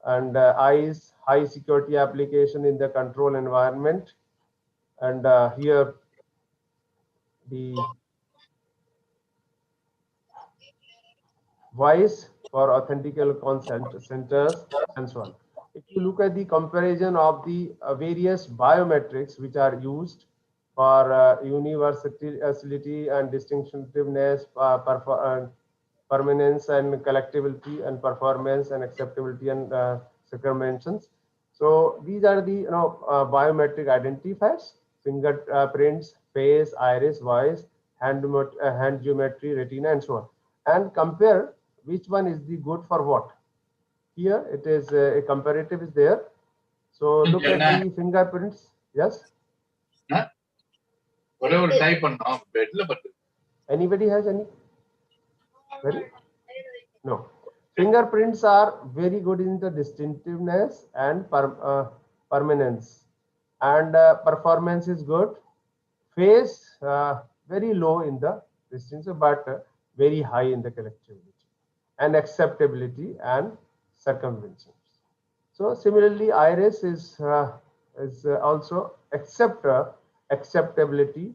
And eyes, high security application in the control environment. And here the voice for authentical consent centers and so on. If you look at the comparison of the various biometrics which are used for universality and distinctiveness, permanence and collectability, and performance and acceptability and circumventions. So these are the biometric identifiers: fingerprints, face, iris, voice, hand geometry, retina, and so on. And compare which one is the good for what. Here it is a comparative is there. So look at the fingerprints. Yes. Whatever type on bedla. Anybody has any? No. Fingerprints are very good in the distinctiveness and permanence, and performance is good. Face very low in the distance, but very high in the collectability and acceptability and circumventions. So similarly, iris is also acceptability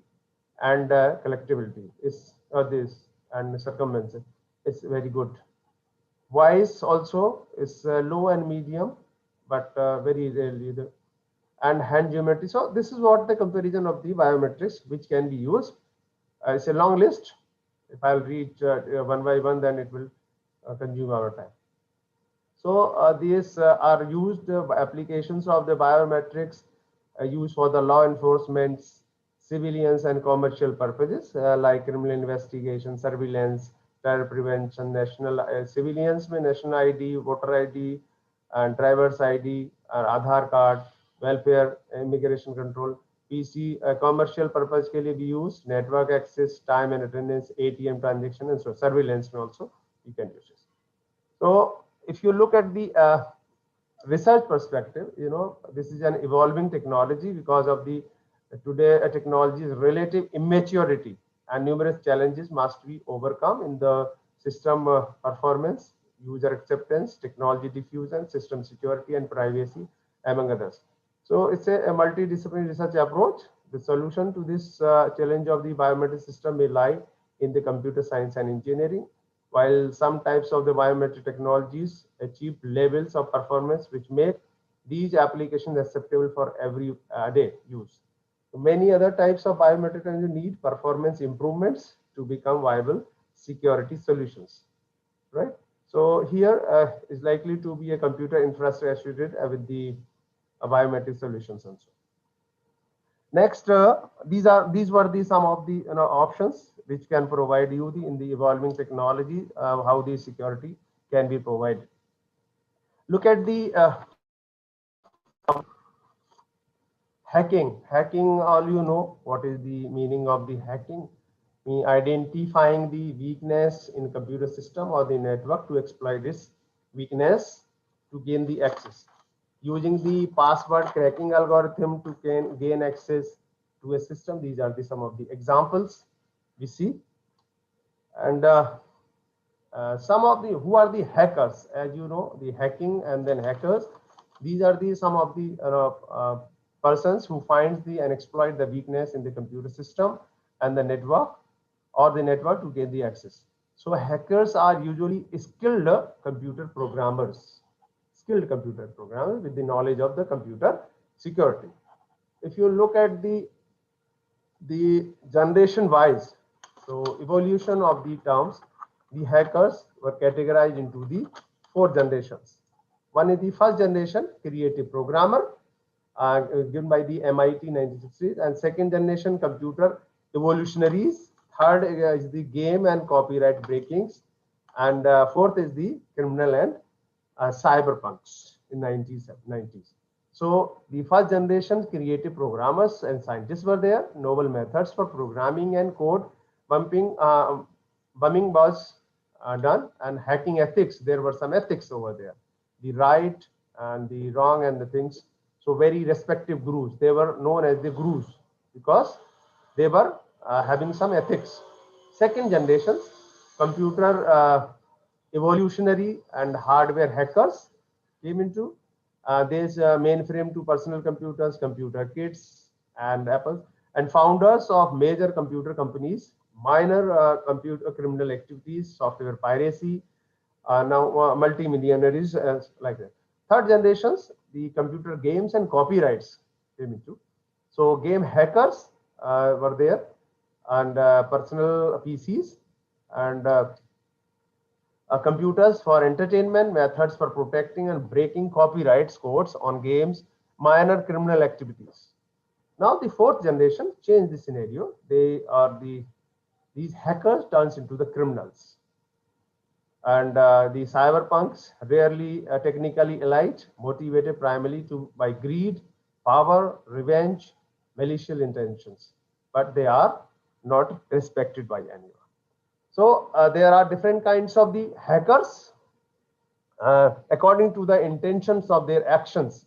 and collectability is this, and circumvention is very good. Voice also is low and medium, but very rarely the, and hand geometry. So this is what the comparison of the biometrics which can be used. It's a long list. If I'll read one by one, then it will consume our time. So these are used applications of the biometrics used for the law enforcement, civilians and commercial purposes like criminal investigation, surveillance, terror prevention, national civilians में national ID, voter ID, and driver's ID, Aadhaar card, welfare, immigration control. PC commercial purpose के लिए भी use network access, time and attendance, ATM transaction, and so surveillance में also you can use it. So if you look at the research perspective, this is an evolving technology because of the today technology's relative immaturity, and numerous challenges must be overcome in the system performance, user acceptance, technology diffusion, system security, and privacy, among others. So it's a multidisciplinary research approach. The solution to this challenge of the biometric system may lie in the computer science and engineering, while some types of the biometric technologies achieve levels of performance which make these applications acceptable for everyday use. Many other types of biometric technology need performance improvements to become viable security solutions, right? So here is likely to be a computer infrastructure associated with the biometric solutions also. Next, these were the some of the options which can provide you in the evolving technology how the security can be provided. Look at the hacking. All you know what is the meaning of the hacking? Identifying the weakness in computer system or the network to exploit this weakness to gain the access. Using the password cracking algorithm to gain access to a system. These are some of the examples we see. And some of the who are the hackers, as you know, the hacking and then hackers. These are some of the persons who finds and exploit the weakness in the computer system and the network or the network to get the access. So hackers are usually skilled computer programmers with the knowledge of the computer security. If you look at the generation wise, so evolution of the terms, the hackers were categorized into the 4 generations. One is the first generation, creative programmer, given by the MIT 1960s, and second generation computer evolutionaries. Third is the game and copyright breakings, and fourth is the criminal and cyberpunks in 90s. So the first generation creative programmers and scientists were there. Novel methods for programming and code bumping, bumming was done, and hacking ethics. There were some ethics over there, the right and the wrong and the things. So very respective gurus. They were known as the gurus because they were having some ethics. Second generations, computer evolutionary and hardware hackers came into. There's mainframe to personal computers, computer kits, and Apple, and founders of major computer companies, minor computer criminal activities, software piracy, now multi-millionaires like that. Third generations, the computer games and copyrights came into. So game hackers were there, and personal PCs, and computers for entertainment, methods for protecting and breaking copyrights codes on games, minor criminal activities. Now the fourth generation changed the scenario. They are these hackers turns into the criminals. And the cyberpunks, rarely technically elite, motivated primarily by greed, power, revenge, malicious intentions, but they are not respected by anyone. So there are different kinds of the hackers. According to the intentions of their actions,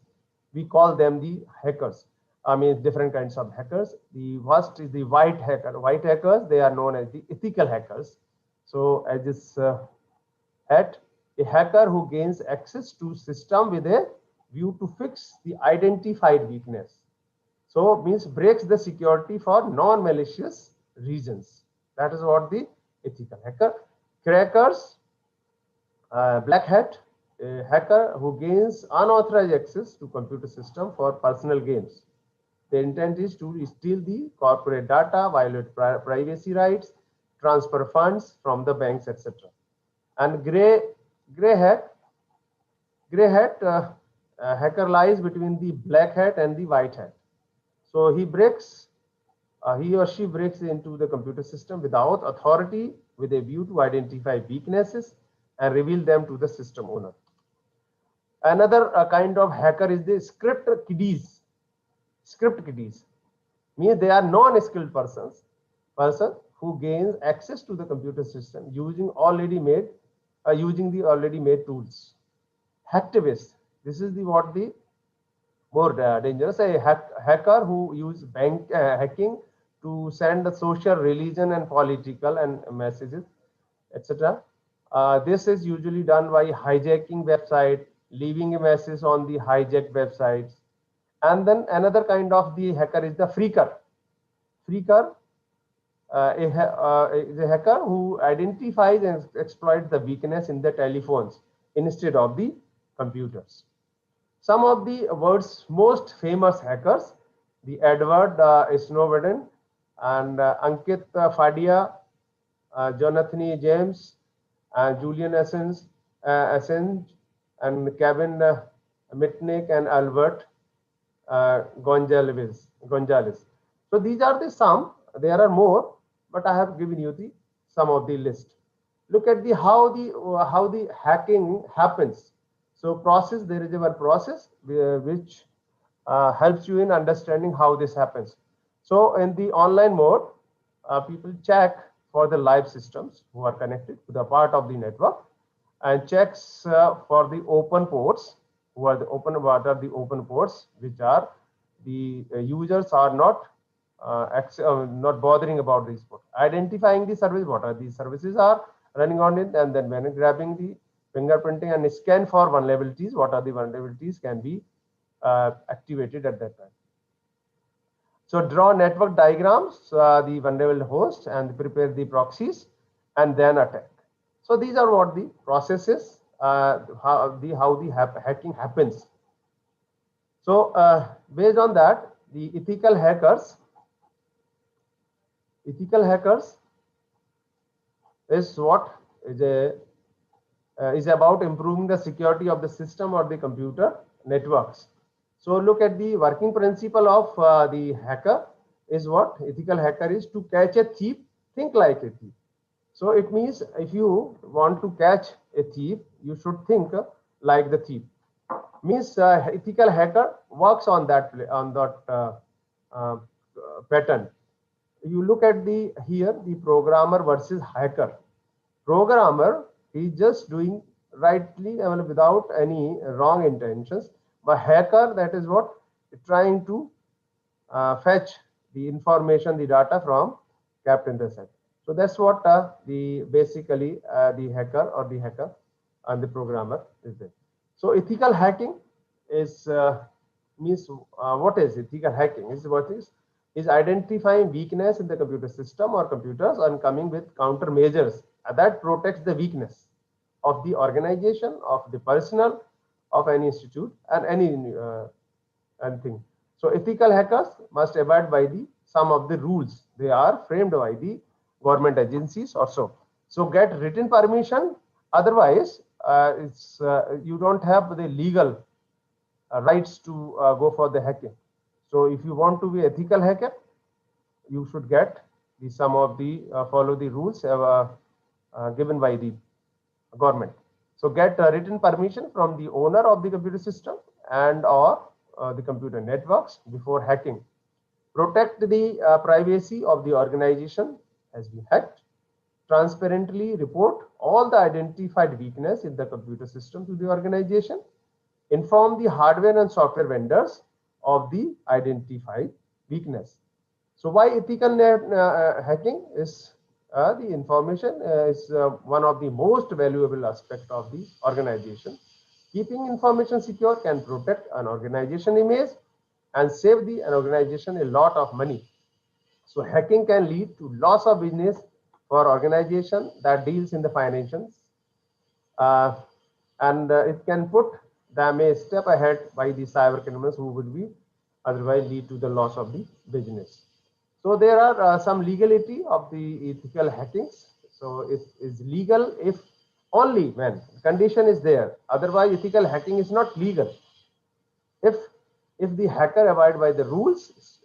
we call them the hackers. I mean, different kinds of hackers. The first is the white hacker. White hackers, they are known as the ethical hackers. So as this at a hacker who gains access to system with a view to fix the identified weakness. So means breaks the security for non-malicious reasons. That is what the ethical hacker. Crackers, black hat, a hacker who gains unauthorized access to computer system for personal gains. The intent is to steal the corporate data, violate privacy rights, transfer funds from the banks, etc. And gray hat hacker lies between the black hat and the white hat. So he or she breaks into the computer system without authority, with a view to identify weaknesses and reveal them to the system owner. Another kind of hacker is the script kiddies. Script kiddies means they are non-skilled person who gains access to the computer system using the already made tools. Hacktivists. This is what the more dangerous. A hacker who use bank hacking to send the social, religion, and political and messages, etc. This is usually done by hijacking website, leaving a message on the hijacked websites. And then another kind of the hacker is the phreaker. Phreaker is a hacker who identifies and exploits the weakness in the telephones instead of the computers. Some of the world's most famous hackers, the Edward Snowden and Ankit Fadia, Jonathan James, Julian Assange, and Kevin Mitnick and Albert Gonzalez. So these are the some. There are more, but I have given you some of the list. Look at how the hacking happens. So there is a process which helps you in understanding how this happens. So in the online mode, people check for the live systems who are connected to the part of the network, and checks for the open ports. What are the open ports, which are the users are not bothering about these ports. Identifying the service, what are these services are running on it, and then when grabbing the fingerprinting and scan for vulnerabilities, what are the vulnerabilities can be activated at that time. So draw network diagrams, the vulnerable host, and prepare the proxies, and then attack. So these are what the processes, how the hacking happens. So based on that, the ethical hackers is what is about improving the security of the system or the computer networks. So look at the working principle of the hacker is what ethical hacker is: to catch a thief, think like a thief. So it means if you want to catch a thief, you should think like the thief. Means ethical hacker works on that pattern. You look at the programmer versus hacker. Programmer is just doing rightly, without any wrong intentions. But hacker, that is what trying to fetch the information, the data from kept in the set. So that's what basically the hacker and the programmer is there. So ethical hacking is means what is ethical hacking? Is identifying weakness in the computer system or computers and coming with countermeasures that protects the weakness of the organization, of the personnel, of any institute and anything. So ethical hackers must abide by some of the rules. They are framed by the government agencies or so. So get written permission. Otherwise, you don't have the legal rights to go for the hacking. So if you want to be ethical hacker, you should get follow the rules given by the government. So get written permission from the owner of the computer system and or the computer networks before hacking. Protect the privacy of the organization has been hacked. Transparently report all the identified weakness in the computer system to the organization. Inform the hardware and software vendors of the identified weakness. So why ethical hacking is the information is one of the most valuable aspects of the organization. Keeping information secure can protect an organization image and save an organization a lot of money. So hacking can lead to loss of business for organization that deals in the financials, and it can put them a step ahead by the cyber criminals who would be otherwise lead to the loss of the business. So there are some legality of the ethical hackings. So it is legal if only when condition is there. Otherwise, ethical hacking is not legal. If the hacker abide by the rules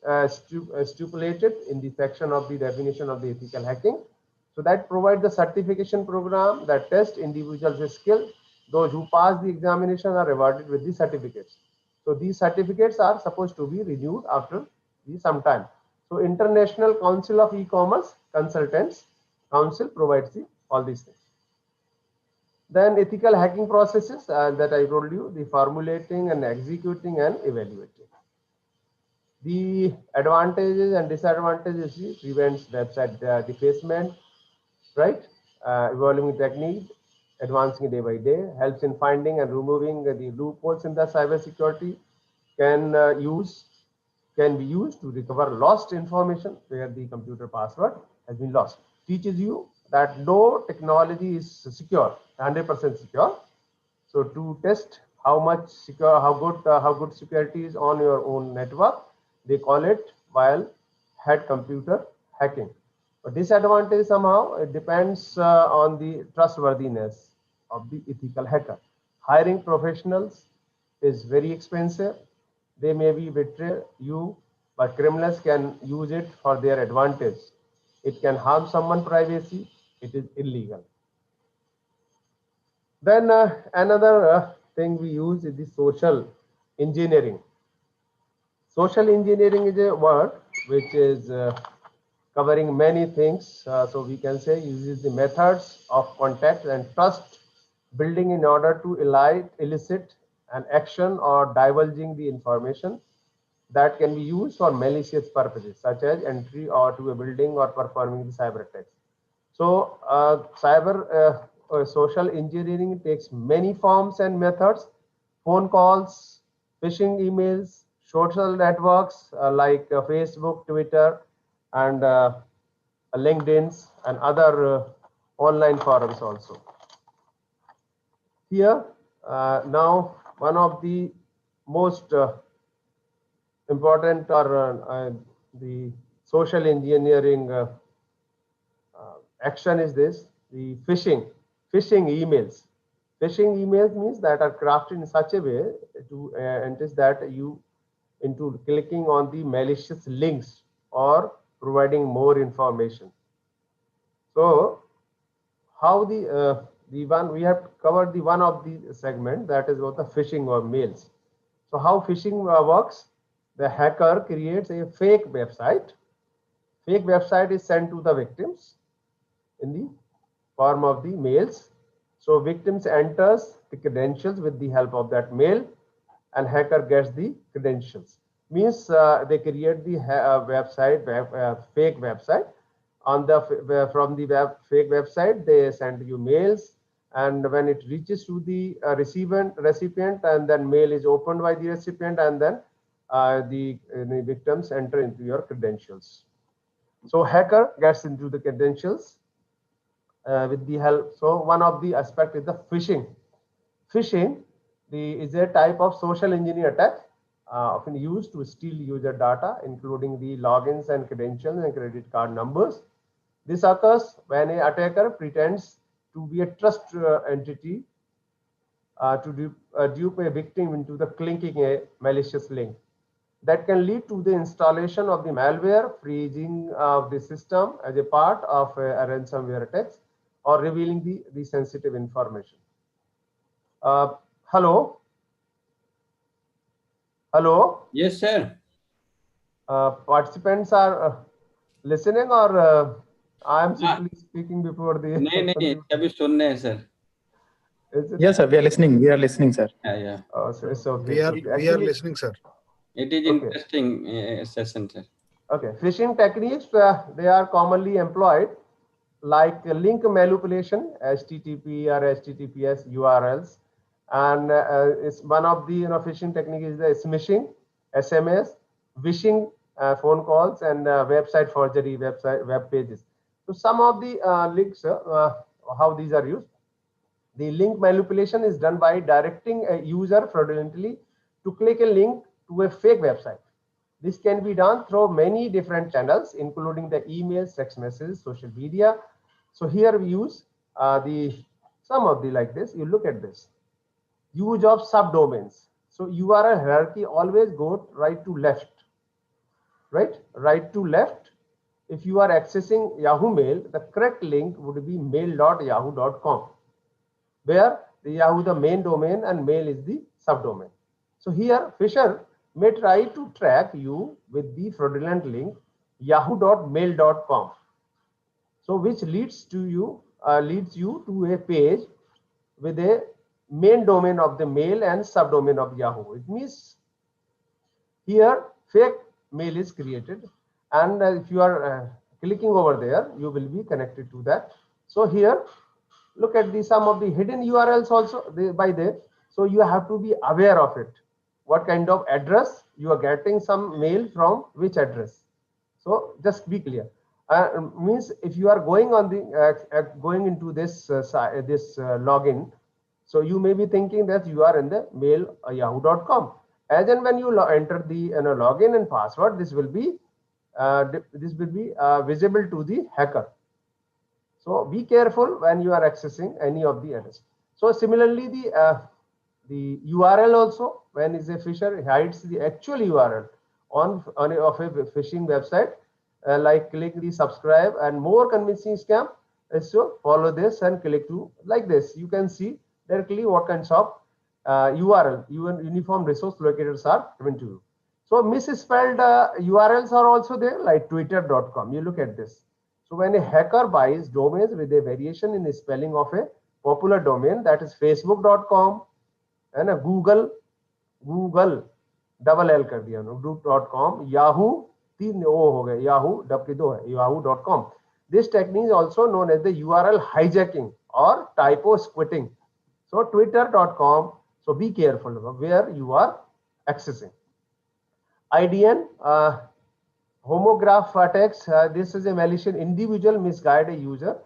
stipulated in the section of the definition of the ethical hacking, so that provides the certification program that test individuals' skill. Those who pass the examination are rewarded with the certificates. So these certificates are supposed to be renewed after some time. So International Council of E-Commerce Consultants Council provides all these things. Then ethical hacking processes that I told you, the formulating and executing and evaluating. The advantages and disadvantages prevents website defacement, right? Evolving technique, advancing day by day, helps in finding and removing the loopholes in the cybersecurity, can be used to recover lost information where the computer password has been lost. Teaches you that no technology is secure, 100% secure. So to test how much secure, how good security is on your own network, they call it head computer hacking. But disadvantage somehow it depends on the trustworthiness of the ethical hacker. Hiring professionals is very expensive. They may betray you, but criminals can use it for their advantage. It can harm someone's privacy. It is illegal. Then another thing we use is the social engineering. Social engineering is a word which is covering many things. So we can say uses the methods of contact and trust building in order to elicit an action or divulging the information that can be used for malicious purposes, such as entry or to a building or performing the cyber attacks. So social engineering takes many forms and methods: phone calls, phishing emails, social networks like Facebook, Twitter, and LinkedIn, and other online forums also. Here, now one of the most important or the social engineering action is this: the phishing emails. Phishing emails means that are crafted in such a way to entice that you into clicking on the malicious links or providing more information. So how the one we have covered the one of the segment, that is about the phishing or mails. So how phishing works? The hacker creates a fake website. Fake website is sent to the victims in the form of the mails. So victims enters the credentials with the help of that mail, and hacker gets the credentials. Means they create the fake website. On the fake website, they send you mails, and when it reaches to the recipient, and then mail is opened by the recipient, and then the victims enter into your credentials. So hacker gets into the credentials with the help. So one of the aspect is the phishing. Phishing is a type of social engineering attack often used to steal user data, including the logins and credentials and credit card numbers. This occurs when an attacker pretends to be a trust entity to dupe a victim into the clicking a malicious link. That can lead to the installation of the malware, freezing of the system as a part of a ransomware attack, or revealing the sensitive information. Hello? Hello? Yes, sir. Participants are listening, or I am simply speaking before the... नहीं, अभी सुन रहे हैं, sir. Yes, sir. We are listening. We are listening, sir. Yeah. Oh, so it's okay. We are listening, sir. It is interesting session, sir. Okay. Phishing techniques, they are commonly employed, like link manipulation, HTTP or HTTPS URLs, and it's one of the phishing technique is the smishing, SMS, wishing phone calls, and website forgery, web pages. So some of the links, how these are used. The link manipulation is done by directing a user fraudulently to click a link to a fake website. This can be done through many different channels, including the emails, text messages, social media. So here we use some of the like this. You look at this. Use of subdomains. So URL hierarchy always go right to left. Right to left. If you are accessing Yahoo Mail, the correct link would be mail.yahoo.com, where the Yahoo the main domain and mail is the subdomain. So here fisher may try to track you with the fraudulent link yahoo.mail.com. So which leads you to a page with a main domain of the mail and subdomain of Yahoo. It means here fake mail is created, and if you are clicking over there, you will be connected to that. So here, look at some of the hidden URLs also by there. So you have to be aware of it. What kind of address you are getting some mail from, which address. So just be clear. Means if you are going on the going into this login, so you may be thinking that you are in the mail yahoo.com. As and when you enter the login and password, this will be visible to the hacker. So be careful when you are accessing any of the address. So similarly, the URL also, when is a phisher hides the actual URL of a phishing website, like click the subscribe, and more convincing scam is to follow this and click to like this. You can see directly what kinds of URL, uniform resource locators are given to you. So misspelled URLs are also there, like twitter.com. You look at this. So when a hacker buys domains with a variation in the spelling of a popular domain, that is facebook.com and a Google double L कर दिया group.com, Yahoo 3 O हो गए, Yahoo dub 2 है, Yahoo.com. This technique is also known as the URL hijacking or typo squitting. So twitter.com. So be careful where you are accessing. IDN, homograph attacks. This is a malicious individual misguide a user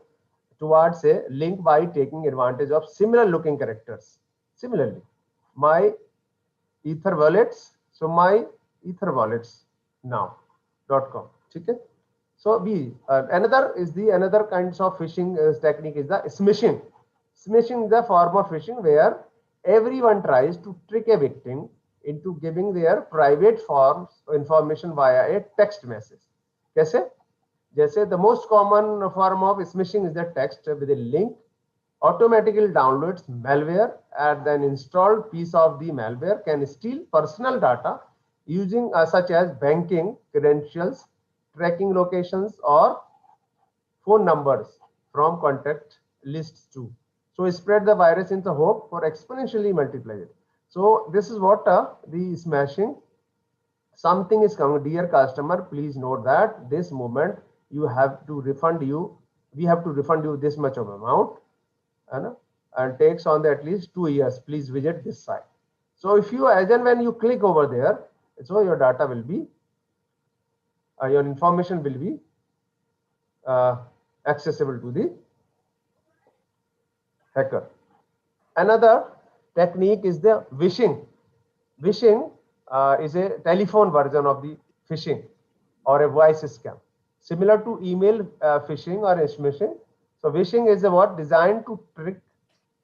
towards a link by taking advantage of similar looking characters. Similarly, my ether wallets. So my ether wallets now.com. Okay. So another kinds of phishing technique is the smishing. Smishing is a form of phishing where everyone tries to trick a victim into giving their private information via a text message. कैसे? जैसे the most common form of smishing is the text with a link automatically downloads malware, and then installed piece of the malware can steal personal data using such as banking credentials, tracking locations, or phone numbers from contact lists too. So spread the virus in the hope for exponentially multiply it. So this is what the smashing. Something is coming, dear customer, please note that this moment you have to refund you, we have to refund you this much of amount, and takes on the at least 2 years. Please visit this site. So if you, as and when you click over there, so your data will be, your information will be accessible to the hacker. Another technique is the vishing. Vishing is a telephone version of the phishing or a voice scam, similar to email phishing or smishing. So vishing is a what designed to trick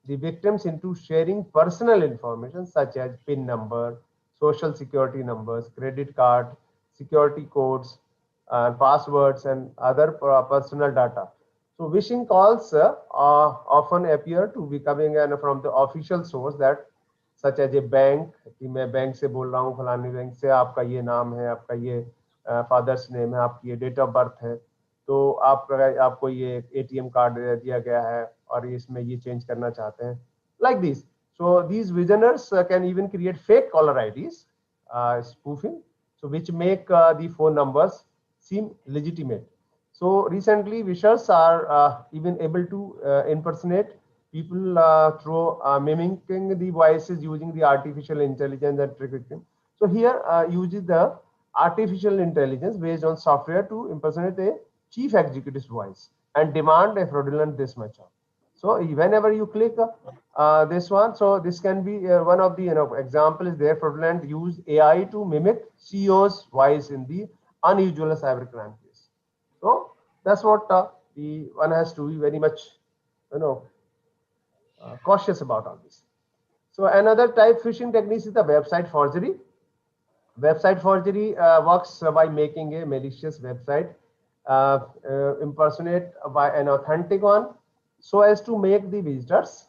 the victims into sharing personal information such as PIN number, social security numbers, credit card, security codes, passwords, and other personal data. So vishing calls often appear to be coming from the official source, that such as a bank, कि मैं bank से बोल रहा हूँ, फलानी bank से, आपका ये नाम है, आपका ये फादर्स नेम है, आपकी ये डेट ऑफ बर्थ है, तो आपको ये ATM कार्ड दिया गया है और इसमें ये चेंज करना चाहते हैं, like this. So these visioners can even create fake caller IDs, spoofing, so which make the phone numbers seem legitimate. So recently wishers are even able to impersonate people through mimicking the voices using the artificial intelligence and trick victim. So here uses the artificial intelligence based on software to impersonate a chief executive's voice and demand a fraudulent this much. So whenever you click this one, so this can be one of the example is there. Fraudulent use AI to mimic CEO's voice in the unusual cybercrime case. So that's what the one has to be very much cautious about all this. So another type phishing technique is the website forgery. Website forgery works by making a malicious website impersonate by an authentic one, so as to make the visitors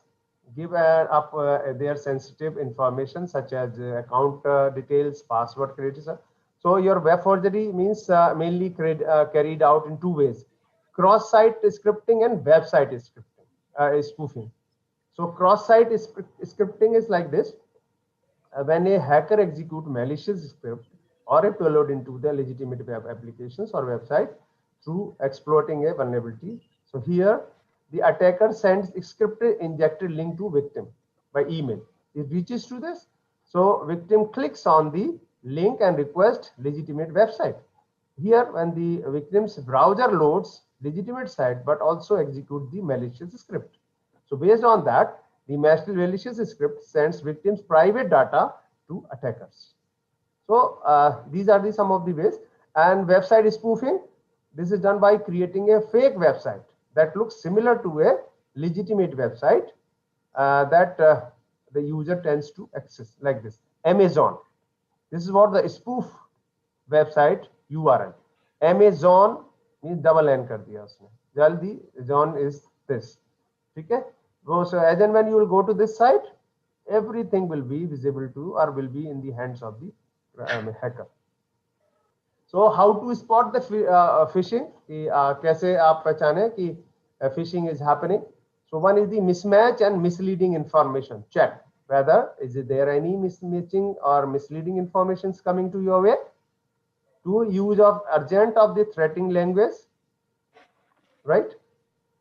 give up their sensitive information such as account details, password credits. So your web forgery means mainly carried out in 2 ways: cross-site scripting and website scripting, spoofing. So cross-site scripting is like this. When a hacker executes malicious script or a payload into the legitimate web applications or website through exploiting a vulnerability. So here the attacker sends scripted injected link to victim by email. It reaches to this. So victim clicks on the link and requests legitimate website. Here when the victim's browser loads legitimate site but also execute the malicious script. So based on that, the malicious script sends victims' private data to attackers. So these are some of the ways. And website spoofing, this is done by creating a fake website that looks similar to a legitimate website that the user tends to access, like this. Amazon. This is what the spoof website URL. Amazon means double N kar diya usne. Jaldi John is this. Okay. So as and when you will go to this site, everything will be visible to or will be in the hands of the hacker. So how to spot the phishing? कैसे आप पहचाने कि phishing is happening? So one is the mismatch and misleading information. Check whether is there any mismatching or misleading information coming to your way. 2, use of urgent of the threatening language, right?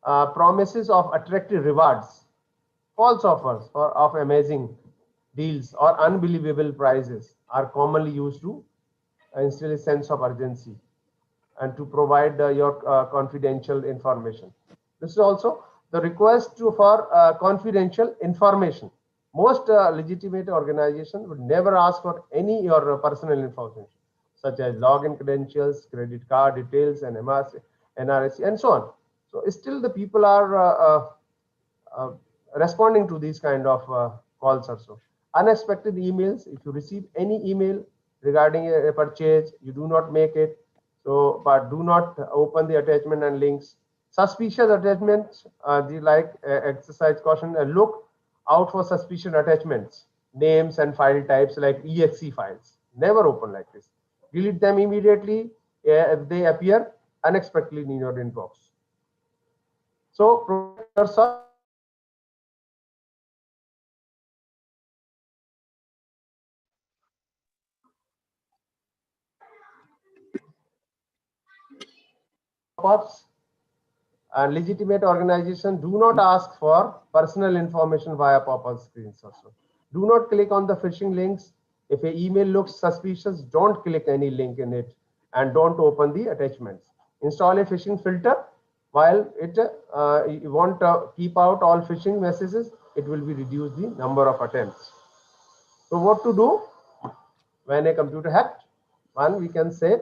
Promises of attractive rewards, false offers of amazing deals or unbelievable prices are commonly used to instill a sense of urgency and to provide your confidential information. This is also the request for confidential information. Most legitimate organizations would never ask for any your personal information, such as login credentials, credit card details, and NRSC, and so on. So still the people are responding to these kind of calls also. Unexpected emails. If you receive any email regarding a purchase, you do not make it. So, but do not open the attachment and links. Suspicious attachments, exercise caution, look out for suspicious attachments, names and file types like exe files. Never open like this. Delete them immediately if they appear unexpectedly in your inbox. So protect yourself. Pop-ups and legitimate organizations do not ask for personal information via pop-up screens also. Do not click on the phishing links. If an email looks suspicious, don't click any link in it and don't open the attachments. Install a phishing filter. While it you want to keep out all phishing messages, it will be reduce the number of attempts. So what to do when a computer hacked? One, we can say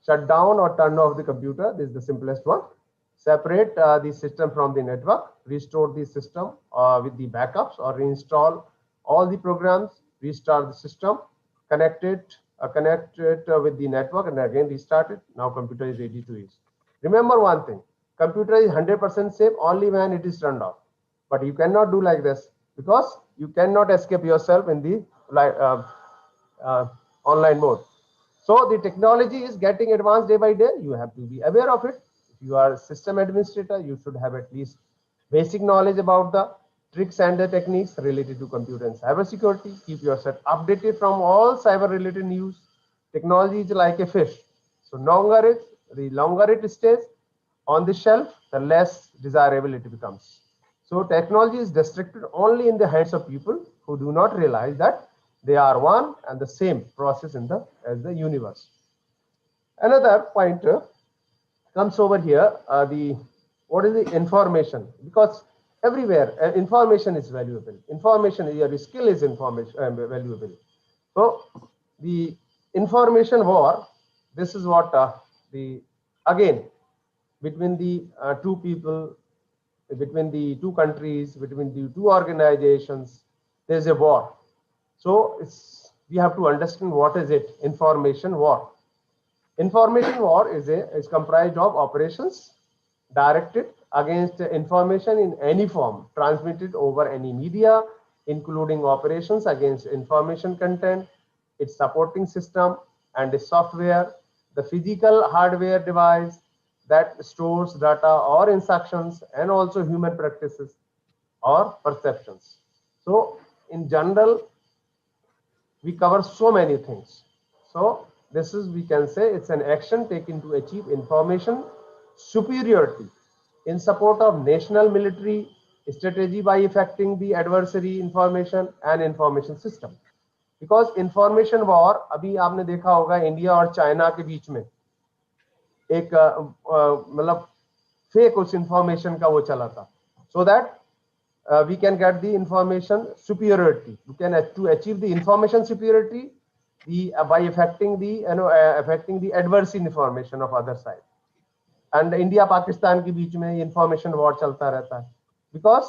shut down or turn off the computer. This is the simplest one. Separate the system from the network, restore the system with the backups, or reinstall all the programs, restart the system, connect it with the network, and again restart it. Now computer is ready to use. Remember one thing, computer is 100% safe only when it is turned off. But you cannot do like this because you cannot escape yourself in the online mode. So the technology is getting advanced day by day. You have to be aware of it. If you are a system administrator, you should have at least basic knowledge about the tricks and the techniques related to computer and cyber security. Keep yourself updated from all cyber related news. Technology is like a fish. So the longer it stays on the shelf, the less desirable it becomes. So technology is restricted only in the hands of people who do not realize that they are one and the same process as the universe. Another point comes over here. What is the information? Because everywhere information is valuable. Information, your skill is valuable. So the information war. This is what again between the two people, between the two countries, between the two organizations, there is a war. So we have to understand what is it. Information war. Information war is comprised of operations directed against information in any form transmitted over any media, including operations against information content, its supporting system and the software, the physical hardware device that stores data or instructions, and also human practices or perceptions. So in general, we cover so many things. So this is, we can say, it's an action taken to achieve information superiority in support of national military strategy by affecting the adversary information and information system. Because information war, अभी आपने देखा होगा India और China के बीच में एक मतलब fake उस इंफॉर्मेशन का वो चला था, so that we can get the information superiority. We can to achieve the information superiority by affecting the adverse information of other side. And India Pakistan के बीच में इंफॉर्मेशन वॉर चलता रहता है बिकॉज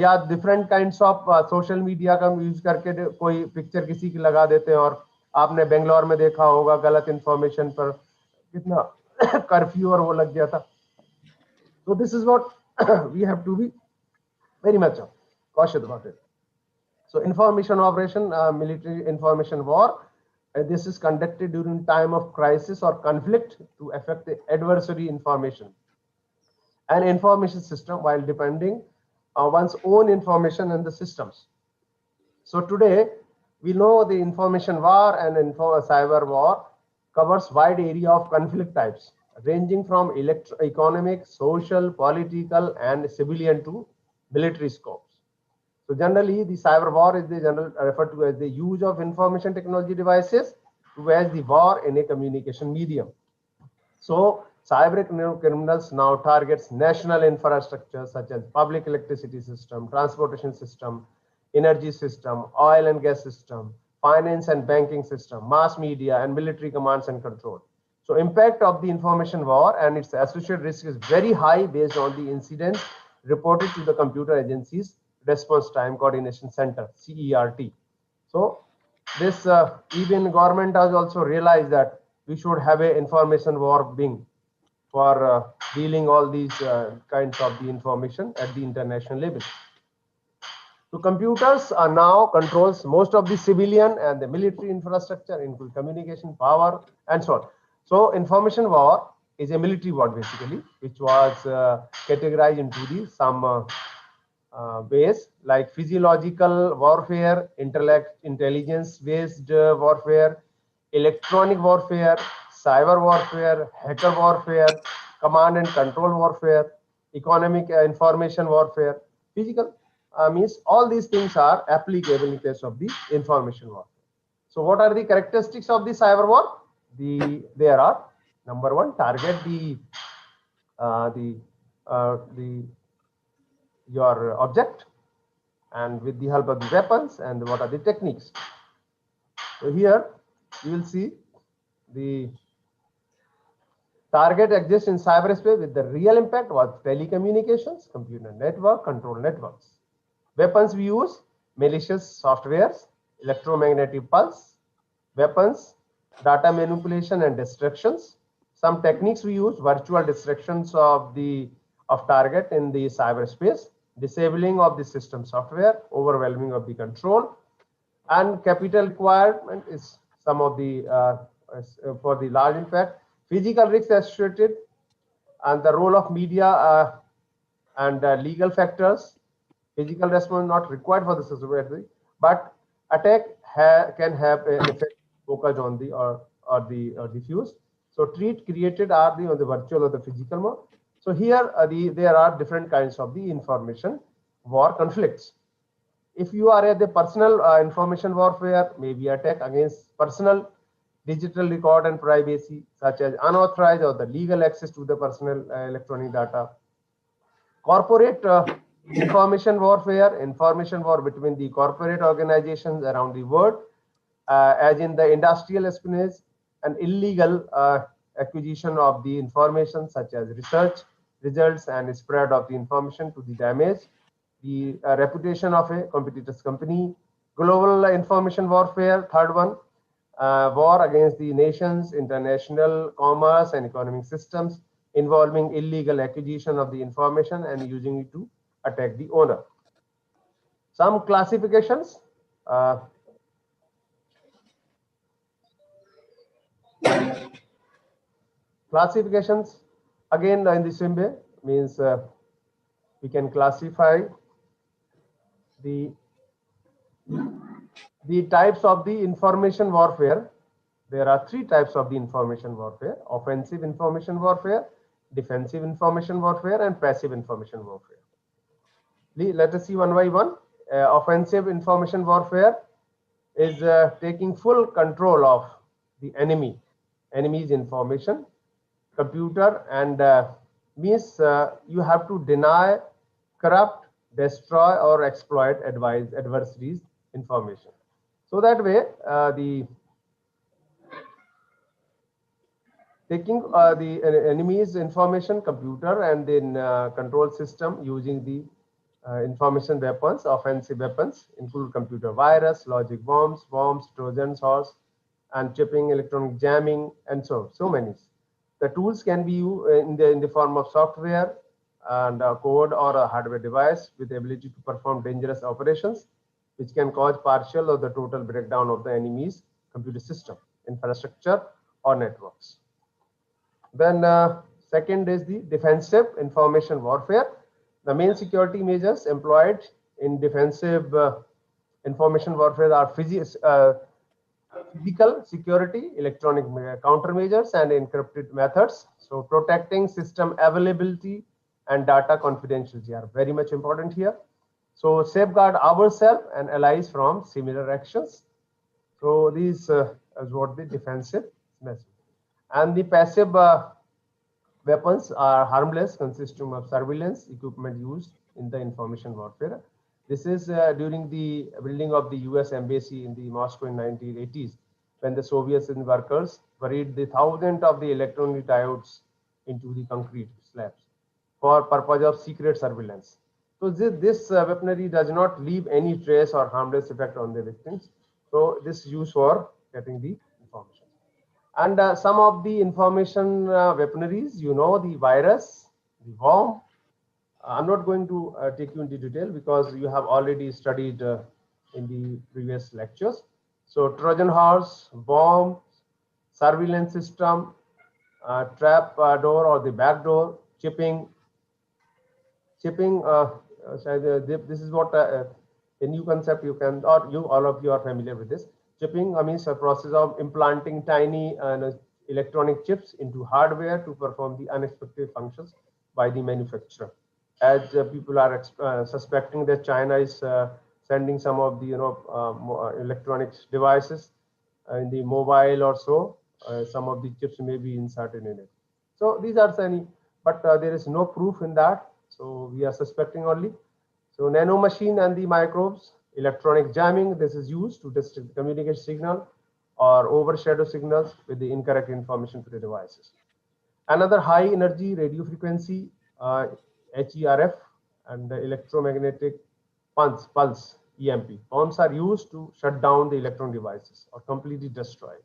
या different kinds of social media का use करके कोई picture किसी की लगा देते हैं, और आपने बेंगलोर में देखा होगा गलत इंफॉर्मेशन पर कितना कर्फ्यू और वो लग गया था. So this is what we have to be very much cautious about it. So information operation, military information war, this is conducted during time of crisis or conflict to affect the adversary information and information system while depending on one's own information and the systems. So today we know the information war and cyber war covers wide area of conflict types ranging from economic, social, political, and civilian to military scopes. So generally, the cyber war is referred to as the use of information technology devices to wage the war in a communication medium. So cyber criminals now targets national infrastructure such as public electricity system, transportation system, energy system, oil and gas system, finance and banking system, mass media, and military commands and control. So impact of the information war and its associated risk is very high based on the incidents reported to the Computer Agency's Response Time Coordination Center, CERT. So this even government has also realized that we should have an information war being. for dealing all these kinds of the information at the international level. So computers are now controls most of the civilian and the military infrastructure, including communication, power, and so on. So information war is a military war basically, which was categorized into the some ways like physiological warfare, intelligence-based warfare, electronic warfare, cyber warfare, hacker warfare, command and control warfare, economic information warfare, physical means all these things are applicable in case of the information warfare. So what are the characteristics of the cyber war? There are number one, target your object and with the help of the weapons, and what are the techniques. So here you will see the target exists in cyberspace with the real impact was telecommunications, computer network, control networks. Weapons we use malicious softwares, electromagnetic pulse, weapons, data manipulation and distractions. Some techniques we use virtual distractions of target in the cyberspace, disabling of the system software, overwhelming of the control, and capital requirement is some of the for the large impact, physical risks associated, and the role of media and legal factors. Physical response not required for the society, but attack can have an effect focused on the or diffuse. So treat created are on the virtual or the physical mode. So here there are different kinds of the information war conflicts. If you are at the personal information warfare, maybe attack against personal digital record and privacy, such as unauthorized or the legal access to the personal electronic data. Corporate information warfare, information war between the corporate organizations around the world, as in the industrial espionage and illegal acquisition of the information such as research results and spread of the information to the damage the reputation of a competitor's company. Global information warfare, third one, war against the nations, international commerce and economic systems involving illegal acquisition of the information and using it to attack the owner. Some classifications. Classifications again in the same way means we can classify the types of the information warfare. There are three types of the information warfare: offensive information warfare, defensive information warfare, and passive information warfare. Let us see one by one. Offensive information warfare is taking full control of the enemy's information, computer, and means you have to deny, corrupt, destroy, or exploit adversaries' information. So that way, taking the enemy's information, computer, and then control system using the information weapons, offensive weapons include computer virus, logic bombs, Trojan horse, and chipping, electronic jamming, and so many. The tools can be in the form of software and a code or a hardware device with the ability to perform dangerous operations, which can cause partial or the total breakdown of the enemy's computer system, infrastructure, or networks. Then second is the defensive information warfare. The main security measures employed in defensive information warfare are physical security, electronic countermeasures, and encrypted methods. So protecting system availability and data confidentiality are very much important here. So safeguard ourselves and allies from similar actions. So these is what the defensive message. And the passive weapons are harmless, consisting of surveillance equipment used in the information warfare. This is during the building of the US embassy in the Moscow in 1980s, when the Soviets and workers buried the thousands of the electronic diodes into the concrete slabs for purpose of secret surveillance. So this weaponry does not leave any trace or harmless effect on the victims. So this is used for getting the information. And some of the information weaponaries, you know, the virus, the worm. I'm not going to take you into detail because you have already studied in the previous lectures. So Trojan horse, bomb, surveillance system, trap door or the back door, chipping. This is what a new concept you can, or you all of you are familiar with this. Chipping means a process of implanting tiny electronic chips into hardware to perform the unexpected functions by the manufacturer. As people are suspecting that China is sending some of the electronics devices in the mobile or so, some of the chips may be inserted in it. So these are any, but there is no proof in that. So we are suspecting only. So nano machine and the microbes, electronic jamming, this is used to distribute communication signal or overshadow signals with the incorrect information to the devices. Another high energy radio frequency, HERF, and the electromagnetic pulse, EMP. Pumps are used to shut down the electron devices or completely destroy it.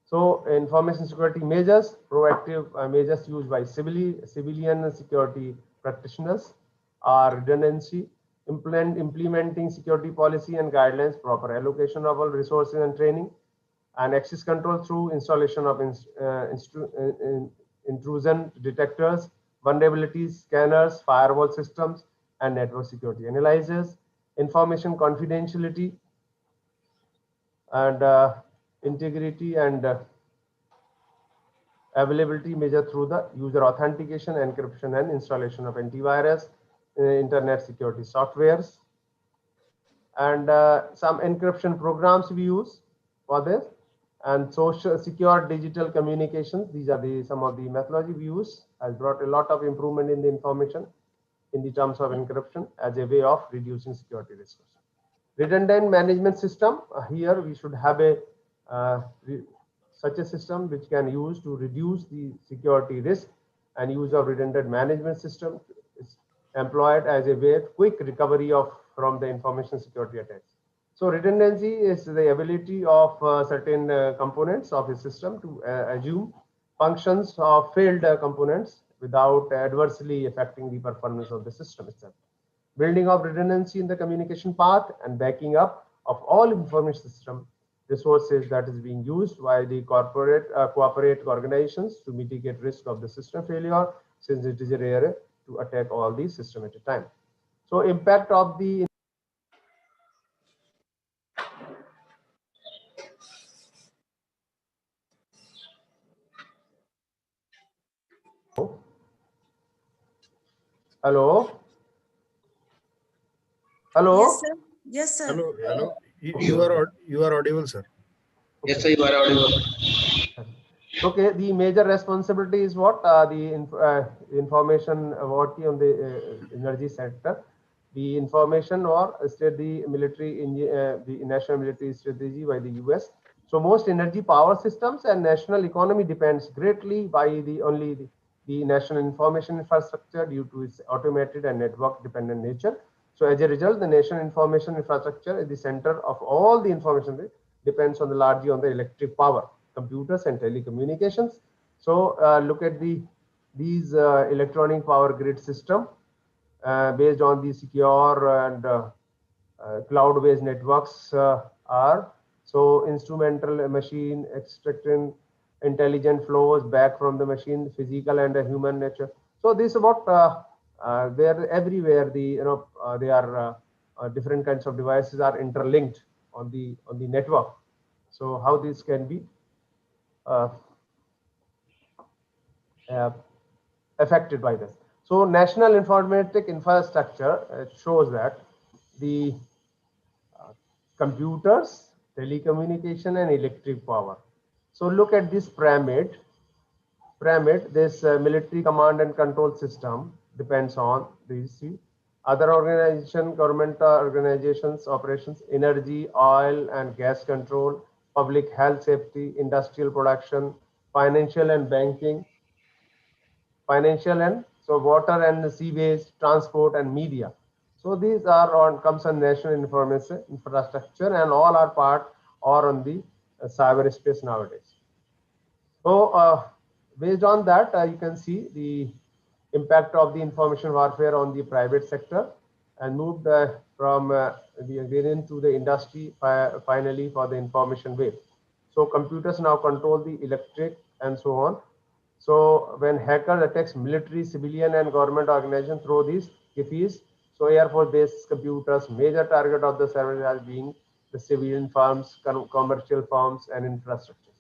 So information security measures, proactive measures used by civilian security practitioners are redundancy, implementing security policy and guidelines, proper allocation of all resources and training, and access control through installation of intrusion detectors, vulnerabilities scanners, firewall systems, and network security analyzers, information confidentiality, and integrity and availability measured through the user authentication, encryption, and installation of antivirus, internet security softwares, and some encryption programs we use for this, and social secure digital communications. These are some of the methodology we use. Has brought a lot of improvement in the information in the terms of encryption as a way of reducing security risks. Redundant management system. Here we should have a such a system which can use to reduce the security risk, and use of redundant management system is employed as a way of quick recovery from the information security attacks. So redundancy is the ability of certain components of a system to assume functions of failed components without adversely affecting the performance of the system itself. Building of redundancy in the communication path and backing up of all information system resources that is being used by the cooperate organizations to mitigate risk of the system failure, since it is rare to attack all these systems at a time. So impact of the Hello. Hello. Yes, sir. Yes, sir. Hello. Hello. You are audible, sir. Yes, sir, you are audible. Okay, the major responsibility is what? The information authority on the energy sector, the information or the military, the national military strategy by the US. So most energy power systems and national economy depends greatly by the national information infrastructure due to its automated and network dependent nature. So as a result, the national information infrastructure is the center of all the information that depends on largely on the electric power, computers and telecommunications. So look at these electronic power grid system based on the secure and cloud-based networks are so instrumental machine extracting intelligent flows back from the machine, physical and human nature. So this is what they're everywhere. They are different kinds of devices are interlinked on the network. So how this can be affected by this. So national informatic infrastructure shows that the computers, telecommunication, and electric power. So look at this pyramid. This military command and control system depends on these other organization, government organizations, operations, energy, oil and gas control, public health safety, industrial production, financial and banking, so water and seaways, transport and media. So these are comes on national information infrastructure, and all are part or on the cyberspace nowadays. So based on that, you can see the impact of the information warfare on the private sector, and moved from the agrarian to the industry finally for the information wave. So computers now control the electric and so on. So when hacker attacks military, civilian and government organizations through these GIFs, so Air Force based computers, major target of the server has been the civilian firms, commercial firms and infrastructure.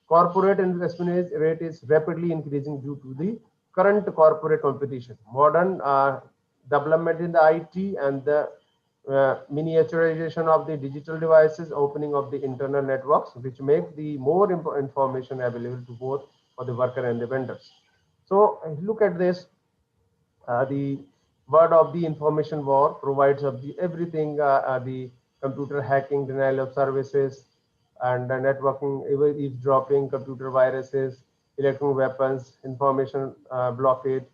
Corporate espionage rate is rapidly increasing due to the current corporate competition. Modern development in the IT and the miniaturization of the digital devices, opening of the internal networks, which make the more information available to both for the worker and the vendors. So look at this, the word of the information war provides of the everything, the computer hacking, denial of services, and networking, eavesdropping, computer viruses, electronic weapons, information blockade,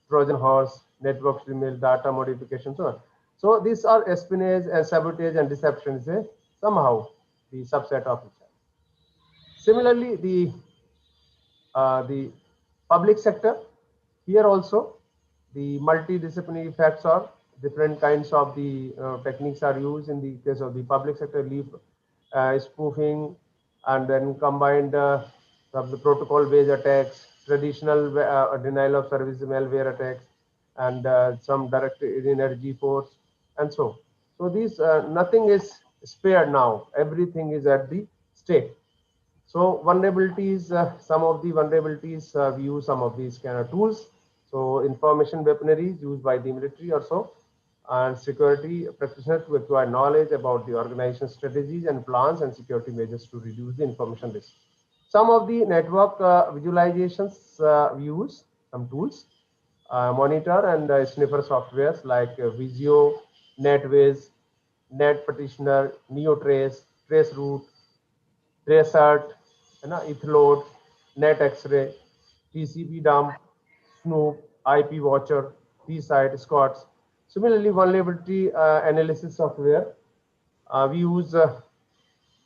Trojan horse, network email, data modification, so on. So these are espionage and sabotage and deception is somehow the subset of each other. Similarly, the public sector, here also the multidisciplinary effects are different kinds of the techniques are used in the case of the public sector, spoofing, and then combined of the protocol-based attacks, traditional denial of service malware attacks, and some directed energy force, and so. So these nothing is spared now. Everything is at the stake. So vulnerabilities, some of the vulnerabilities, we use some of these kind of tools. So information weaponry used by the military or so, and security practitioners to acquire knowledge about the organization strategies and plans and security measures to reduce the information risk. Some of the network visualizations we use some tools, monitor and sniffer softwares like Visio, NetWiz, Net Petitioner, NeoTrace, Traceroute, Tracert, Ethload, Net X-ray, TCP dump, Snoop, IP Watcher, T-Site, Scots. Similarly, vulnerability analysis software we use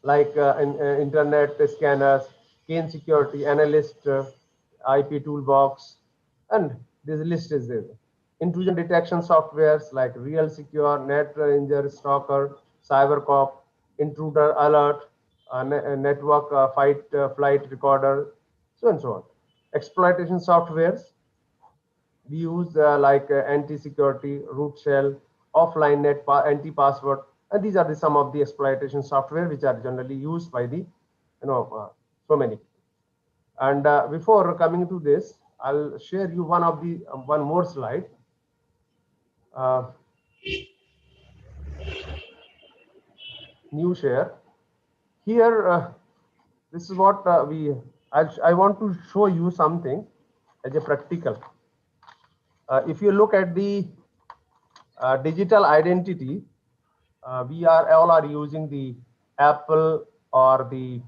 like internet scanners, Kane Security Analyst, IP Toolbox, and this list is there. Intrusion detection softwares like Real Secure, Net Ranger, Stalker, CyberCop, Intruder Alert, Network Flight Recorder, so and so on. Exploitation softwares we use like anti-security, root shell, offline net, anti-password, and these are some of the exploitation software which are generally used by the so many. And before coming to this, I'll share you one of the one more slide. New share. Here, this is what I want to show you something as a practical. If you look at the digital identity, we all are using the Apple or the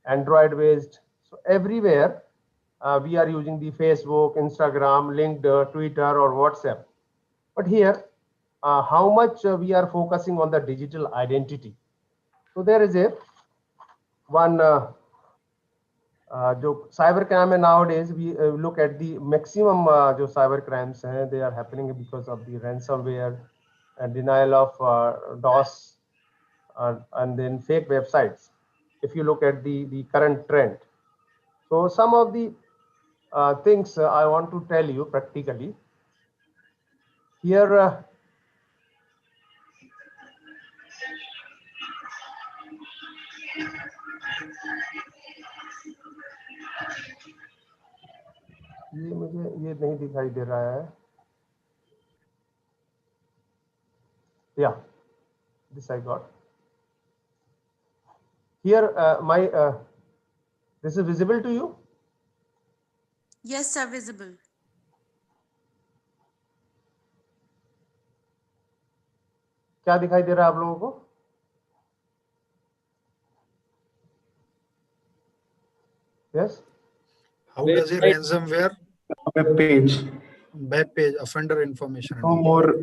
Android based. So everywhere we are using the Facebook, Instagram, LinkedIn, Twitter or WhatsApp. But here, how much we are focusing on the digital identity. So there is a one cyber crime nowadays we look at the maximum cyber crimes they are happening because of the ransomware and denial of DOS and then fake websites. If you look at the current trend, so some of the things I want to tell you practically here. ये मुझे ये नहीं दिखाई दे रहा है. Yeah, this I got. Here this is visible to you? Yes, sir, visible. क्या दिखाई दे रहा है आप लोगों को? Yes. How does a ransomware web page offender information? No more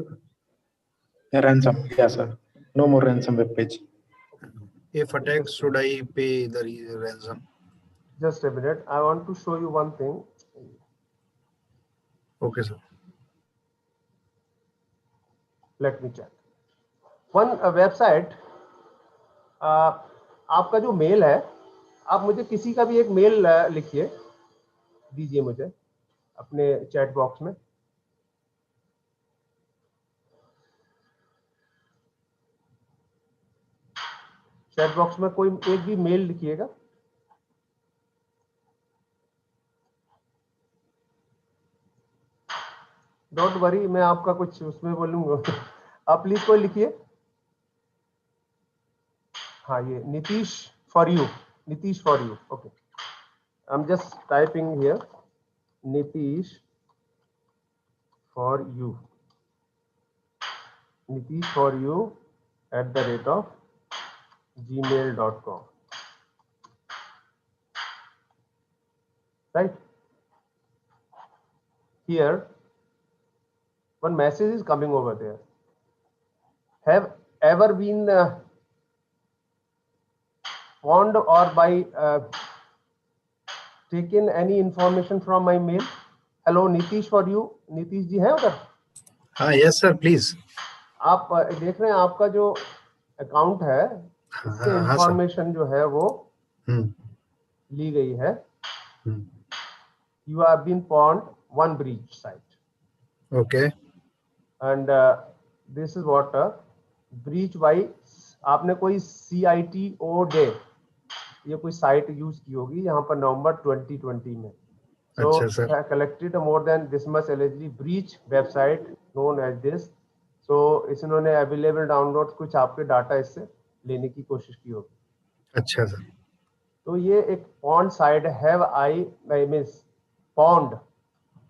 ransom. Yes, sir. No more ransom web page. If attacked, should I pay the ransom? Just a minute. I want to show you one thing. Okay, sir. Let me check. One website. आपका जो mail है, आप मुझे किसी का भी एक mail लिखिए, दीजिए मुझे अपने चैट बॉक्स में. चैट बॉक्स में कोई एक भी मेल लिखिएगा. डोंट वरी, मैं आपका कुछ उसमें बोलूंगा. आप प्लीज कोई लिखिए. हाँ, ये Nitish for you. Nitish for you. Okay, I am just typing here Nitish for you. Nitish for you @gmail.com. Right here, one message is coming over there. Have ever been warned or by taken any information from my mail? Hello, Nitish for you. Nitish जी हैं उधर? हाँ, yes sir, please. आप देख रहे हैं आपका जो account है, इससे इंफॉर्मेशन जो है वो ली गई है. You have been pawned one breach site. Okay. And this is what breach by आपने कोई CITO day ये कोई साइट यूज की होगी यहाँ पर नवंबर 2020 में. So collected more than this much allegedly breach website known as this. So इन्होंने available download कुछ आपके डाटा इससे लेने की कोशिश की होगी. अच्छा सर. तो ये एक pawned site have I means pawned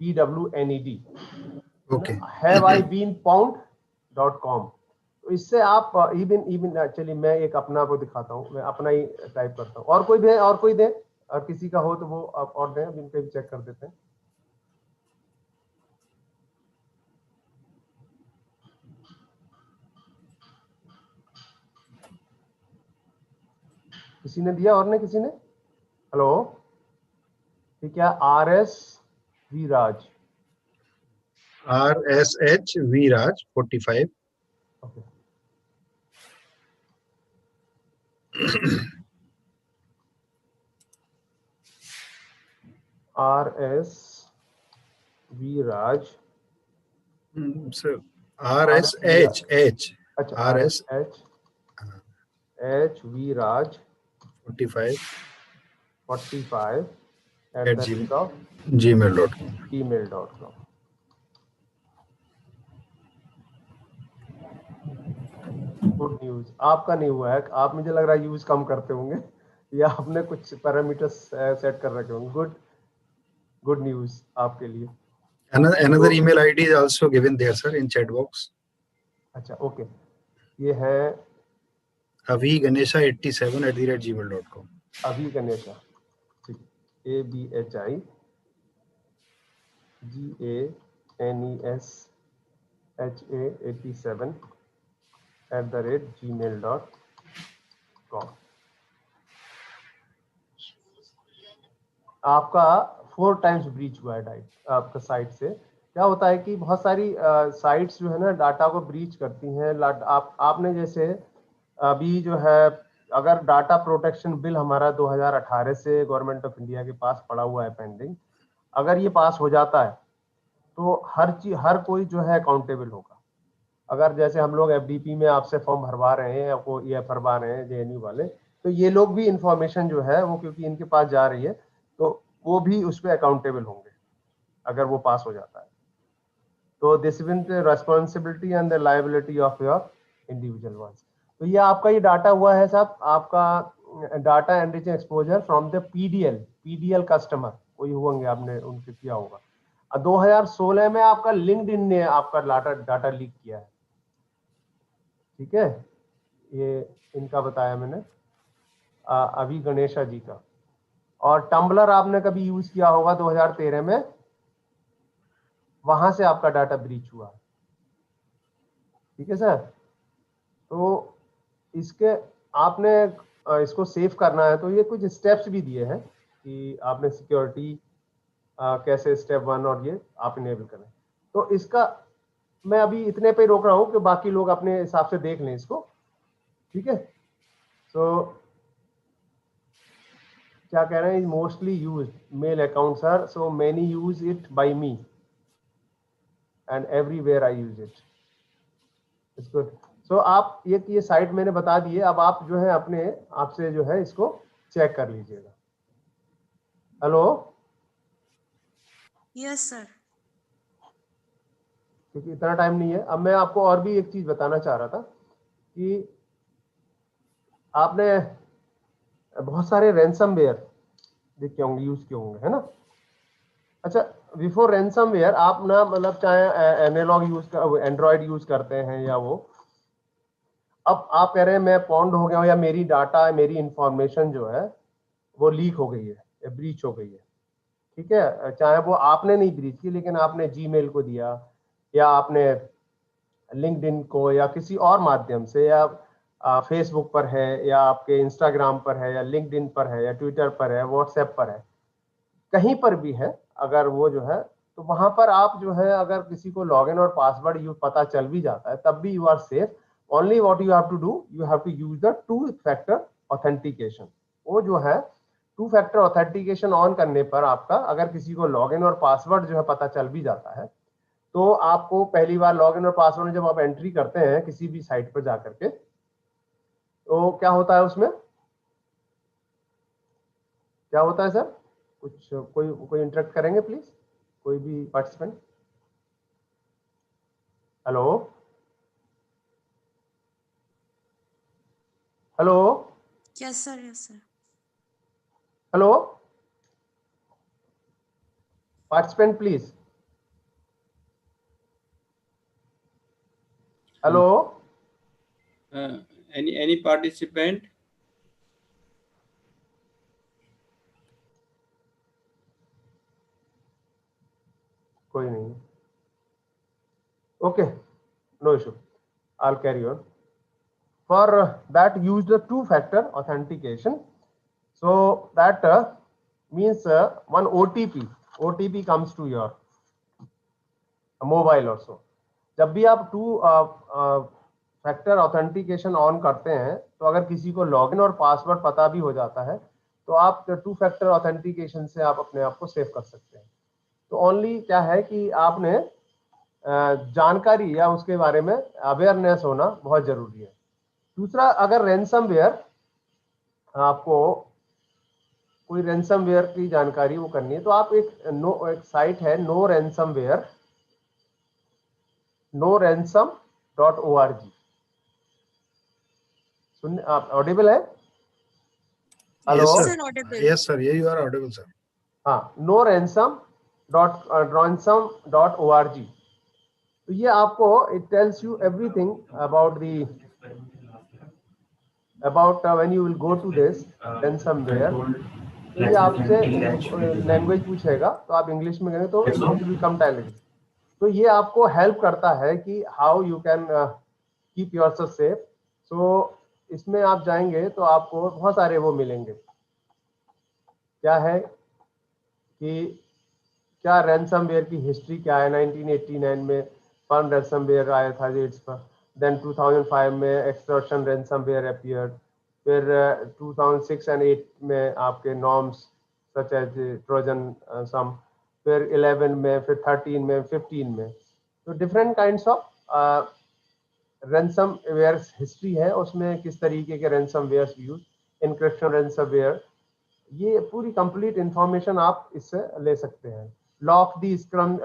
PWNED. Okay. Have I been pawned.com. तो इससे आप इवन चलिए मैं एक अपना को दिखाता हूँ, मैं अपना ही टाइप करता हूँ. और कोई भी और कोई दे, और किसी का हो तो वो आप और दें, इनके भी चेक कर देते हैं. किसी ने दिया और ने किसी ने? हेलो, ठीक है. RS Viraj. RSH Viraj 45. Okay. RS Viraj. Sir, RSH RSH Viraj 45 at gmail.com. Good news. आपका नहीं हुआ है, आप मुझे लग रहा है यूज कम करते होंगे या आपने कुछ पैरामीटर्स सेट कर रखे होंगे. गुड न्यूज आपके लिए. Another email ID is also given there, sir, in chat box. अच्छा, ओके. ये है avganesha87@gmail.com. अभी गणेशा, ठीक. ABHIGANESHA87@gmail.com. आपका 4 टाइम्स ब्रीच हुआ है आपका साइट से. क्या होता है कि बहुत सारी साइट्स जो है ना डाटा को ब्रीच करती हैं. आपने जैसे अभी जो है, अगर डाटा प्रोटेक्शन बिल हमारा 2018 से गवर्नमेंट ऑफ इंडिया के पास पड़ा हुआ है पेंडिंग, अगर ये पास हो जाता है तो हर कोई जो है अकाउंटेबल होगा. अगर जैसे हम लोग FDP में आपसे फॉर्म भरवा रहे हैं या कोई EF भरवा रहे हैं JNU वाले, तो ये लोग भी इंफॉर्मेशन जो है वो क्योंकि इनके पास जा रही है तो वो भी उस पर अकाउंटेबल होंगे अगर वो पास हो जाता है. तो this will the responsibility and the liability of your individual ones. तो ये आपका ये डाटा हुआ है साहब, आपका data enriching exposure from the PDL customer कोई होंगे, आपने उनके किया होगा. 2016 में आपका लिंक्डइन ने आपका डाटा लीक किया है. ठीक है, ये इनका बताया मैंने, अभी गणेशा जी का. और टम्बलर आपने कभी यूज किया होगा 2013 में, वहां से आपका डाटा ब्रीच हुआ. ठीक है सर. तो इसके आपने इसको सेव करना है तो ये कुछ स्टेप्स भी दिए हैं. कि आपने सिक्योरिटी कैसे स्टेप 1 और ये आप इनेबल करें। तो इसका मैं अभी इतने पे रोक रहा हूँ कि बाकी लोग अपने हिसाब से देख लें इसको, ठीक है। सो क्या कह रहे हैं, mostly used mail account sir, so many use it by me and everywhere I use it, it's good. सो आप ये साइट मैंने बता दी है, अब आप जो है अपने आपसे जो है इसको चेक कर लीजिएगा। Hello, yes sir. क्योंकि इतना टाइम नहीं है। अब मैं आपको और भी एक चीज बताना चाह रहा था कि आपने बहुत सारे रैंसमवेयर देखे होंगे, यूज किए होंगे, है ना। अच्छा, बिफोर रैंसमवेयर आप ना मतलब चाहे एनालॉग यूज कर, एंड्रॉइड यूज करते हैं या वो, अब आप कह रहे हैं मैं पॉन्ड हो गया हूं या मेरी डाटा मेरी इंफॉर्मेशन जो है वो लीक हो गई है या ब्रीच हो गई है, ठीक है। चाहे वो आपने नहीं ब्रीच की, लेकिन आपने जीमेल को दिया या आपने लिंक्डइन को या किसी और माध्यम से, या फेसबुक पर है या आपके इंस्टाग्राम पर है या लिंक्डइन पर है या ट्विटर पर है, व्हाट्सएप पर है, कहीं पर भी है अगर वो जो है, तो वहां पर आप जो है अगर किसी को लॉगिन और पासवर्ड यू पता चल भी जाता है तब भी you are safe. Only what you have to do, you have to use the 2 factor authentication. वो जो है 2 फैक्टर ऑथेंटिकेशन ऑन करने पर आपका अगर किसी को लॉगिन और पासवर्ड जो है पता चल भी जाता है, तो आपको पहली बार लॉगिन और पासवर्ड जब आप एंट्री करते हैं किसी भी साइट पर जाकर के, तो क्या होता है उसमें, क्या होता है सर? कुछ कोई इंटरेक्ट करेंगे प्लीज, कोई भी participant? Hello hello, yes sir, yes sir. Hello participant please, hello. Any participant? कोई नहीं, okay, no issue, I'll carry on. For that, use the 2-factor authentication. So that means one OTP comes to your mobile also. जब भी आप 2-factor authentication on करते हैं, तो अगर किसी को लॉगिन और पासवर्ड पता भी हो जाता है तो आप 2-factor authentication से आप अपने आप को सेव कर सकते हैं। तो ओनली क्या है कि आपने जानकारी या उसके बारे में अवेयरनेस होना बहुत जरूरी है। दूसरा, अगर रैंसमवेयर, आपको कोई रैंसमवेयर की जानकारी वो करनी है, तो आप एक साइट है noransom.org। सुन, आप ऑडिबल है? Hello, yes sir, you are audible sir. हाँ, noransom.org। तो ये आपको it tells you everything about when you will go to this ransomware. तो ये आपसे लैंग्वेज पूछेगा, तो आप इंग्लिश में करेंगे तो इट विल कम डायरेक्टली। तो ये आपको हेल्प करता है कि how you can keep yourself safe. So इसमें आप जाएंगे तो आपको बहुत सारे वो मिलेंगे। क्या है कि क्या रैंसमवेयर की हिस्ट्री क्या है। 1989 में फन रैंसमवेयर आया था जेट्स पर, देन 2005 में एक्सटॉर्शन रैंसमवेयर अपीयर्ड, फिर 2006 एंड 8 में आपके नॉर्म्स सच एज ट्रोजन सम, फिर 11 में, फिर 13 में, 15 में। तो different kinds of ransomware history है, उसमें किस तरीके के रैंसमवेयर यूज, इनक्रिप्शन रैंसमवेयर, ये पूरी कंप्लीट इंफॉर्मेशन आप इससे ले सकते हैं। Lock the scrum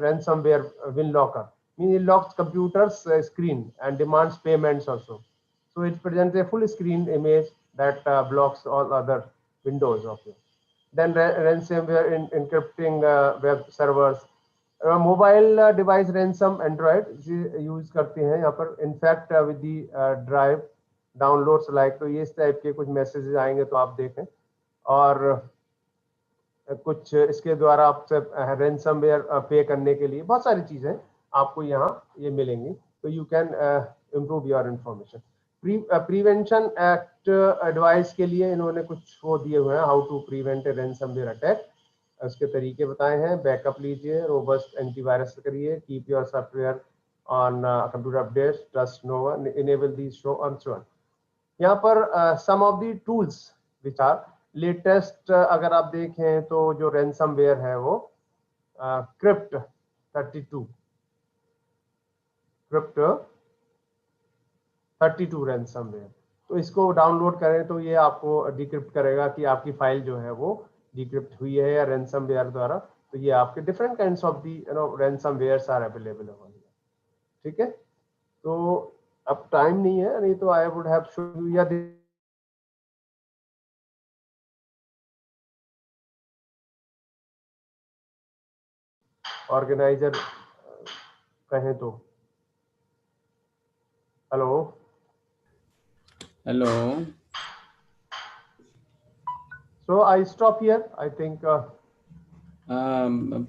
ransomware will locker, means it locks computers screen and demands payments also. So it presents a full screen image that blocks all other windows of you. Then ransomware in encrypting web servers, mobile device ransom Android use करते हैं यहाँ पर। In fact with the drive downloads like, तो ये इस type के कुछ messages आएंगे तो आप देखें, और कुछ इसके द्वारा आपसे रैंसमवेयर पे करने के लिए बहुत सारी चीजें आपको यहाँ ये मिलेंगी। तो you can improve your information. Prevention act advice के लिए इन्होंने कुछ वो दिए हुए हैं, how to prevent ransomware attack, उसके तरीके बताए हैं। बैकअप लीजिए, रोबस्ट एंटीवायरस करिए, keep your software on computer updates, trust no one, enable these show and so on. यहाँ पर some of the tools which are latest, अगर आप देखें तो जो रैनसमवेयर है वो क्रिप्ट 32 रैनसमवेयर, तो इसको डाउनलोड करें तो ये आपको डिक्रिप्ट करेगा कि आपकी फाइल जो है वो डिक्रिप्ट हुई है या रैनसमवेयर द्वारा। तो ये आपके different kinds of the ransomwares are available है। ठीक है, तो अब टाइम नहीं है, नहीं तो I would have showed you, या ऑर्गेनाइजर कहें तो। Hello. So I stop here. I think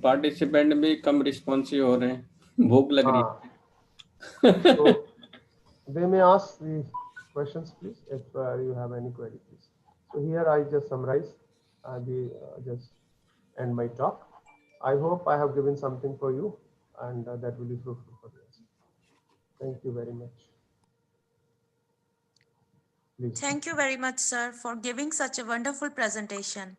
participant भी कम रिस्पॉन्सिव हो रहे हैं, भूख लग रही है। So they may ask the questions, please, if you have any query, please. So here I just summarize, just end my talk. I hope I have given something for you, and that will be fruitful for you. Thank you very much. Please. Thank you very much, sir, for giving such a wonderful presentation.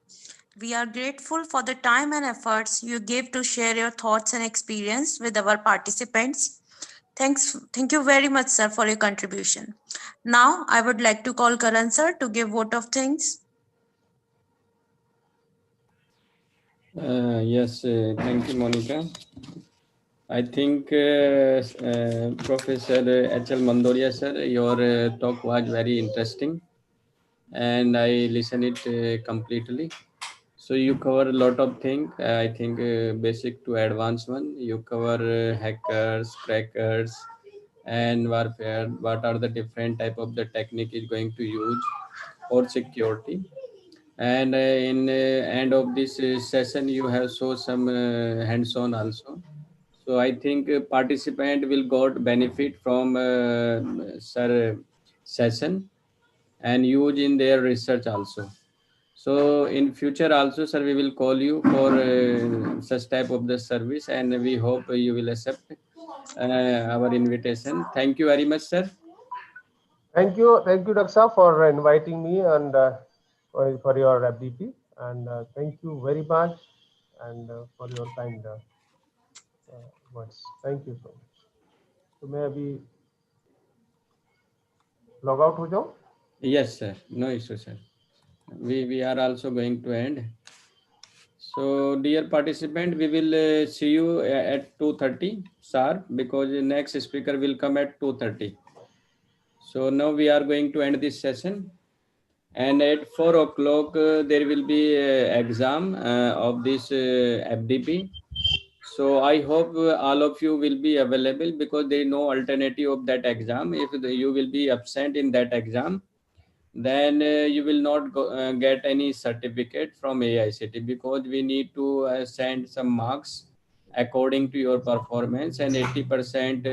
We are grateful for the time and efforts you gave to share your thoughts and experience with our participants. Thank you very much, sir, for your contribution. Now, I would like to call Karan, sir, to give vote of thanks. Yes, thank you, Monica. I think Professor H.L. Mandoria, sir, your talk was very interesting, and I listened it completely. So you cover a lot of things. I think basic to advanced one. You cover hackers, crackers, and warfare. What are the different type of the technique is going to use for security? And in end of this session, you have shown some hands-on also. So I think participant will got benefit from sir session and use in their research also. So in future also, sir, we will call you for such type of the service, and we hope you will accept our invitation. Thank you very much, sir. Thank you, Daksa, for inviting me and for your FDP, and thank you very much, and for your kind words. Thank you so much. तो मैं अभी log out हो जाऊं? Yes, sir. No issue, sir. We are also going to end. So, dear participant, we will see you at 2:30 sharp, because the next speaker will come at 2:30. So now we are going to end this session, and at 4 o'clock there will be exam of this FDP. So I hope all of you will be available, because there is no alternative of that exam. If you will be absent in that exam, then you will not get any certificate from AICTE, because we need to send some marks according to your performance, and 80%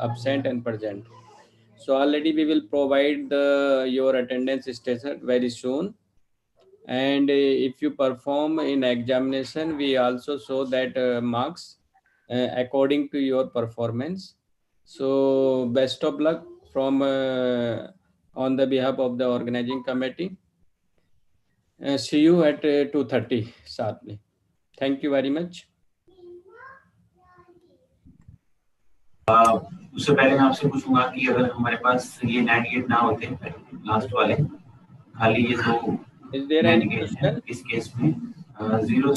absent and present. So already we will provide your attendance status very soon. And if you perform in examination, we also show that marks according to your performance. So best of luck from on the behalf of the organizing committee. See you at 2:30 sharply. Thank you very much. उससे पहले मैं आपसे पूछूंगा कि अगर हमारे पास ये 98 ना होते लास्ट वाले, खाली ये दो Is there any question? इस केस में 0.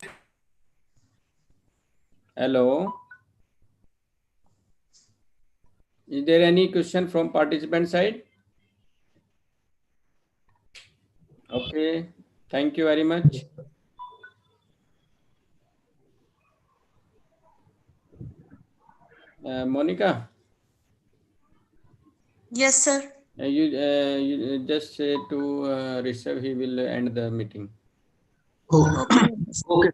Hello. Is there any question from participant side? Okay. Thank you very much. Monica. Yes, sir. You just say to Rishabh, he will end the meeting. Okay, sir.